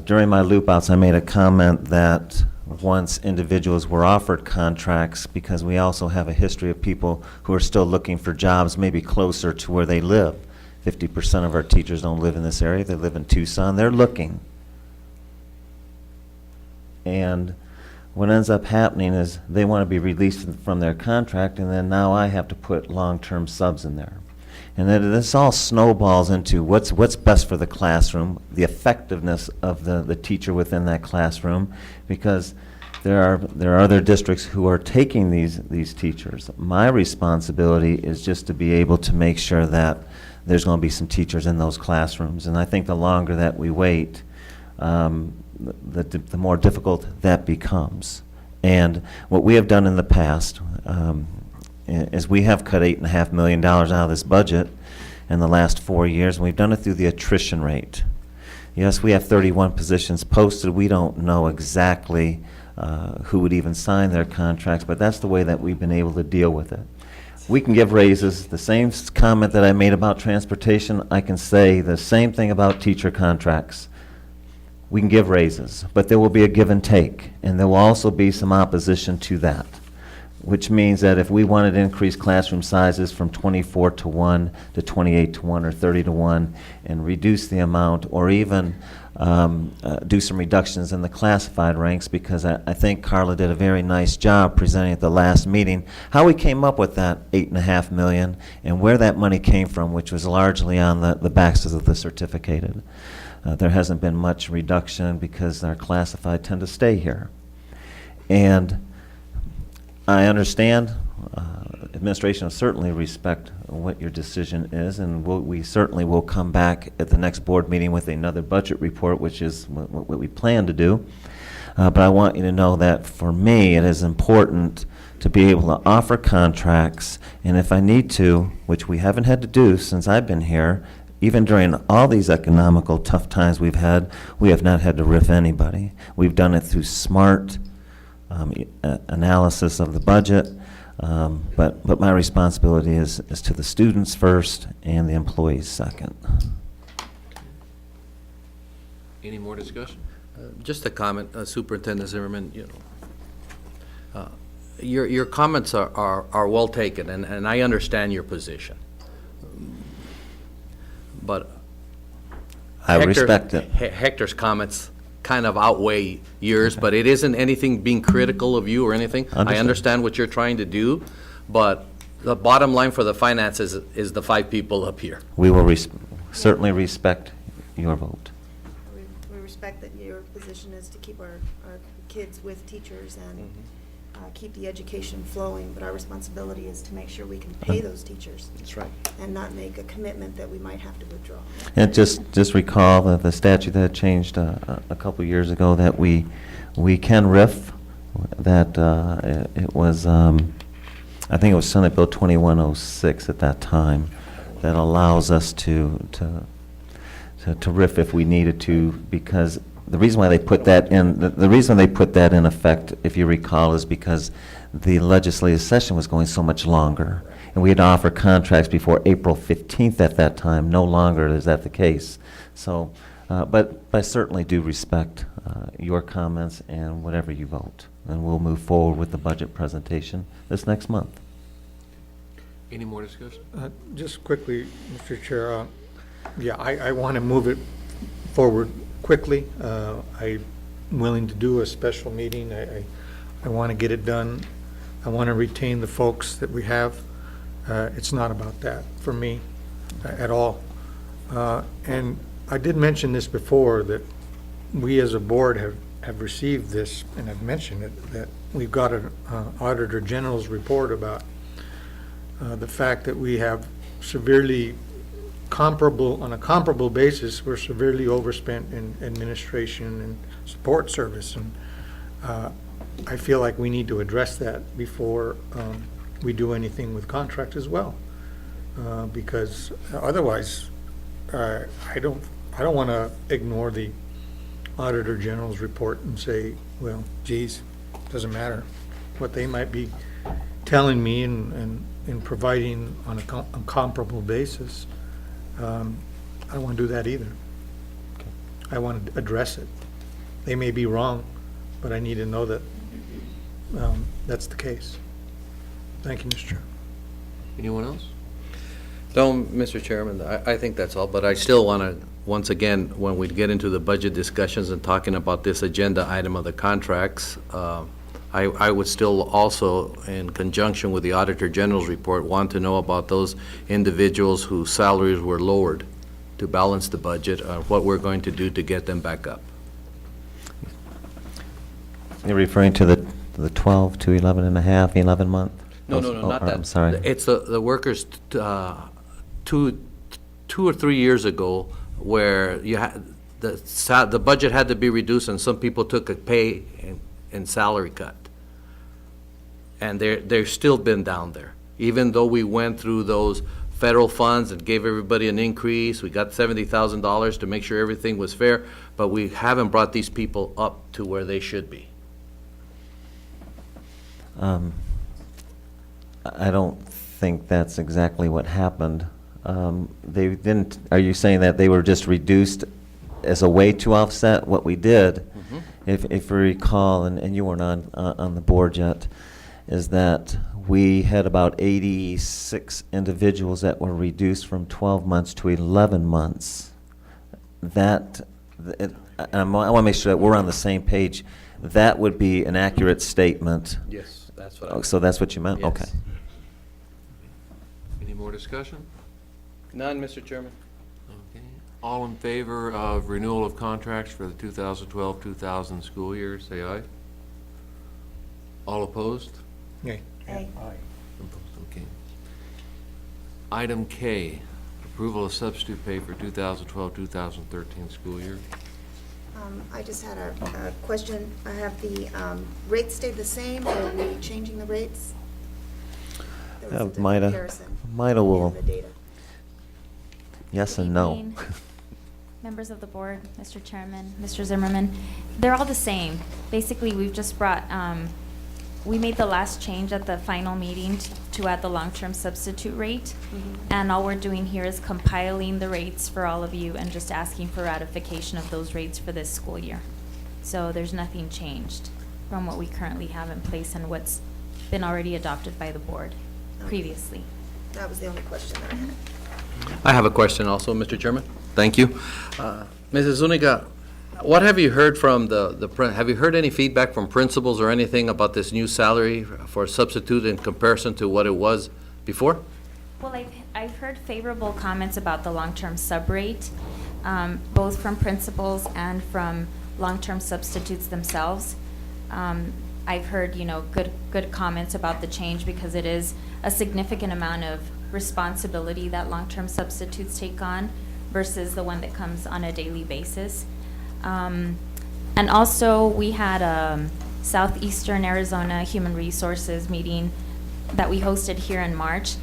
During my loop outs, I made a comment that once individuals were offered contracts, because we also have a history of people who are still looking for jobs maybe closer to where they live. 50% of our teachers don't live in this area. They live in Tucson. They're looking. And what ends up happening is they want to be released from their contract, and then now I have to put long-term subs in there. And then this all snowballs into what's best for the classroom, the effectiveness of the teacher within that classroom, because there are other districts who are taking these teachers. My responsibility is just to be able to make sure that there's going to be some teachers in those classrooms. And I think the longer that we wait, the more difficult that becomes. And what we have done in the past is we have cut $8.5 million out of this budget in the last 4 years, and we've done it through the attrition rate. Yes, we have 31 positions posted. We don't know exactly who would even sign their contracts, but that's the way that we've been able to deal with it. We can give raises. The same comment that I made about transportation, I can say the same thing about teacher contracts. We can give raises, but there will be a give and take, and there will also be some opposition to that, which means that if we wanted to increase classroom sizes from 24-1 to 28-1 or 30-1 and reduce the amount, or even do some reductions in the classified ranks, because I think Carla did a very nice job presenting at the last meeting how we came up with that $8.5 million and where that money came from, which was largely on the backs of the certificated. There hasn't been much reduction because our classified tend to stay here. And I understand, administration will certainly respect what your decision is, and we certainly will come back at the next board meeting with another budget report, which is what we plan to do. But I want you to know that for me, it is important to be able to offer contracts, and if I need to, which we haven't had to do since I've been here, even during all these economical tough times we've had, we have not had to riff anybody. We've done it through smart analysis of the budget, but my responsibility is to the students first and the employees second. Any more discussion? Just a comment, Superintendent Zimmerman. Your comments are well taken, and I understand your position. But I respect it. Hector's comments kind of outweigh yours, but it isn't anything being critical of you or anything. I understand what you're trying to do, but the bottom line for the finances is the 5 people up here. We will certainly respect your vote. We respect that your position is to keep our kids with teachers and keep the education flowing, but our responsibility is to make sure we can pay those teachers. That's right. And not make a commitment that we might have to withdraw. And just recall that the statute that changed a couple years ago, that we can riff, that it was, I think it was Senate Bill 2106 at that time, that allows us to riff if we needed to, because the reason why they put that in, the reason they put that in effect, if you recall, is because the legislative session was going so much longer. And we had to offer contracts before April 15th at that time. No longer is that the case. So, but I certainly do respect your comments and whatever you vote. And we'll move forward with the budget presentation this next month. Any more discussion? Just quickly, Mr. Chair, yeah, I want to move it forward quickly. I'm willing to do a special meeting. I want to get it done. I want to retain the folks that we have. It's not about that for me at all. And I did mention this before, that we as a board have received this, and I've mentioned it, that we've got an Auditor General's report about the fact that we have severely on a comparable basis, we're severely overspent in administration and support service. And I feel like we need to address that before we do anything with contracts as well. Because otherwise, I don't want to ignore the Auditor General's report and say, well, geez, doesn't matter what they might be telling me and providing on a comparable basis. I don't want to do that either. I want to address it. They may be wrong, but I need to know that that's the case. Thank you, Mr. Chair. Anyone else? No, Mr. Chairman, I think that's all, but I still want to, once again, when we get into the budget discussions and talking about this agenda item of the contracts, I would still also, in conjunction with the Auditor General's report, want to know about those individuals whose salaries were lowered to balance the budget, what we're going to do to get them back up. You're referring to the 12 to 11 and a half, 11 month? No, not that. I'm sorry. It's the workers, 2 or 3 years ago, where you had, the budget had to be reduced and some people took a pay and salary cut. And they're still been down there. Even though we went through those federal funds and gave everybody an increase, we got $70,000 to make sure everything was fair, but we haven't brought these people up to where they should be. I don't think that's exactly what happened. They didn't, are you saying that they were just reduced as a way to offset what we did? If you recall, and you weren't on the board yet, is that we had about 86 individuals that were reduced from 12 months to 11 months. That, I want to make sure that we're on the same page. That would be an accurate statement. Yes, that's what I Oh, so that's what you meant? Yes. Okay. Any more discussion? None, Mr. Chairman. Okay. All in favor of renewal of contracts for the 2012-2000 school year, say aye. All opposed? Yay. Aye. Opposed, okay. Item K, approval of substitute pay for 2012-2013 school year. I just had a question. I have the rates stayed the same, or are we changing the rates? There was a comparison Mida will, in the data. yes Good and no. evening, members of the board, Mr. Chairman, Mr. Zimmerman. They're all the same. Basically, we've just brought, we made the last change at the final meeting to add the long-term substitute rate. And all we're doing here is compiling the rates for all of you and just asking for ratification of those rates for this school year. So there's nothing changed from what we currently have in place and what's been already adopted by the board previously. That was the only question that I had. I have a question also, Mr. Chairman. Thank you. Mrs. Zuniga, what have you heard from have you heard any feedback from principals or anything about this new salary for substitute in comparison to what it was before? Well, I've heard favorable comments about the long-term sub rate, both from principals and from long-term substitutes themselves. I've heard, good comments about the change because it is a significant amount of responsibility that long-term substitutes take on versus the one that comes on a daily basis. And also, we had a Southeastern Arizona Human Resources meeting that we hosted here in March,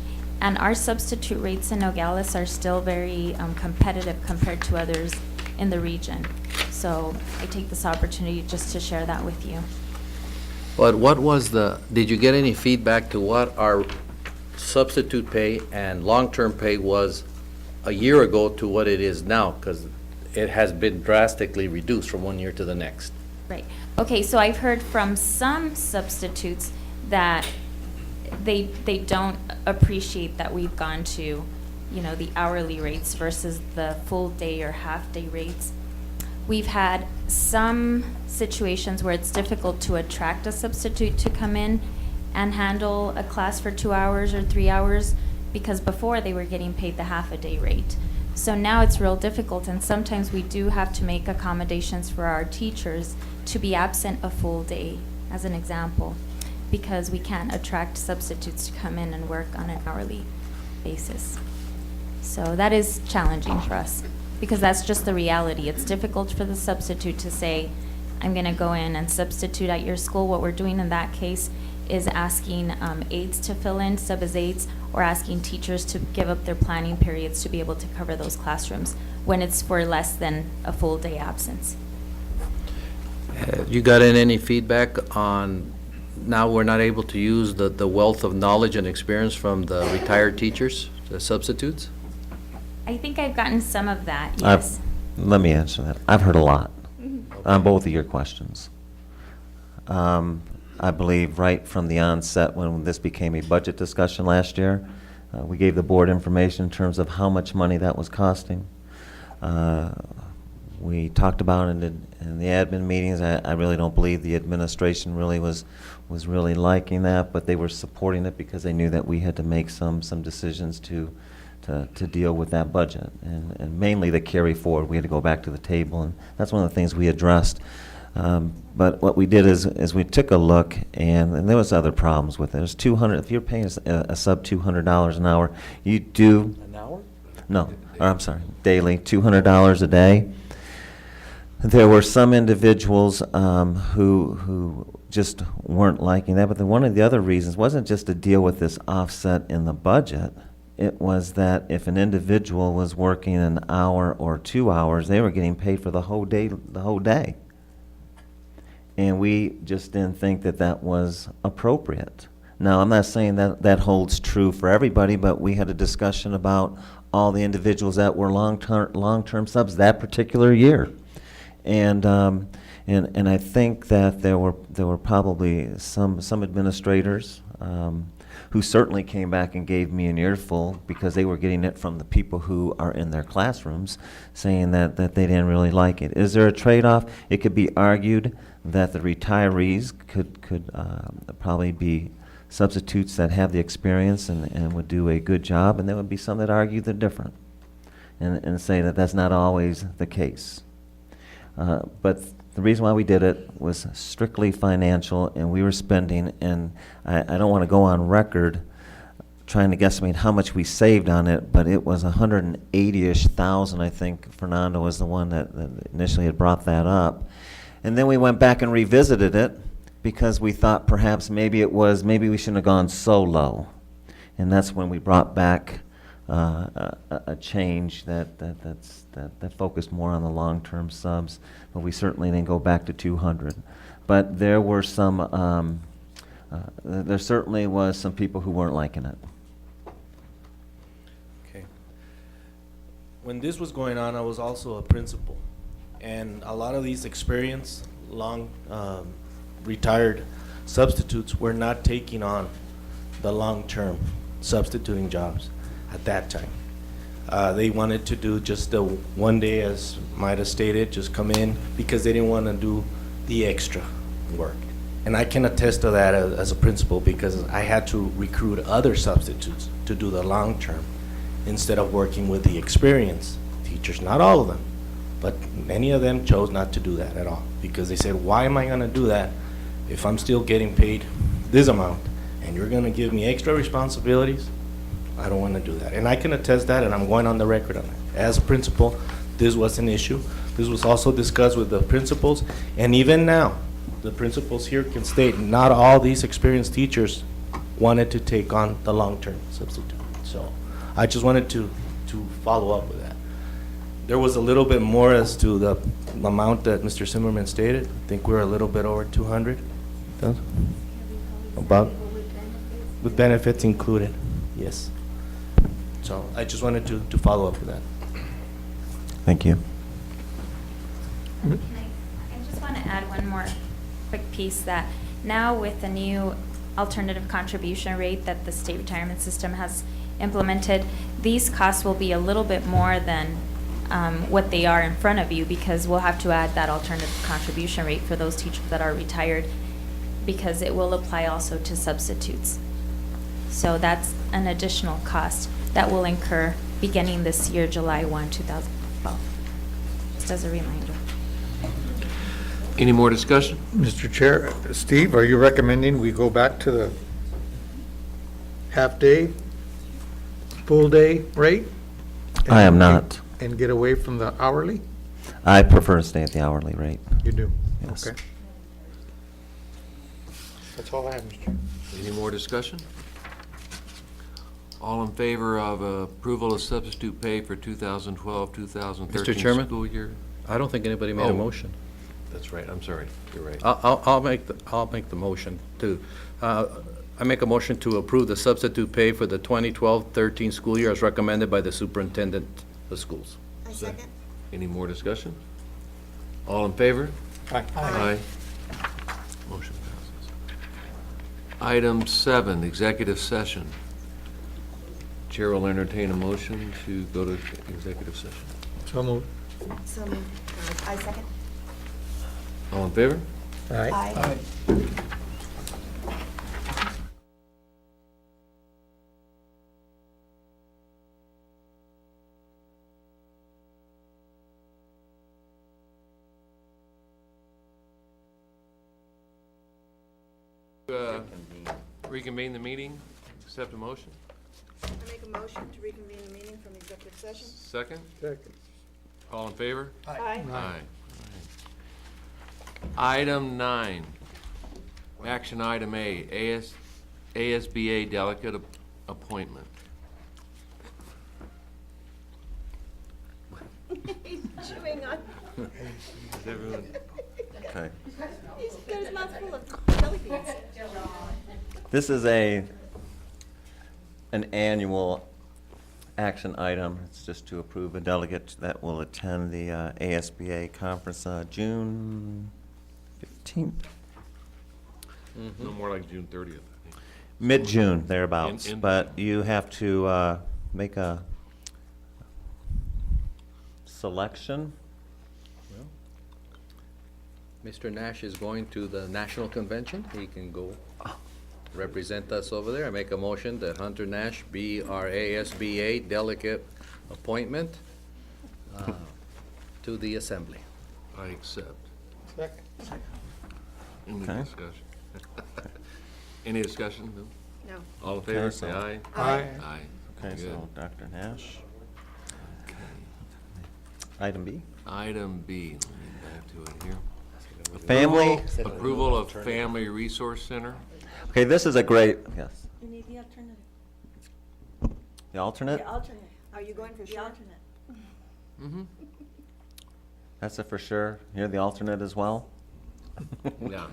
and our substitute rates in Nogales are still very competitive compared to others in the region. So I take this opportunity just to share that with you. But what was did you get any feedback to what our substitute pay and long-term pay was a year ago to what it is now? Because it has been drastically reduced from one year to the next. Right. Okay, so I've heard from some substitutes that they don't appreciate that we've gone to, the hourly rates versus the full day or half day rates. We've had some situations where it's difficult to attract a substitute to come in and handle a class for 2 hours or 3 hours because before they were getting paid the half a day rate. So now it's real difficult, and sometimes we do have to make accommodations for our teachers to be absent a full day, as an example, because we can't attract substitutes to come in and work on an hourly basis. So that is challenging for us, because that's just the reality. It's difficult for the substitute to say, I'm going to go in and substitute at your school. What we're doing in that case is asking aides to fill in, sub as aides, or asking teachers to give up their planning periods to be able to cover those classrooms when it's for less than a full day absence. You got any feedback on, now we're not able to use the wealth of knowledge and experience from the retired teachers, the substitutes? I think I've gotten some of that, yes. Let me answer that. I've heard a lot on both of your questions. I believe right from the onset when this became a budget discussion last year, we gave the board information in terms of how much money that was costing. We talked about it in the admin meetings. I really don't believe the administration really was really liking that, but they were supporting it because they knew that we had to make some decisions to deal with that budget, and mainly the carry forward. We had to go back to the table, and that's one of the things we addressed. But what we did is we took a look, and there was other problems with it. There's 200. If you're paying a sub $200 an hour, you do An hour? no, or I'm sorry, daily, $200 a day. There were some individuals who just weren't liking that, but one of the other reasons wasn't just to deal with this offset in the budget. It was that if an individual was working an hour or 2 hours, they were getting paid for the whole day. And we just didn't think that that was appropriate. Now, I'm not saying that that holds true for everybody, but we had a discussion about all the individuals that were long-term subs that particular year. And I think that there were probably some administrators who certainly came back and gave me an earful because they were getting it from the people who are in their classrooms, saying that they didn't really like it. Is there a trade-off? It could be argued that the retirees could probably be substitutes that have the experience and would do a good job, and there would be some that argue they're different and say that that's not always the case. But the reason why we did it was strictly financial, and we were spending, and I don't want to go on record trying to guesstimate how much we saved on it, but it was 180-ish thousand. I think Fernando was the one that initially had brought that up. And then we went back and revisited it because we thought perhaps maybe we shouldn't have gone so low. And that's when we brought back a change that focused more on the long-term subs, but we certainly didn't go back to 200. But there were some, there certainly was some people who weren't liking it. Okay. When this was going on, I was also a principal, and a lot of these experienced, retired substitutes were not taking on the long-term substituting jobs at that time. They wanted to do just the one day, as Maida stated, just come in because they didn't want to do the extra work. And I can attest to that as a principal because I had to recruit other substitutes to do the long term instead of working with the experienced teachers. Not all of them, but many of them chose not to do that at all because they said, why am I going to do that if I'm still getting paid this amount and you're going to give me extra responsibilities? I don't want to do that. And I can attest that, and I'm going on the record on that. As a principal, this was an issue. This was also discussed with the principals, and even now, the principals here can state not all these experienced teachers wanted to take on the long-term substitute. So I just wanted to follow up with that. There was a little bit more as to the amount that Mr. Zimmerman stated. I think we're a little bit over 200. About with benefits included, yes. So I just wanted to follow up with that. Thank you. I just want to add one more quick piece that now with the new alternative contribution rate that the state retirement system has implemented, these costs will be a little bit more than what they are in front of you because we'll have to add that alternative contribution rate for those teachers that are retired because it will apply also to substitutes. So that's an additional cost that will incur beginning this year, July 1, 2012. Just as a reminder. Any more discussion? Mr. Chair, Steve, are you recommending we go back to the half-day, full-day rate? I am not. And get away from the hourly? I prefer to stay at the hourly rate. You do? Yes. Okay. That's all I have, Mr. Chairman. Any more discussion? All in favor of approval of substitute pay for 2012-2013 Mr. Chairman? school year? I don't think anybody made a Oh. motion. That's right, I'm sorry, you're right. I'll make the motion to, I make a motion to approve the substitute pay for the 2012-13 school year as recommended by the superintendent of schools. I second. Any more discussion? All in favor? Aye. Aye. Motion passes. Item 7, executive session. Chair will entertain a motion to go to executive session. So moved. So moved. I second. All in favor? Aye. Aye. Reconvene the meeting, accept a motion. I make a motion to reconvene the meeting from executive session. Second? Second. All in favor? Aye. Aye. Item 9, action item A, ASBA delegate appointment. He's chewing on. Is everyone? Okay. He's got his mouth full of jelly beans. This is an annual action item. It's just to approve a delegate that will attend the ASBA conference June 15th, No more like June 30th, I think. mid-June, thereabouts. In- But you have to make a selection. Mr. Nash is going to the national convention. He can go represent us over there. I make a motion that Hunter Nash be our ASBA delegate appointment to the assembly. I accept. Second. Any Okay. discussion? Any discussion? No? No. All in favor, Okay, say so- aye. Aye. Aye. Okay, Good. so Dr. Nash. Item B. Item B, let me get back to it here. Family. Approval of Family Resource Center. Okay, this is a great, yes. You need the alternative. The alternate? alternate. Are you going for the alternate? Mm-hmm. That's a for sure. You're the alternate as well? Yeah.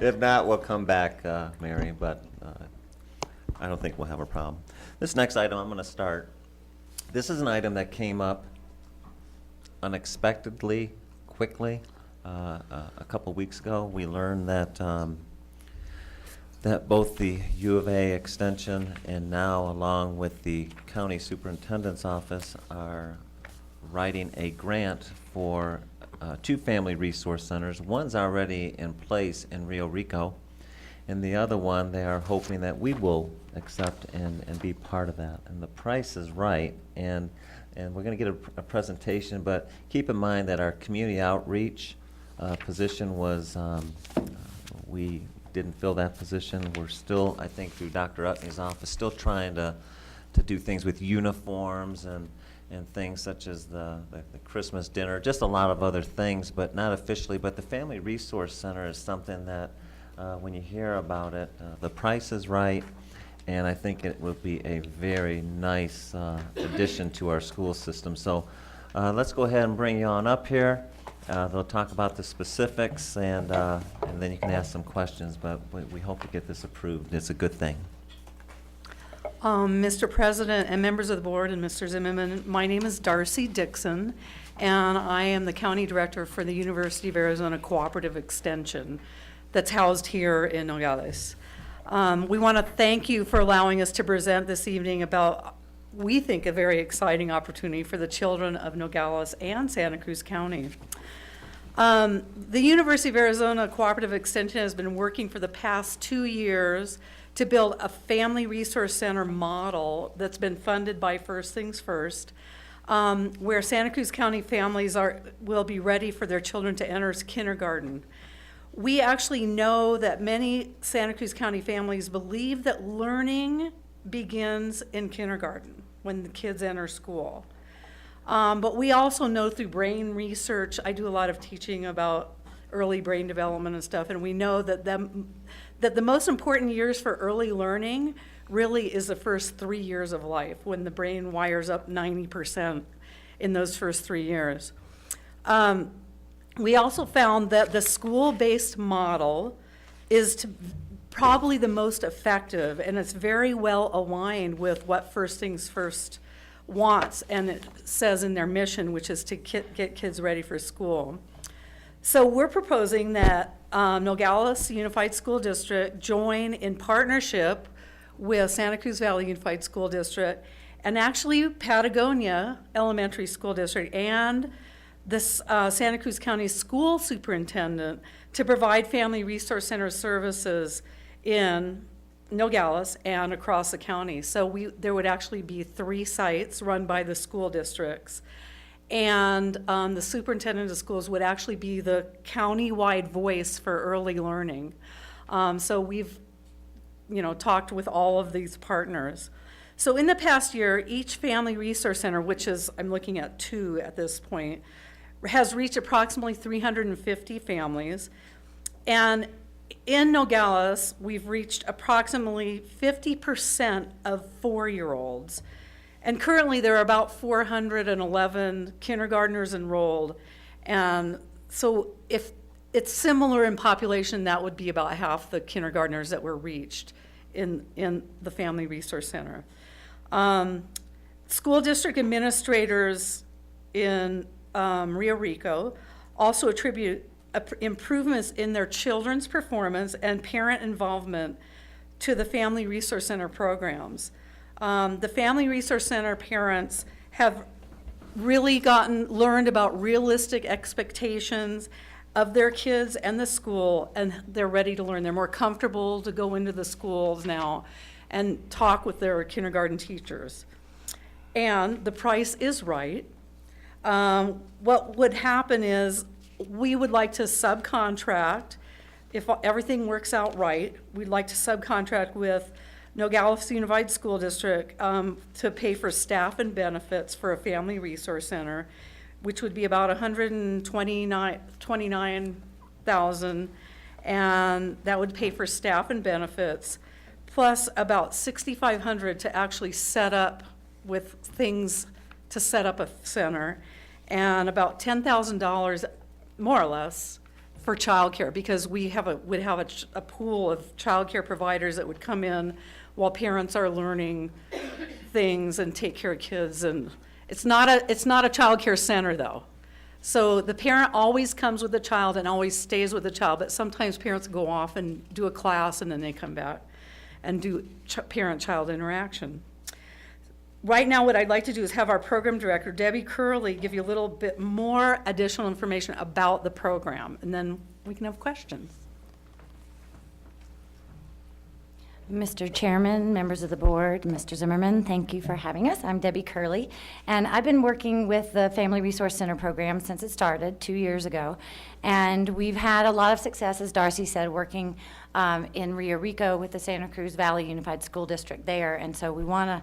If not, we'll come back, Mary, but I don't think we'll have a problem. This next item, I'm going to start. This is an item that came up unexpectedly, quickly. A couple weeks ago, we learned that that both the U of A Extension and now, along with the County Superintendent's Office, are writing a grant for 2 family resource centers. One's already in place in Rio Rico, and the other one, they are hoping that we will accept and be part of that. And the price is right, and we're going to get a presentation, but keep in mind that our community outreach position was, we didn't fill that position. We're still, I think through Dr. Utney's office, still trying to do things with uniforms and things such as the Christmas dinner, just a lot of other things, but not officially. But the Family Resource Center is something that, when you hear about it, the price is right, and I think it will be a very nice addition to our school system. So let's go ahead and bring you on up here. They'll talk about the specifics, and then you can ask some questions, but we hope to get this approved. It's a good thing. Mr. President and members of the board and Mr. Zimmerman, my name is Darcy Dixon, and I am the County Director for the University of Arizona Cooperative Extension that's housed here in Nogales. We want to thank you for allowing us to present this evening about, we think, a very exciting opportunity for the children of Nogales and Santa Cruz County. The University of Arizona Cooperative Extension has been working for the past 2 years to build a family resource center model that's been funded by First Things First, where Santa Cruz County families will be ready for their children to enter kindergarten. We actually know that many Santa Cruz County families believe that learning begins in kindergarten when the kids enter school. But we also know through brain research, I do a lot of teaching about early brain development and stuff. And we know that the most important years for early learning really is the first 3 years of life, when the brain wires up 90% in those first 3 years. We also found that the school-based model is probably the most effective, and it's very well aligned with what First Things First wants, and it says in their mission, which is to get kids ready for school. So we're proposing that Nogales Unified School District join in partnership with Santa Cruz Valley Unified School District, and actually Patagonia Elementary School District, and this Santa Cruz County School Superintendent to provide Family Resource Center services in Nogales and across the county. So there would actually be 3 sites run by the school districts. And the superintendent of schools would actually be the county-wide voice for early learning. So we've, talked with all of these partners. So in the past year, each Family Resource Center, which is, I'm looking at 2 at this point, has reached approximately 350 families. And in Nogales, we've reached approximately 50% of 4-year-olds. And currently, there are about 411 kindergartners enrolled. And so if it's similar in population, that would be about half the kindergartners that were reached in the Family Resource Center. School district administrators in Rio Rico also attribute improvements in their children's performance and parent involvement to the Family Resource Center programs. The Family Resource Center parents have really learned about realistic expectations of their kids and the school, and they're ready to learn. They're more comfortable to go into the schools now and talk with their kindergarten teachers. And the price is right. What would happen is we would like to subcontract, if everything works out right, we'd like to subcontract with Nogales Unified School District to pay for staff and benefits for a Family Resource Center, which would be about $129,000, and that would pay for staff and benefits, plus about $6,500 to actually set up with things to set up a center, and about $10,000, more or less, for childcare, because we would have a pool of childcare providers that would come in while parents are learning things and take care of kids. And it's not a childcare center, though. So the parent always comes with the child and always stays with the child, but sometimes parents go off and do a class and then they come back and do parent-child interaction. Right now, what I'd like to do is have our program director, Debbie Curley, give you a little bit more additional information about the program, and then we can have questions. Mr. Chairman, members of the board, Mr. Zimmerman, thank you for having us. I'm Debbie Curley, and I've been working with the Family Resource Center program since it started 2 years ago, and we've had a lot of success, as Darcy said, working in Rio Rico with the Santa Cruz Valley Unified School District there, and so we want to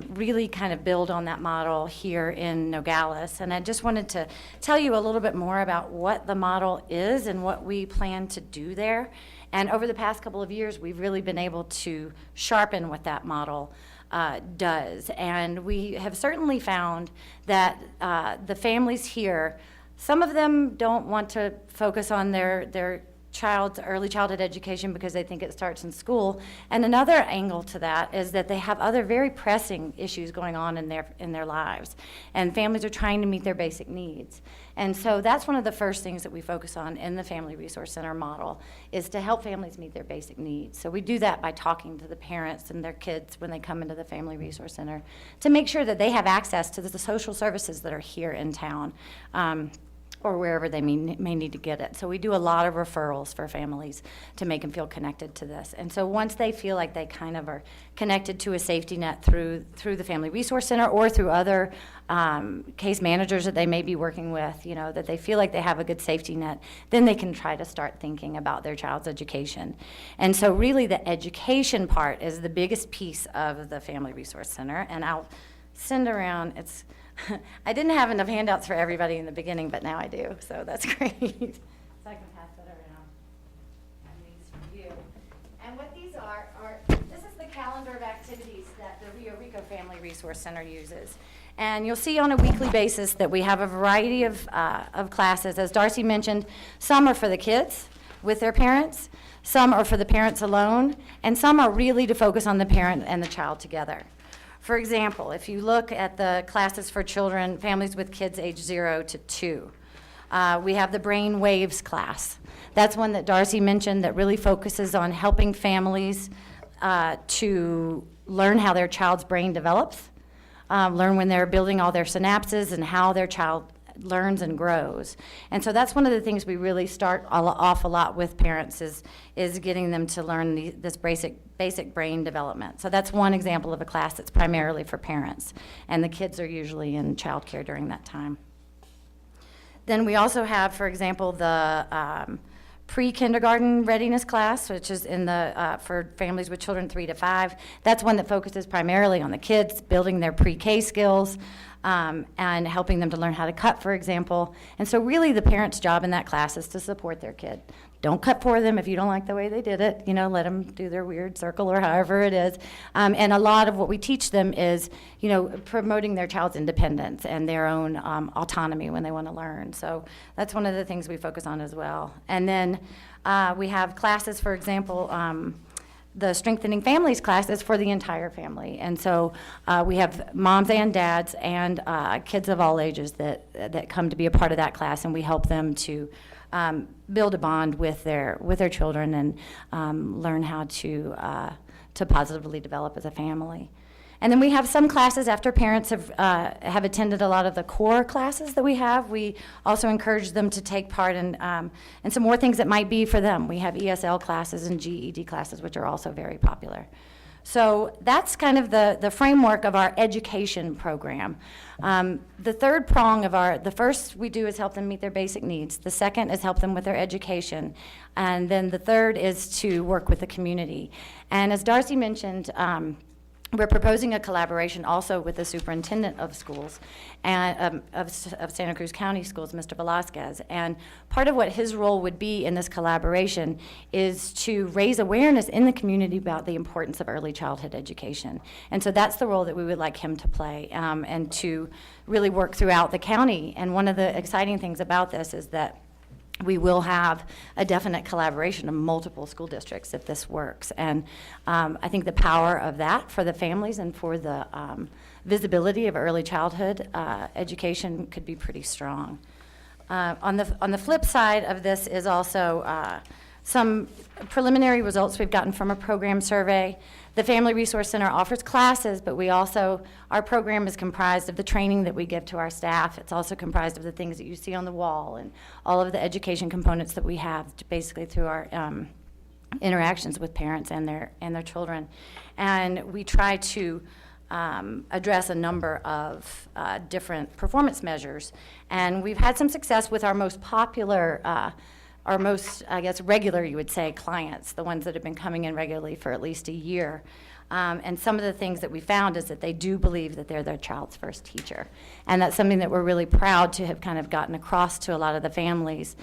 really kind of build on that model here in Nogales. And I just wanted to tell you a little bit more about what the model is and what we plan to do there. And over the past couple of years, we've really been able to sharpen what that model does. And we have certainly found that the families here, some of them don't want to focus on their child's early childhood education because they think it starts in school. And another angle to that is that they have other very pressing issues going on in their lives. And families are trying to meet their basic needs. And so that's one of the first things that we focus on in the Family Resource Center model, is to help families meet their basic needs. So we do that by talking to the parents and their kids when they come into the Family Resource Center to make sure that they have access to the social services that are here in town. Or wherever they may need to get it. So we do a lot of referrals for families to make them feel connected to this. And so once they feel like they kind of are connected to a safety net through the Family Resource Center or through other case managers that they may be working with, that they feel like they have a good safety net, then they can try to start thinking about their child's education. And so really the education part is the biggest piece of the Family Resource Center. And I'll send around, I didn't have enough handouts for everybody in the beginning, but now I do, so that's great. So I pass that around. And these for you. And what these are, this is the calendar of activities that the Rio Rico Family Resource Center uses. And you'll see on a weekly basis that we have a variety of classes. As Darcy mentioned, some are for the kids with their parents, some are for the parents alone, and some are really to focus on the parent and the child together. For example, if you look at the classes for children, families with kids age 0 to 2, we have the Brain Waves class. That's one that Darcy mentioned that really focuses on helping families to learn how their child's brain develops, learn when they're building all their synapses and how their child learns and grows. And so that's one of the things we really start off a lot with parents is getting them to learn this basic brain development. So that's one example of a class that's primarily for parents, and the kids are usually in childcare during that time. Then we also have, for example, the pre-kindergarten readiness class, which is in the for families with children 3 to 5. That's one that focuses primarily on the kids, building their pre-K skills, and helping them to learn how to cut, for example. And so really the parent's job in that class is to support their kid. Don't cut for them if you don't like the way they did it. You know, let them do their weird circle or however it is. And a lot of what we teach them is, you know, promoting their child's independence and their own autonomy when they want to learn. So that's one of the things we focus on as well. And then we have classes, for example, the Strengthening Families class is for the entire family. And so we have moms and dads and kids of all ages that come to be a part of that class, and we help them to build a bond with their children and learn how to positively develop as a family. And then we have some classes after parents have attended a lot of the core classes that we have. We also encourage them to take part in some more things that might be for them. We have ESL classes and GED classes, which are also very popular. So that's kind of the framework of our education program. The third prong of the first we do is help them meet their basic needs. The second is help them with their education. And then the third is to work with the community. And as Darcy mentioned, we're proposing a collaboration also with the superintendent of schools and of Santa Cruz County Schools, Mr. Velasquez. And part of what his role would be in this collaboration is to raise awareness in the community about the importance of early childhood education. And so that's the role that we would like him to play, and to really work throughout the county. And one of the exciting things about this is that we will have a definite collaboration of multiple school districts if this works. And I think the power of that for the families and for the visibility of early childhood education could be pretty strong. On the flip side of this is also some preliminary results we've gotten from a program survey. The Family Resource Center offers classes, but our program is comprised of the training that we give to our staff. It's also comprised of the things that you see on the wall and all of the education components that we have basically through our interactions with parents and their children. And we try to address a number of different performance measures. And we've had some success with our most popular our most, I guess, regular, you would say, clients, the ones that have been coming in regularly for at least a year. And some of the things that we found is that they do believe that they're their child's first teacher. And that's something that we're really proud to have kind of gotten across to a lot of the families,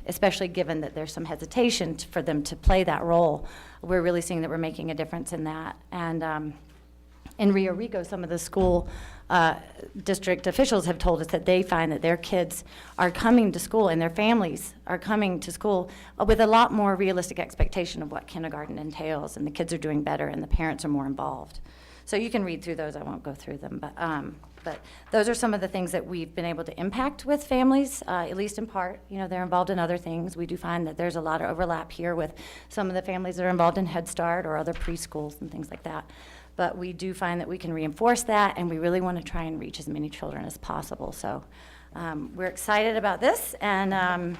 especially given that there's some hesitation for them to play that role. We're really seeing that we're making a difference in that. And in Rio Rico, some of the school district officials have told us that they find that their kids are coming to school and their families are coming to school with a lot more realistic expectation of what kindergarten entails, and the kids are doing better and the parents are more involved. So you can read through those. I won't go through them, but those are some of the things that we've been able to impact with families, at least in part. You know, they're involved in other things. We do find that there's a lot of overlap here with some of the families that are involved in Head Start or other preschools and things like that. But we do find that we can reinforce that, and we really want to try and reach as many children as possible. So we're excited about this, and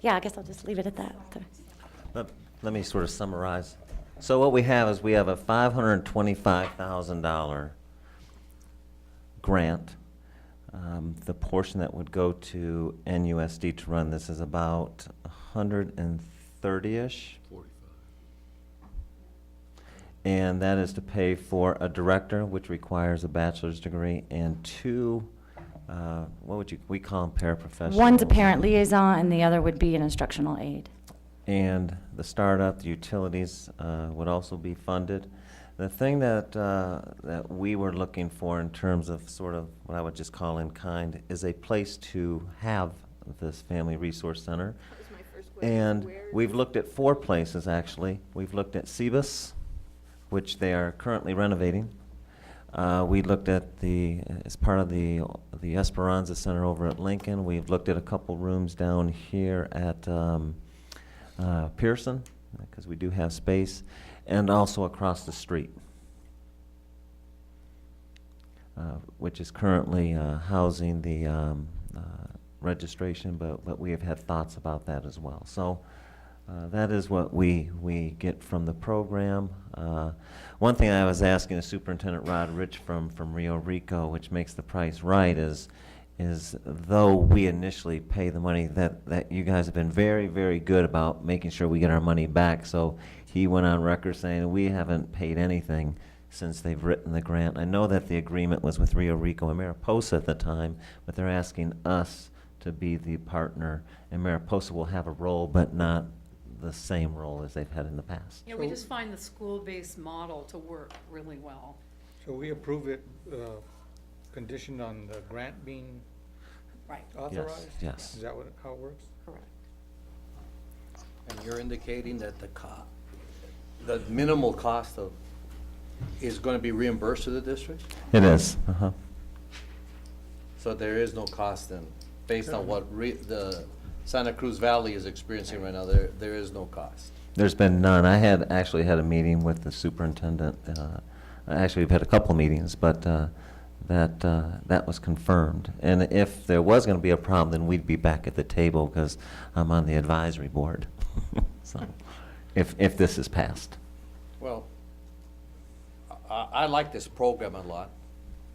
yeah, I guess I'll just leave it at that. Let me sort of summarize. So what we have is we have a $525,000 grant. The portion that would go to NUSD to run this is about 130-ish. And that is to pay for a director, which requires a bachelor's degree, and 2 we call them paraprofessionals. One's a parent liaison, and the other would be an instructional aide. And the startup, the utilities would also be funded. The thing that we were looking for in terms of sort of what I would just call in kind is a place to have this Family Resource Center. That was my first question. And Where we've looked at 4 places, actually. We've looked at Cebus, which they are currently renovating. We looked at as part of the Esperanza Center over at Lincoln. We've looked at a couple rooms down here at Pearson, because we do have space, and also across the street, which is currently housing the registration, but we have had thoughts about that as well. So that is what we get from the program. One thing I was asking the Superintendent Rod Rich from Rio Rico, which makes the price right, is though we initially pay the money, that you guys have been very, very good about making sure we get our money back. So he went on record saying we haven't paid anything since they've written the grant. I know that the agreement was with Rio Rico and Mariposa at the time, but they're asking us to be the partner, and Mariposa will have a role, but not the same role as they've had in the past. Yeah, we just find the school-based model to work really well. So we approve it conditioned on the grant being Right. authorized? Yes. Is that how it works? Correct. And you're indicating that the minimal cost is going to be reimbursed to the district? It is. Uh-huh. So there is no cost then, based on what the Santa Cruz Valley is experiencing right now, there is no cost. There's been none. I had actually had a meeting with the superintendent. Actually, we've had a couple meetings, but that was confirmed. And if there was going to be a problem, then we'd be back at the table because I'm on the advisory board. So, if this is passed. Well, I like this program a lot,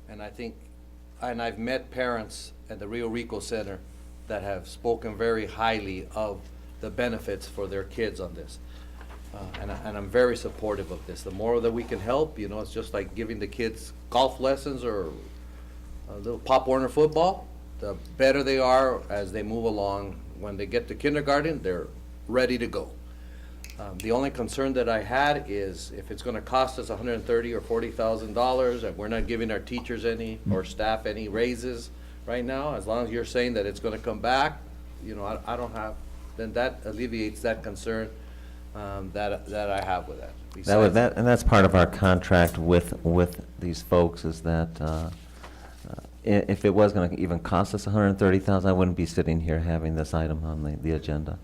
and I think, and I've met parents at the Rio Rico Center that have spoken very highly of the benefits for their kids on this. And I'm very supportive of this. The more that we can help, it's just like giving the kids golf lessons or a little Pop Warner football. The better they are as they move along. When they get to kindergarten, they're ready to go. The only concern that I had is if it's going to cost us $130,000 or $40,000 and we're not giving our teachers or staff any raises right now, as long as you're saying that it's going to come back, I don't have, then that alleviates that concern that I have with that. And that's part of our contract with these folks is that if it was going to even cost us $130,000, I wouldn't be sitting here having this item on the agenda.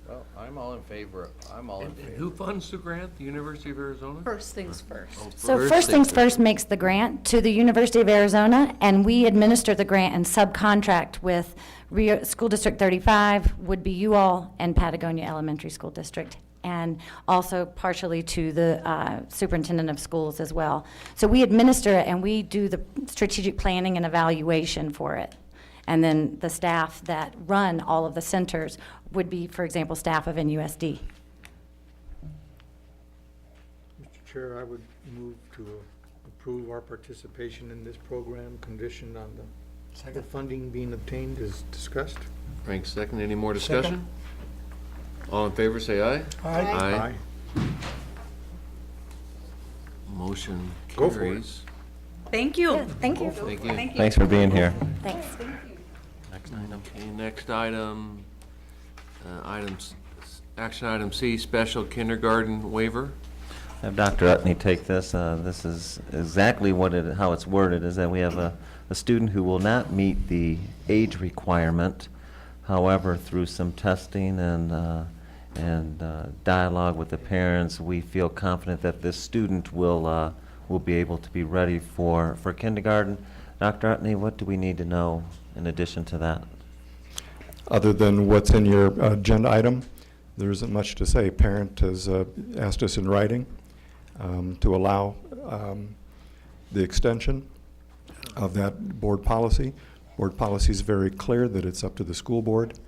Well, I'm all in favor. And who funds the grant? The University of Arizona? First things first. Oh, So first things first makes the grant to the University of Arizona, and we administer the grant and subcontract with School District 35, would be you all, and Patagonia Elementary School District, and also partially to the superintendent of schools as well. So we administer it, and we do the strategic planning and evaluation for it. And then the staff that run all of the centers would be, for example, staff of NUSD. Mr. Chair, I would move to approve our participation in this program conditioned on the funding being obtained as discussed. Frank, second. Any more discussion? All in favor, say aye. Aye. Aye. Motion Go for it. carries. Thank you. Thank you. Thank you. Thanks for being here. Thanks. Next item. Okay, next item, action item C, special kindergarten waiver. Have Dr. Utney take this. This is exactly how it's worded, is that we have a student who will not meet the age requirement. However, through some testing and dialogue with the parents, we feel confident that this student will be able to be ready for kindergarten. Dr. Utney, what do we need to know in addition to that? Other than what's in your agenda item, there isn't much to say. Parent has asked us in writing to allow the extension of that board policy. Board policy is very clear that it's up to the school board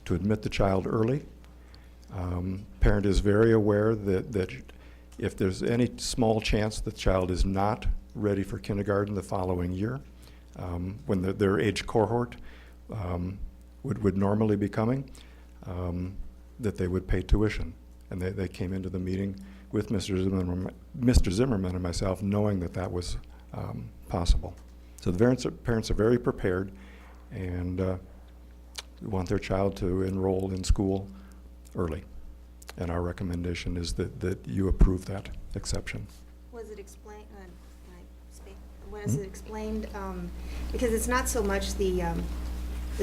to admit the child early. Parent is very aware that if there's any small chance the child is not ready for kindergarten the following year, when their age cohort would normally be coming, that they would pay tuition. And they came into the meeting with Mr. Zimmerman and myself, knowing that that was possible. So the parents are very prepared and want their child to enroll in school early. And our recommendation is that you approve that exception. Was it explained, can I speak? Was it explained, because it's not so much the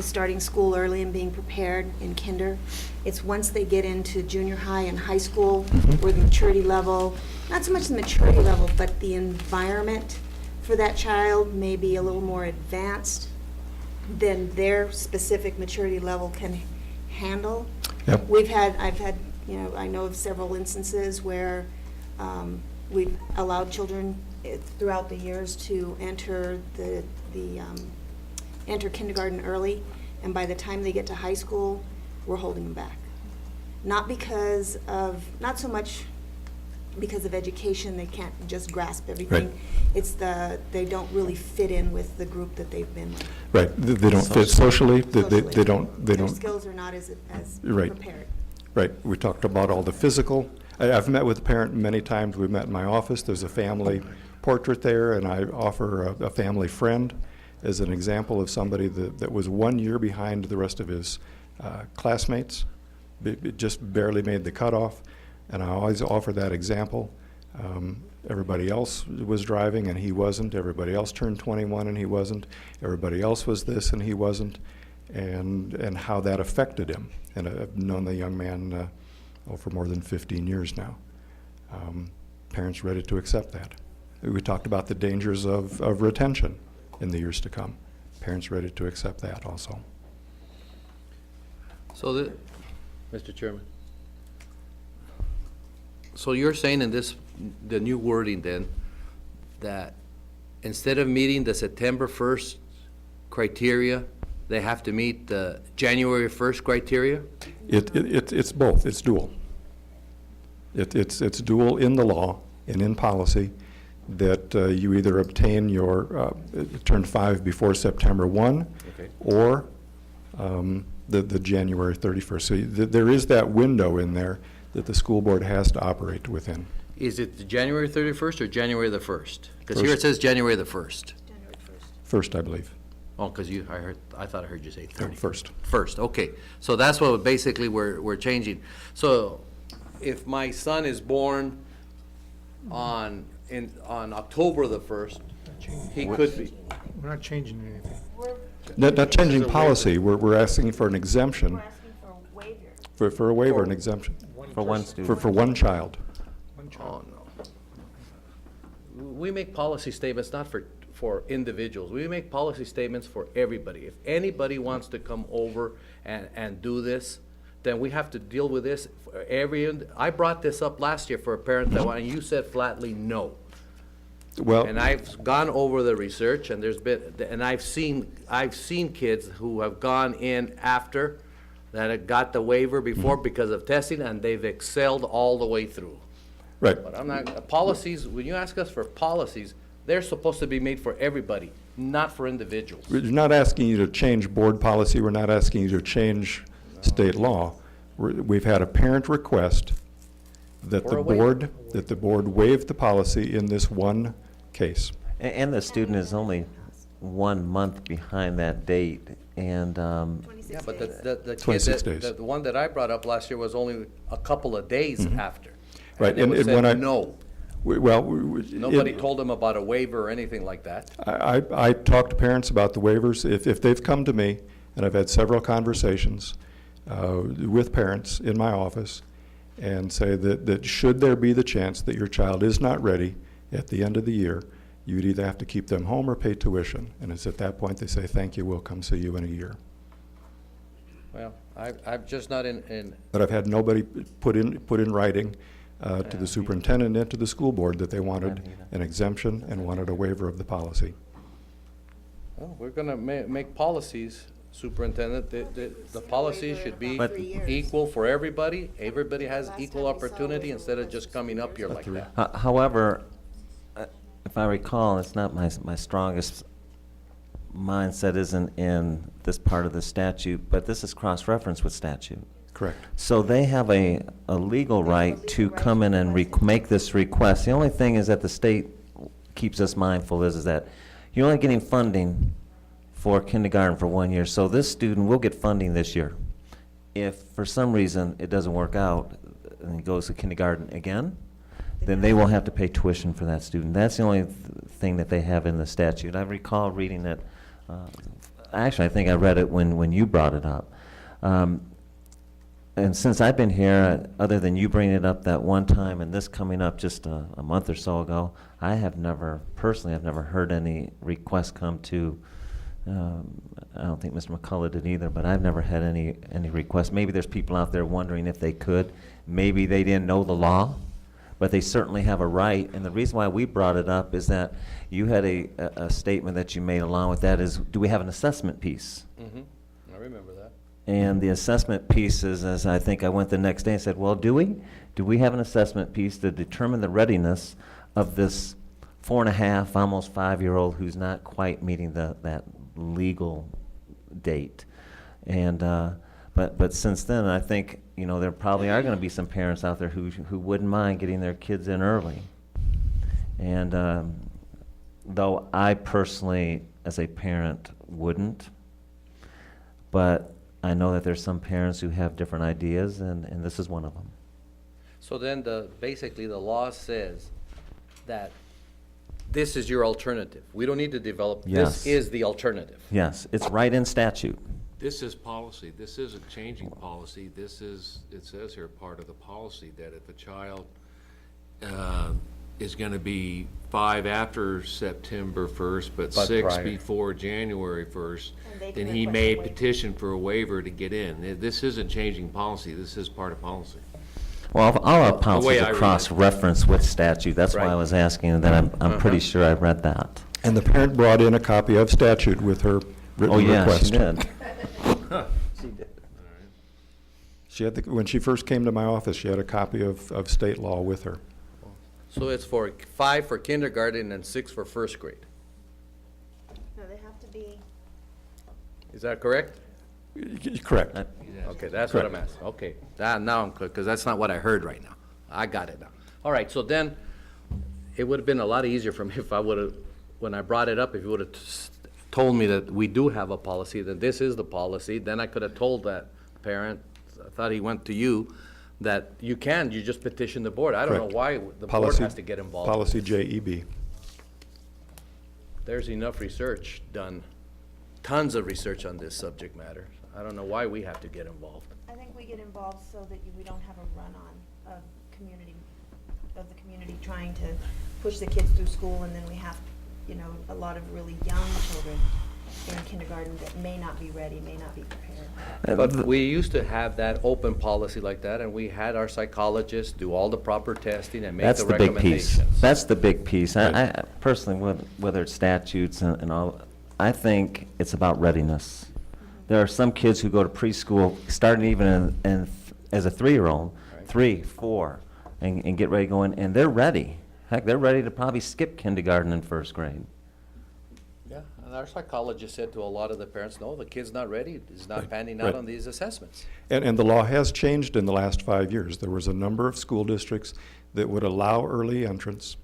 starting school early and being prepared in kinder, it's once they get into junior high and high school, where the maturity level, not so much the maturity level, but the environment for that child may be a little more advanced than their specific maturity level can handle. Yep. I've had, I know of several instances where we've allowed children throughout the years to enter enter kindergarten early, and by the time they get to high school, we're holding them back. Not so much because of education, they can't just grasp everything. Right. It's they don't really fit in with the group that they've been with. Right, they don't fit socially, they don't. Their skills are not as Right. prepared. Right, we talked about all the physical. I've met with a parent many times. We've met in my office. There's a family portrait there, and I offer a family friend as an example of somebody that was 1 year behind the rest of his classmates. It just barely made the cutoff, and I always offer that example. Everybody else was driving and he wasn't. Everybody else turned 21 and he wasn't. Everybody else was this and he wasn't, and how that affected him. And I've known the young man for more than 15 years now. Parents ready to accept that. We talked about the dangers of retention in the years to come. Parents ready to accept that also. So, Mr. Chairman, so you're saying in the new wording then, that instead of meeting the September 1st criteria, they have to meet the January 1st criteria? It's both. It's dual. It's dual in the law and in policy, that you either obtain your turn 5 before September 1, Okay. or the January 31st. So there is that window in there that the school board has to operate within. Is it the January 31st or January the 1st? Because here it says January the 1st. First, I believe. Oh, because I thought I heard you say 30. First. First, okay. So that's what basically we're changing. So if my son is born on October the 1st, he could be. We're not changing anything. Not changing policy. We're asking for an exemption. For a waiver, an exemption. For one student. For one child. Oh, no. We make policy statements not for individuals. We make policy statements for everybody. If anybody wants to come over and do this, then we have to deal with this. I brought this up last year for a parent that wanted, and you said flatly no. Well, And I've gone over the research, and I've seen kids who have gone in after that had got the waiver before because of testing, and they've excelled all the way through. Right. But I'm not, policies, when you ask us for policies, they're supposed to be made for everybody, not for individuals. We're not asking you to change board policy. We're not asking you to change state law. We've had a parent request that For the a waiver. board waive the policy in this one case. And the student is only 1 month behind that date, and Yeah, but the kid 26 days. the one that I brought up last year was only a couple of days after. Right, And it was when said no. Nobody it- told them about a waiver or anything like that. I talk to parents about the waivers. If they've come to me, and I've had several conversations with parents in my office, and say that should there be the chance that your child is not ready at the end of the year, you'd either have to keep them home or pay tuition. And it's at that point they say, thank you, we'll come see you in a year. Well, I'm just not in, But I've had nobody put in writing to the superintendent and to the school board that they wanted an exemption and wanted a waiver of the policy. well, we're gonna make policies, Superintendent, the policies should be But- equal for everybody. Everybody has equal opportunity instead of just coming up here like that. However, if I recall, it's not my strongest mindset isn't in this part of the statute, but this is cross-referenced with statute. Correct. So they have a legal right to come in and make this request. The only thing is that the state keeps us mindful is that you're only getting funding for kindergarten for 1 year. So this student will get funding this year. If for some reason it doesn't work out and he goes to kindergarten again, then they will have to pay tuition for that student. That's the only thing that they have in the statute. I recall reading it, actually I think I read it when you brought it up. And since I've been here, other than you bringing it up that one time and this coming up just a month or so ago, I have never, personally, I've never heard any requests come to, I don't think Mr. McCullough did either, but I've never had any requests. Maybe there's people out there wondering if they could. Maybe they didn't know the law, but they certainly have a right. And the reason why we brought it up is that you had a statement that you made along with that is, do we have an assessment piece? Mm-hmm. I remember that. And the assessment piece is, as I think I went the next day and said, well, do we? Do we have an assessment piece to determine the readiness of this 4.5, almost 5-year-old who's not quite meeting that legal date? And but since then, I think there probably are going to be some parents out there who wouldn't mind getting their kids in early. And though I personally, as a parent, wouldn't, but I know that there's some parents who have different ideas, and this is one of them. So then basically the law says that this is your alternative. We don't need to develop, Yes. this is the alternative. Yes, it's right in statute. This is policy. This isn't changing policy. This is, it says here, part of the policy that if a child is going to be 5 after September 1st, but 6 prior. before January 1st, And they then can he request may a waiver. petition for a waiver to get in. This isn't changing policy. This is part of policy. Well, all our way policies I are read it. cross-referenced with statute. That's why I Right. was asking, that I'm pretty sure I read that. And the parent brought in a copy of statute with her written Oh, yeah, request. she did. She did. She had when she first came to my office, she had a copy of state law with her. So it's for 5 for kindergarten and 6 for first grade. No, they have to be, Is that correct? Correct. Okay, that's what I'm Correct. asking. Okay, now I'm clear, because that's not what I heard right now. I got it now. All right, so then, it would have been a lot easier for me if I would have, when I brought it up, if you would have told me that we do have a policy, that this is the policy, then I could have told that parent, I thought he went to you, that you just petition the board. I don't know Correct. why the board Policy- has to get involved. Policy JEB. There's enough research done, tons of research on this subject matter. I don't know why we have to get involved. I think we get involved so that we don't have a run-on of the community trying to push the kids through school, and then we have, a lot of really young children in kindergarten that may not be ready, may not be prepared. But we used to have that open policy like that, and we had our psychologists do all the proper testing and make That's the the big piece. recommendations. That's the big piece. I personally, whether it's statutes and all, I think it's about readiness. There are some kids who go to preschool, starting even as a 3-year-old, 3, 4, and get ready to go in, and they're ready. Heck, they're ready to probably skip kindergarten in first grade. Yeah, and our psychologist said to a lot of the parents, no, the kid's not ready, he's not Right, panning right. out on these assessments. And the law has changed in the last 5 years. There was a number of school districts that would allow early entrance,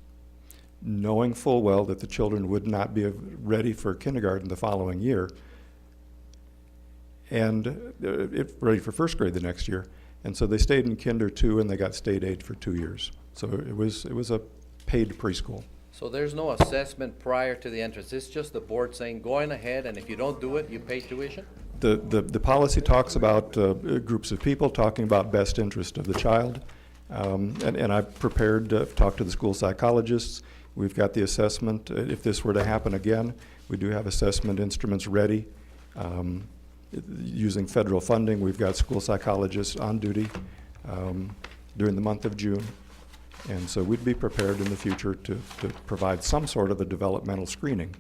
knowing full well that the children would not be ready for kindergarten the following year, and ready for first grade the next year. And so they stayed in kinder 2, and they got state aid for 2 years. So it was a paid preschool. So there's no assessment prior to the entrance, it's just the board saying, going ahead, and if you don't do it, you pay tuition? The policy talks about groups of people, talking about best interest of the child. And I've prepared to talk to the school psychologists. We've got the assessment. If this were to happen again, we do have assessment instruments ready. Using federal funding, we've got school psychologists on duty during the month of June. And so we'd be prepared in the future to provide some sort of a developmental screening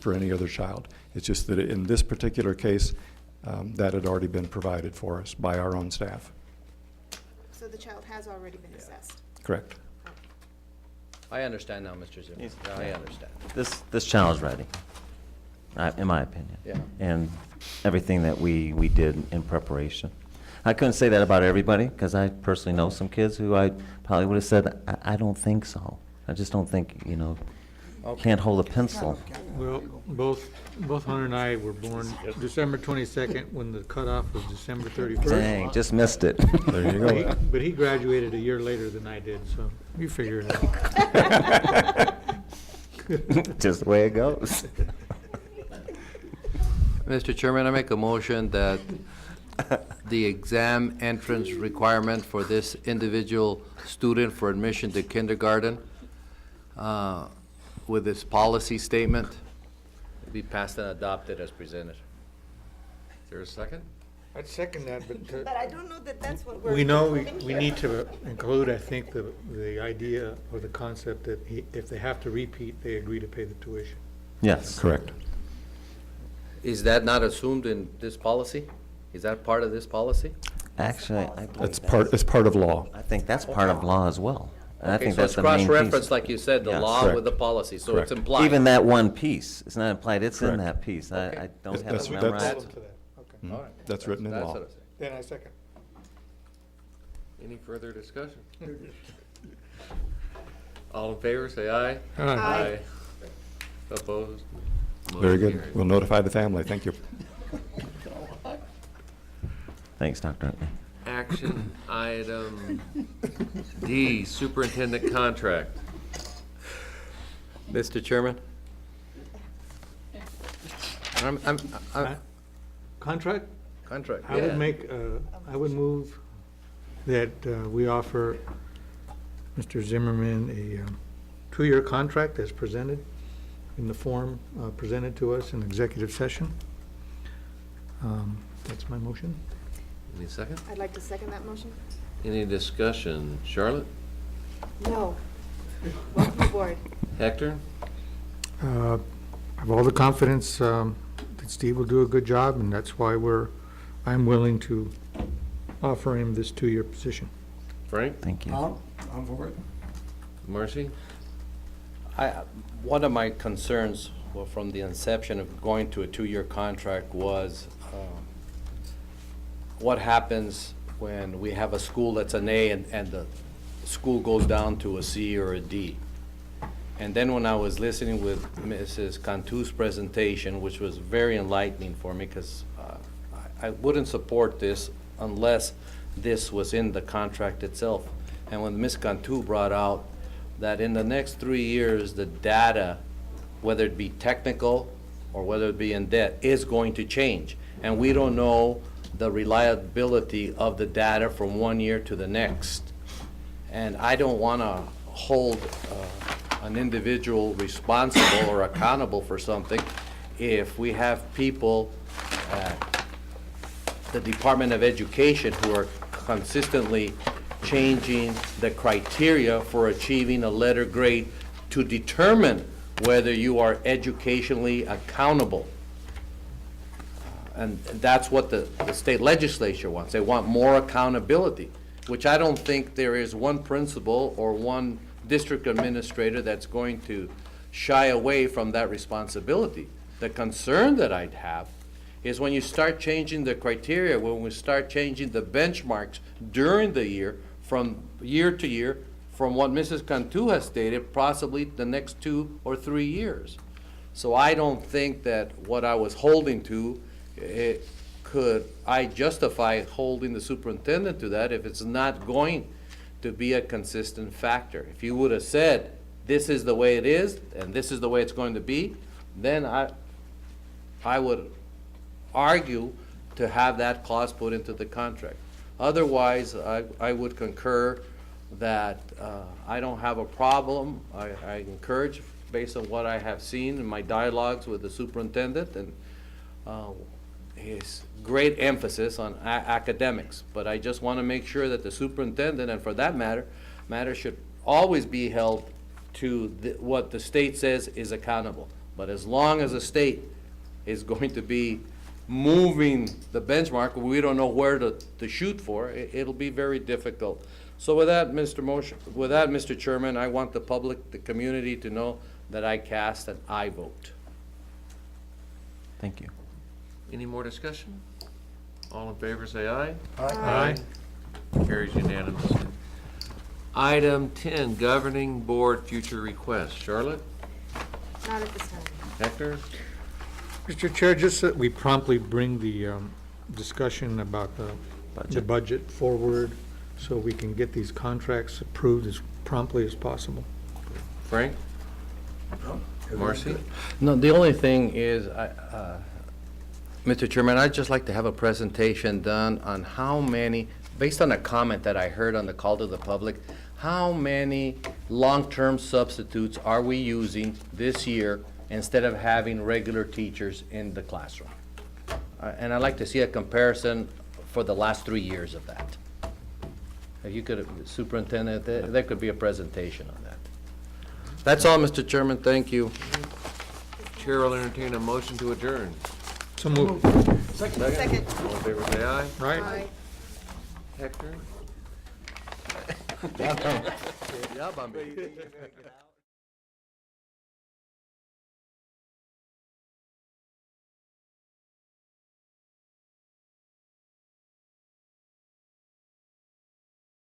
for any other child. It's just that in this particular case, that had already been provided for us by our own staff. So the child has already been assessed. Correct. I understand now, Mr. Zimmer. I understand. This child's ready. in my opinion. Yeah. And everything that we did in preparation. I couldn't say that about everybody, because I personally know some kids who I probably would have said, I don't think so. I just don't think, can't hold a pencil. Well, both Hunter and I were born December 22nd, when the cutoff was December 31st. Dang, just missed it. There you go. But he graduated a year later than I did, so you figure it out. Just the way it goes. Mr. Chairman, I make a motion that the exam entrance requirement for this individual student for admission to kindergarten, with this policy statement, be passed and adopted as presented. Is there a second? I'd second that, but But I don't know that that's what we're. we know we approving here. need to include, I think, the idea or the concept that if they have to repeat, they agree to pay the tuition. Yes. Correct. Is that not assumed in this policy? Is that part of this policy? Actually, I believe It's part of law. I think that's part of law as well. And I Okay, think so that's it's the main piece. cross-referenced, like you said, the Yes. law Correct. with the policy, so it's Correct. implied. Even that one piece, it's not implied, it's in Correct. that piece. I don't have That's- it that's- memorized. Add them to that. Okay. Mhm. All right. That's written in That's law. what I said. Then I second. Any further discussion? All in favor, say aye. Aye. Opposed? Very Motion good. carries. We'll notify the family. Thank you. Thanks, Dr. Utley. Action item D, superintendent contract. Mr. Chairman? I'm, Contract? contract, I would yeah. make, I would move that we offer Mr. Zimmerman a 2-year contract as presented in the form presented to us in executive session. That's my motion. Any second? I'd like to second that motion. Any discussion? Charlotte? No. Welcome aboard. Hector? I have all the confidence that Steve will do a good job, and that's why I'm willing to offer him this 2-year position. Frank? Thank you. I'm for it. Marcy? One of my concerns, well, from the inception of going to a 2-year contract was what happens when we have a school that's an A and the school goes down to a C or a D. And then when I was listening with Mrs. Cantu's presentation, which was very enlightening for me, because I wouldn't support this unless this was in the contract itself. And when Ms. Cantu brought out that in the next 3 years, the data, whether it be technical or whether it be in debt, is going to change. And we don't know the reliability of the data from 1 year to the next. And I don't want to hold an individual responsible or accountable for something if we have people at the Department of Education who are consistently changing the criteria for achieving a letter grade to determine whether you are educationally accountable. And that's what the state legislature wants. They want more accountability, which I don't think there is one principal or one district administrator that's going to shy away from that responsibility. The concern that I'd have is when you start changing the criteria, when we start changing the benchmarks during the year, from year to year, from what Mrs. Cantu has stated, possibly the next 2 or 3 years. So I don't think that what I was holding to, could I justify holding the superintendent to that if it's not going to be a consistent factor? If you would have said, this is the way it is, and this is the way it's going to be, then I would argue to have that clause put into the contract. Otherwise, I would concur that I don't have a problem. I encourage, based on what I have seen in my dialogues with the superintendent, and his great emphasis on academics. But I just want to make sure that the superintendent, and for that matter should always be held to what the state says is accountable. But as long as the state is going to be moving the benchmark, we don't know where to shoot for, it'll be very difficult. So with that, Mr. Chairman, I want the public, the community to know that I cast an aye vote. Thank you. Any more discussion? All in favor, say aye. Aye. Carries unanimously. Item 10, Governing Board Future Requests. Charlotte? Not at this time. Hector? Mr. Chair, just that we promptly bring the discussion about the budget forward so we can get these contracts approved as promptly as possible. Frank? Marcy? No, the only thing is, Mr. Chairman, I'd just like to have a presentation done on how many, based on a comment that I heard on the call to the public, how many long-term substitutes are we using this year instead of having regular teachers in the classroom? And I'd like to see a comparison for the last 3 years of that. If you could, Superintendent, there could be a presentation on that. That's all, Mr. Chairman, thank you. Chair will entertain a motion to adjourn. So moved. Second. All in favor, say aye. Right? Hector? Yeah, Bambi.